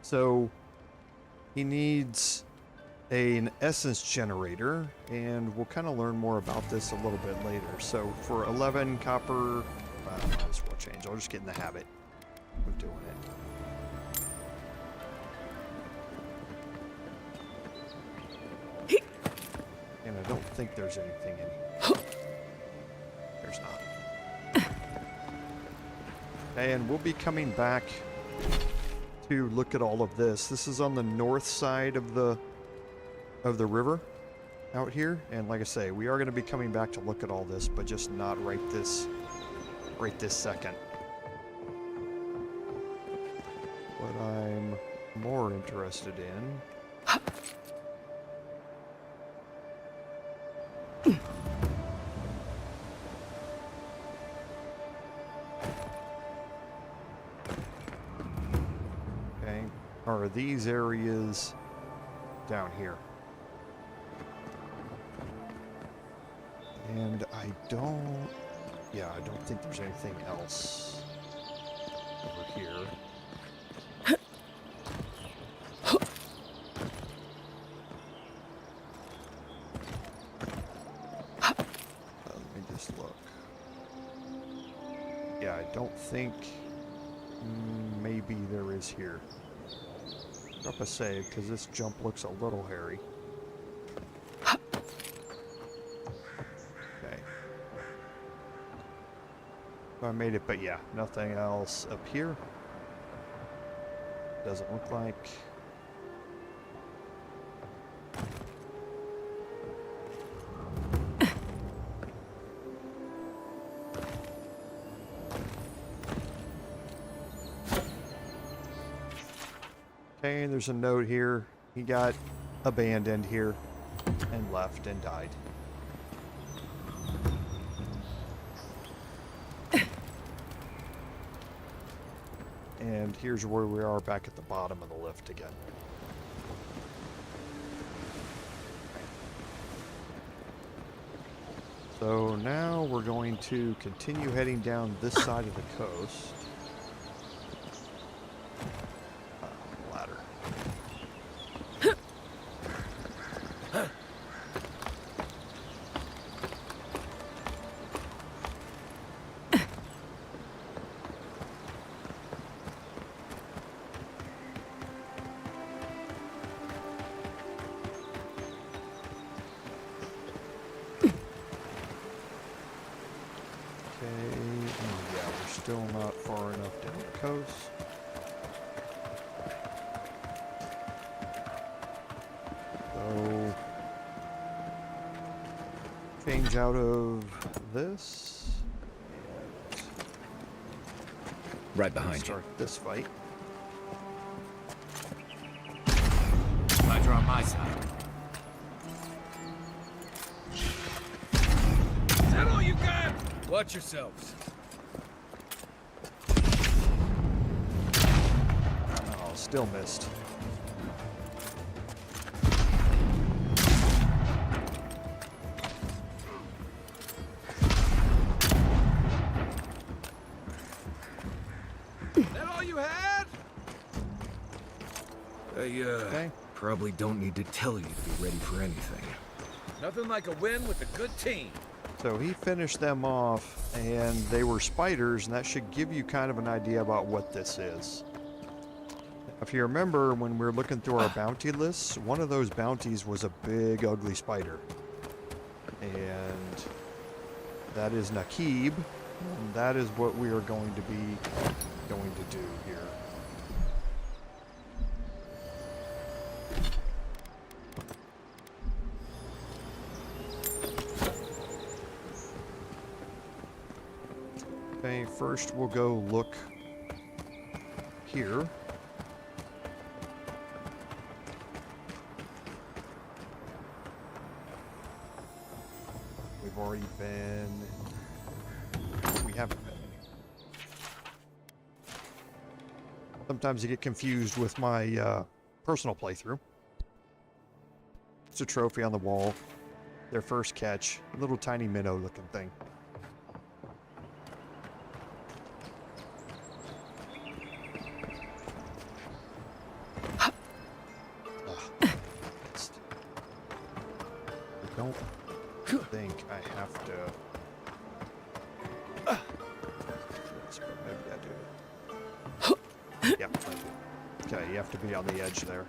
So he needs an essence generator, and we'll kind of learn more about this a little bit later. So for 11 copper, might as well change. I'll just get in the habit of doing it. And I don't think there's anything in here. There's not. And we'll be coming back to look at all of this. This is on the north side of the river out here, and like I say, we are going to be coming back to look at all this, but just not right this second. What I'm more interested in are these areas down here. And I don't think there's anything else over here. Let me just look. Yeah, I don't think maybe there is here. Drop a save, because this jump looks a little hairy. Okay. I made it, but yeah, nothing else up here. Doesn't look like. Okay, there's a note here. He got abandoned here and left and died. And here's where we are back at the bottom of the lift again. So now we're going to continue heading down this side of the coast. Ladder. Still not far enough down the coast. So, change out of this. Right behind you. Start this fight. Glad you're on my side. Is that all you got? Watch yourselves. Still missed. That all you had? I probably don't need to tell you to be ready for anything. Nothing like a win with a good team. So he finished them off, and they were spiders, and that should give you kind of an idea about what this is. If you remember, when we were looking through our bounty lists, one of those bounties was a big, ugly spider. And that is Nacib, and that is what we are going to do here. Okay, first we'll go look here. We've already been... We haven't been. Sometimes I get confused with my personal playthrough. It's a trophy on the wall. Their first catch. A little tiny minnow looking thing. I don't think I have to... Maybe I do. Yep, I do. Okay, you have to be on the edge there.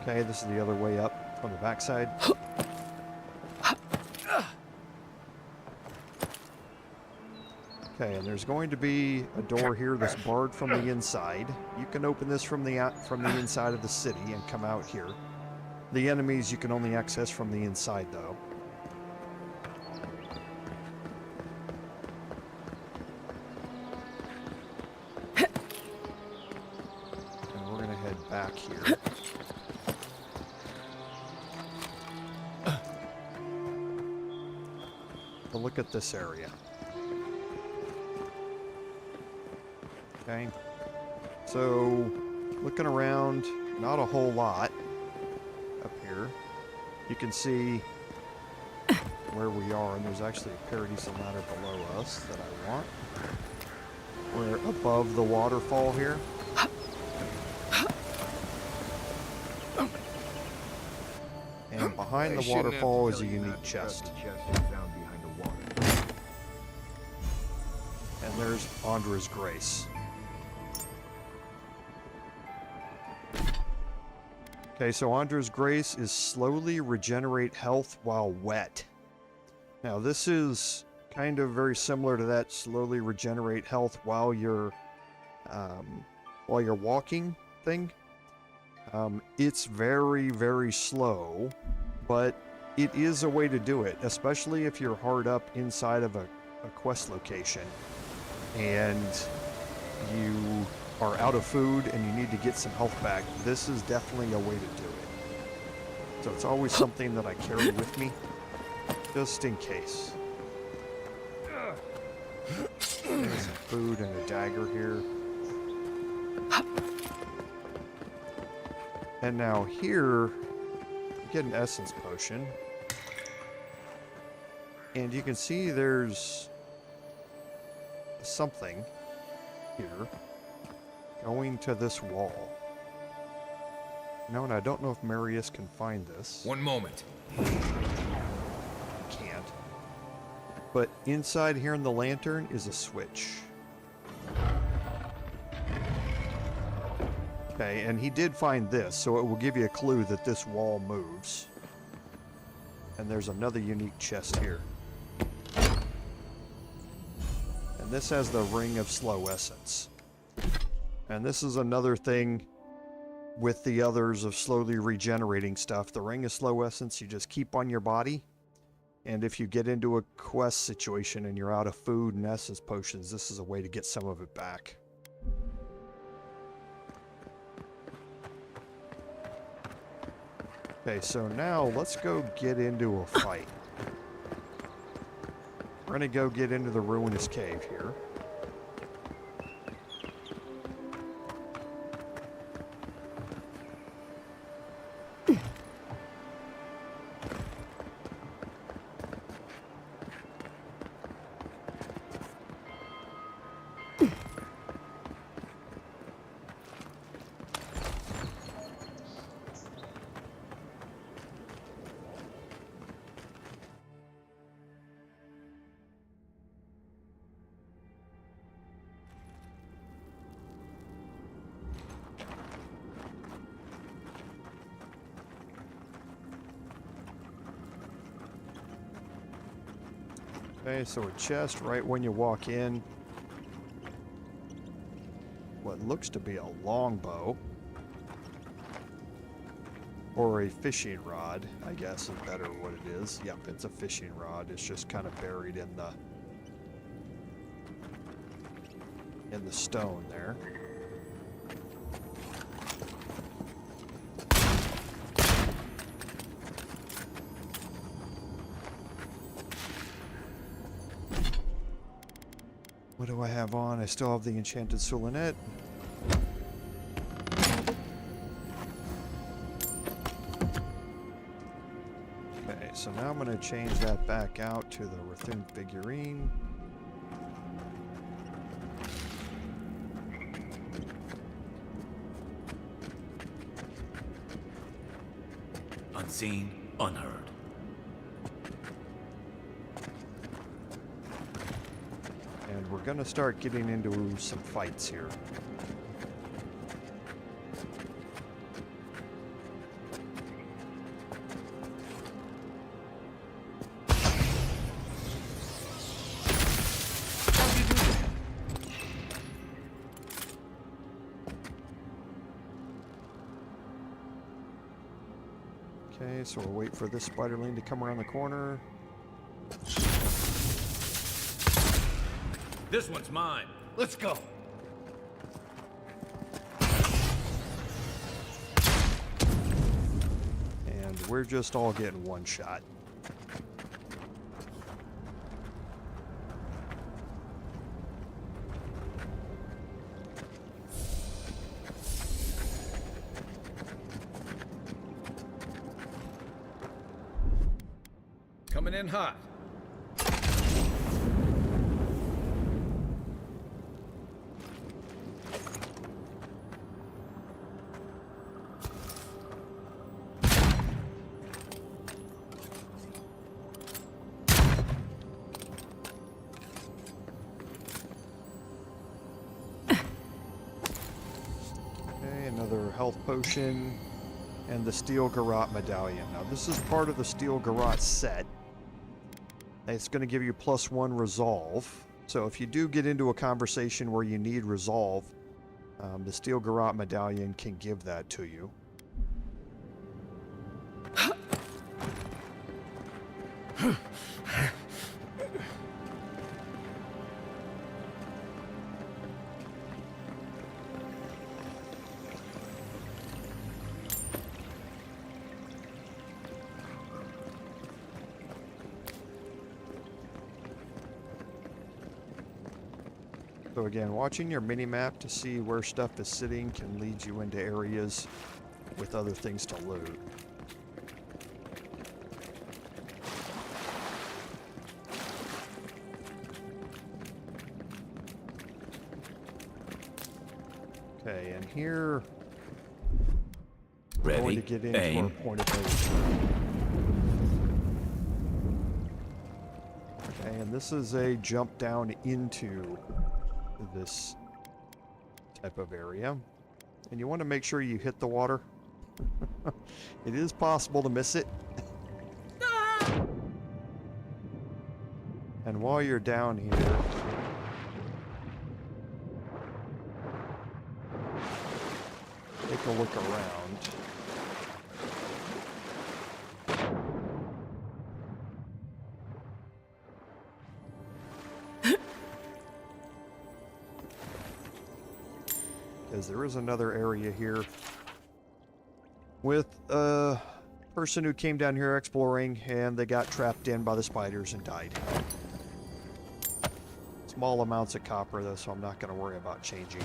Okay, this is the other way up from the backside. Okay, and there's going to be a door here that's barred from the inside. You can open this from the inside of the city and come out here. The enemies you can only access from the inside, though. And we're gonna head back here. To look at this area. Okay, so looking around, not a whole lot up here. You can see where we are, and there's actually a Paradis ladder below us that I want. We're above the waterfall here. And behind the waterfall is a unique chest. And there's Andra's Grace. Okay, so Andra's Grace is slowly regenerate health while wet. Now this is kind of very similar to that slowly regenerate health while you're walking thing. It's very, very slow, but it is a way to do it, especially if you're hard up inside of a quest location and you are out of food and you need to get some health back. This is definitely a way to do it. So it's always something that I carry with me, just in case. There's some food and a dagger here. And now here, you get an essence potion. And you can see there's something here going to this wall. No, and I don't know if Marius can find this. One moment. Can't. But inside here in the lantern is a switch. Okay, and he did find this, so it will give you a clue that this wall moves. And there's another unique chest here. And this has the Ring of Slow Essence. And this is another thing with the others of slowly regenerating stuff. The Ring of Slow Essence you just keep on your body. And if you get into a quest situation and you're out of food and essence potions, this is a way to get some of it back. Okay, so now let's go get into a fight. We're gonna go get into the Ruinous cave here. Okay, so a chest right when you walk in. What looks to be a longbow. Or a fishing rod, I guess is better what it is. Yep, it's a fishing rod. It's just kind of buried in the stone there. What do I have on? I still have the enchanted Suolenet. Okay, so now I'm going to change that back out to the Rathun figurine. Unseen, unheard. And we're going to start getting into some fights here. Okay, so we'll wait for this spiderling to come around the corner. This one's mine. Let's go. And we're just all getting one shot. Coming in hot. Another health potion, and the steel garrote medallion. Now this is part of the steel garrote set. It's going to give you +1 resolve. So if you do get into a conversation where you need resolve, the steel garrote medallion can give that to you. So again, watching your mini-map to see where stuff is sitting can lead you into areas with other things to loot. Okay, and here we're going to get into our point of base. Okay, and this is a jump down into this type of area, and you want to make sure you hit the water. It is possible to miss it. And while you're down here, take a look around. Because there is another area here with a person who came down here exploring and they got trapped in by the spiders and died. Small amounts of copper though, so I'm not going to worry about changing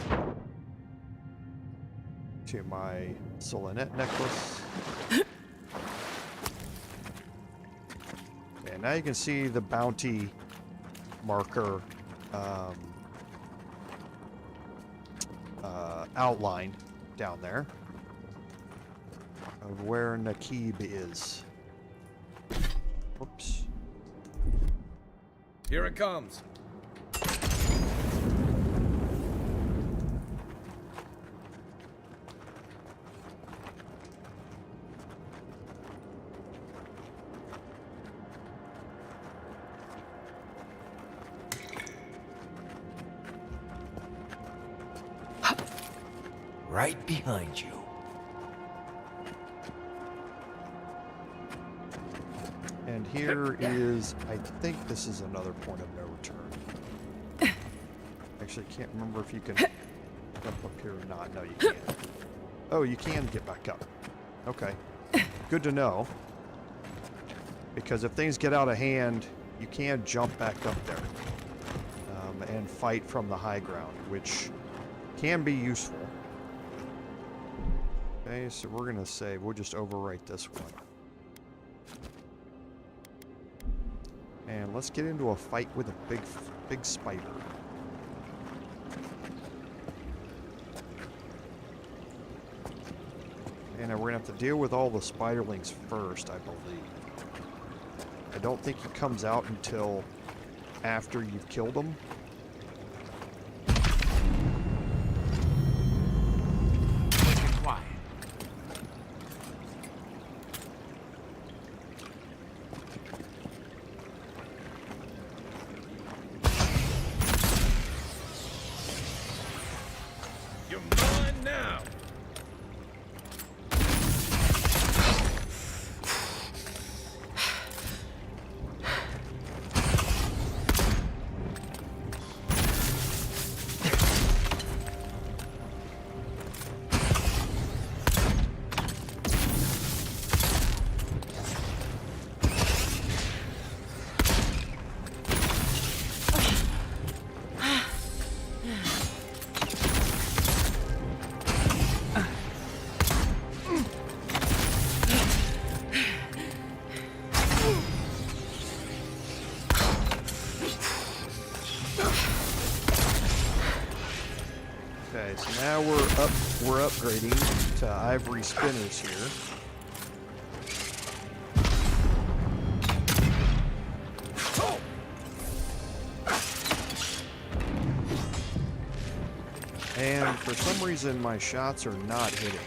to my Suolenet necklace. Okay, now you can see the bounty marker outline down there of where Nacib is. Whoops. Here it comes. right behind you. And here is, I think this is another point of no return. Actually, can't remember if you can jump up here or not. No, you can't. Oh, you can get back up. Okay. Good to know. Because if things get out of hand, you can jump back up there. And fight from the high ground, which can be useful. Okay, so we're gonna say, we'll just overwrite this one. And let's get into a fight with a big spider. And we're gonna have to deal with all the spiderlings first, I believe. I don't think he comes out until after you've killed him. Quiet. You're mine now. Okay, so now we're upgrading to ivory spinners here. And for some reason my shots are not hitting.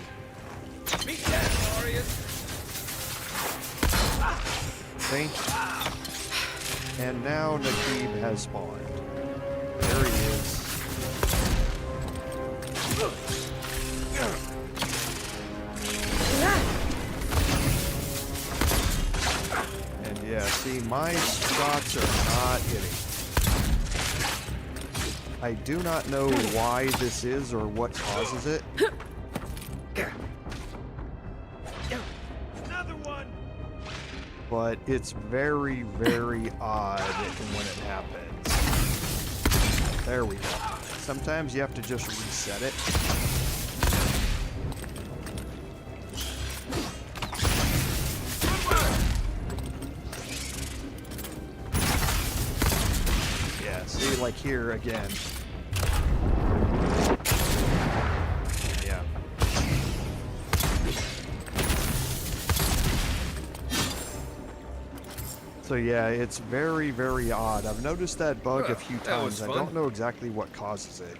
Beat that, Marius. See? And now Nacib has spawned. There he is. And yeah, see, my shots are not hitting. I do not know why this is or what causes it. Another one. But it's very, very odd when it happens. There we go. Sometimes you have to just reset it. Yeah, see, like here again. Yeah. So yeah, it's very, very odd. I've noticed that bug a few That was times. I fun. don't know exactly what causes it.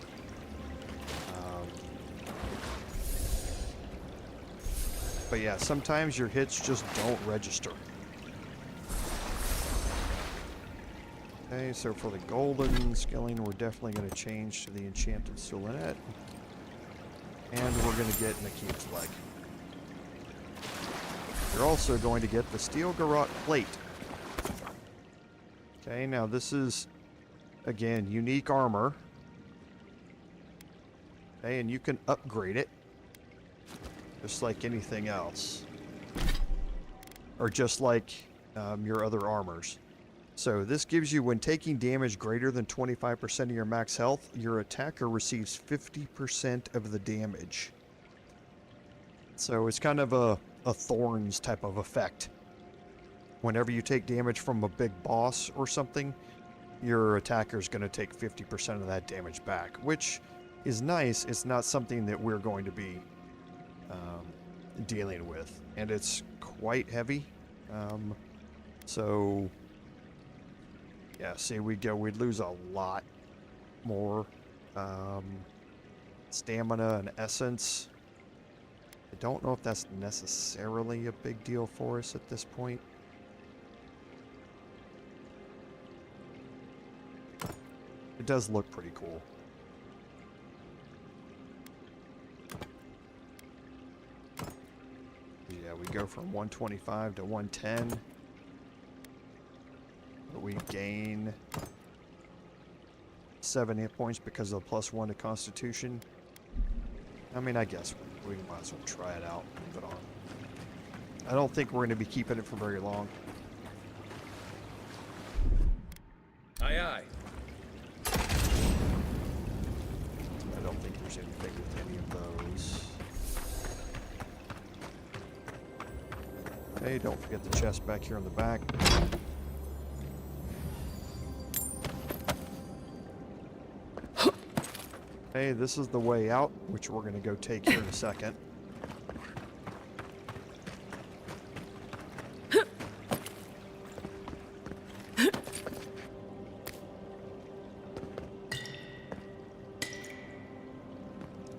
But yeah, sometimes your hits just don't register. Okay, so for the golden skilling, we're definitely going to change to the enchanted Suolenet. And we're going to get Nacib's leg. You're also going to get the steel garrote plate. Okay, now this is, again, unique armor. Okay, and you can upgrade it. Just like anything else. Or just like your other armors. So this gives you, when taking damage greater than 25% of your max health, your attacker receives 50% of the damage. So it's kind of a Thorns type of effect. Whenever you take damage from a big boss or something, your attacker is going to take 50% of that damage back, which is nice. It's not something that we're going to be dealing with, and it's quite heavy. So yeah, see, we'd lose a lot more stamina and essence. I don't know if that's necessarily a big deal for us at this point. It does look pretty cool. go from 125 to 110. But we gain 7 hit points because of the +1 to Constitution. I mean, I guess we might as well try it out, leave it on. I don't think we're going to be keeping it for very long. Aye, aye. I don't think there's anything with any of those. Hey, don't forget the chest back here on the back. Hey, this is the way out, which we're going to go take here in a second.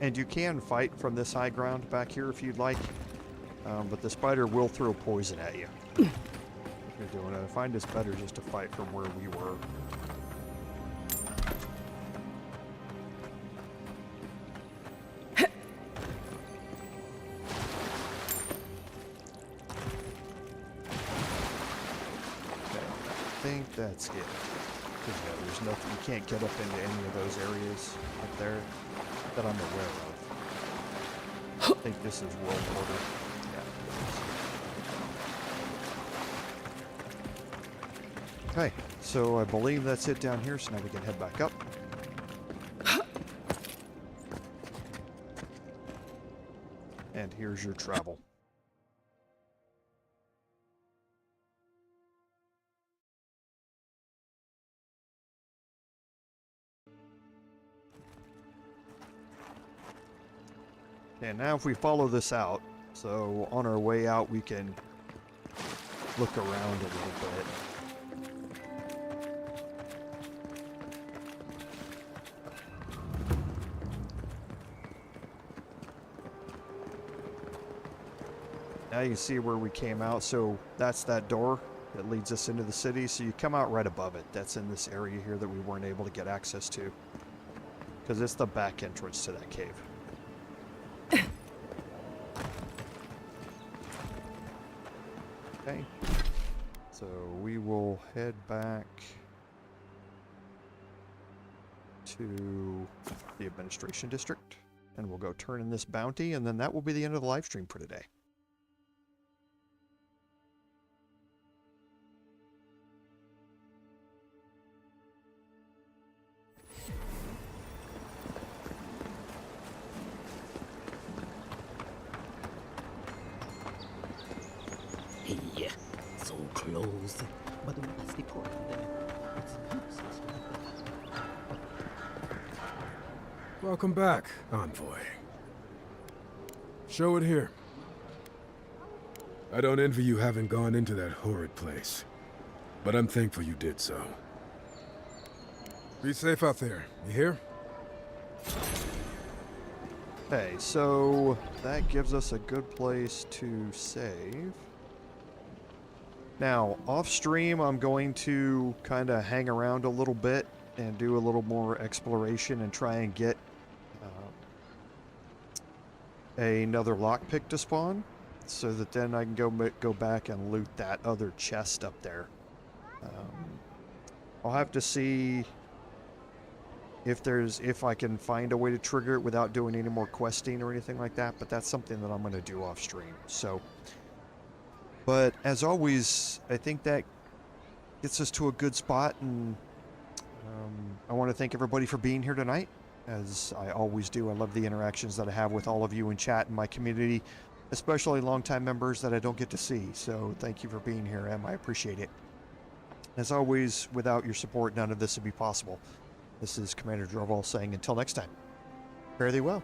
And you can fight from this high ground back here if you'd like, but the spider will throw poison at you if you're doing it. I find it's better just to fight from where we were. I think that's it. Because yeah, there's nothing, you can't get up into any of those areas up there that I'm aware of. I think this is world order. Yeah. Okay, so I believe that's it down here, so now we can head back up. And here's your travel. And now if we follow this out, so on our way out we can look around a little bit. Now you can see where we came out, so that's that door that leads us into the city, so you come out right above it. That's in this area here that we weren't able to get access to, because it's the back entrance to that cave. Okay, so we will head back to the administration district and we'll go turn in this bounty, and then that will be the end of the live stream for today. Hey, so close, but we must deport them. Welcome back, Envoy. Show it here. I don't envy you having gone into that horrid place, but I'm thankful you did so. Be safe out there, you hear? Okay, so that gives us a good place to save. Now, off stream, I'm going to kind of hang around a little bit and do a little more exploration and try and get another lockpick to spawn, so that then I can go back and loot that other chest up there. I'll have to see if I can find a way to trigger it without doing any more questing or anything like that, but that's something that I'm going to do off stream. So, but as always, I think that gets us to a good spot, and I want to thank everybody for being here tonight, as I always do. I love the interactions that I have with all of you in chat and my community, especially longtime members that I don't get to see. So thank you for being here, Em. I appreciate it. As always, without your support, none of this would be possible. This is Commander Droval saying until next time, fare thee well.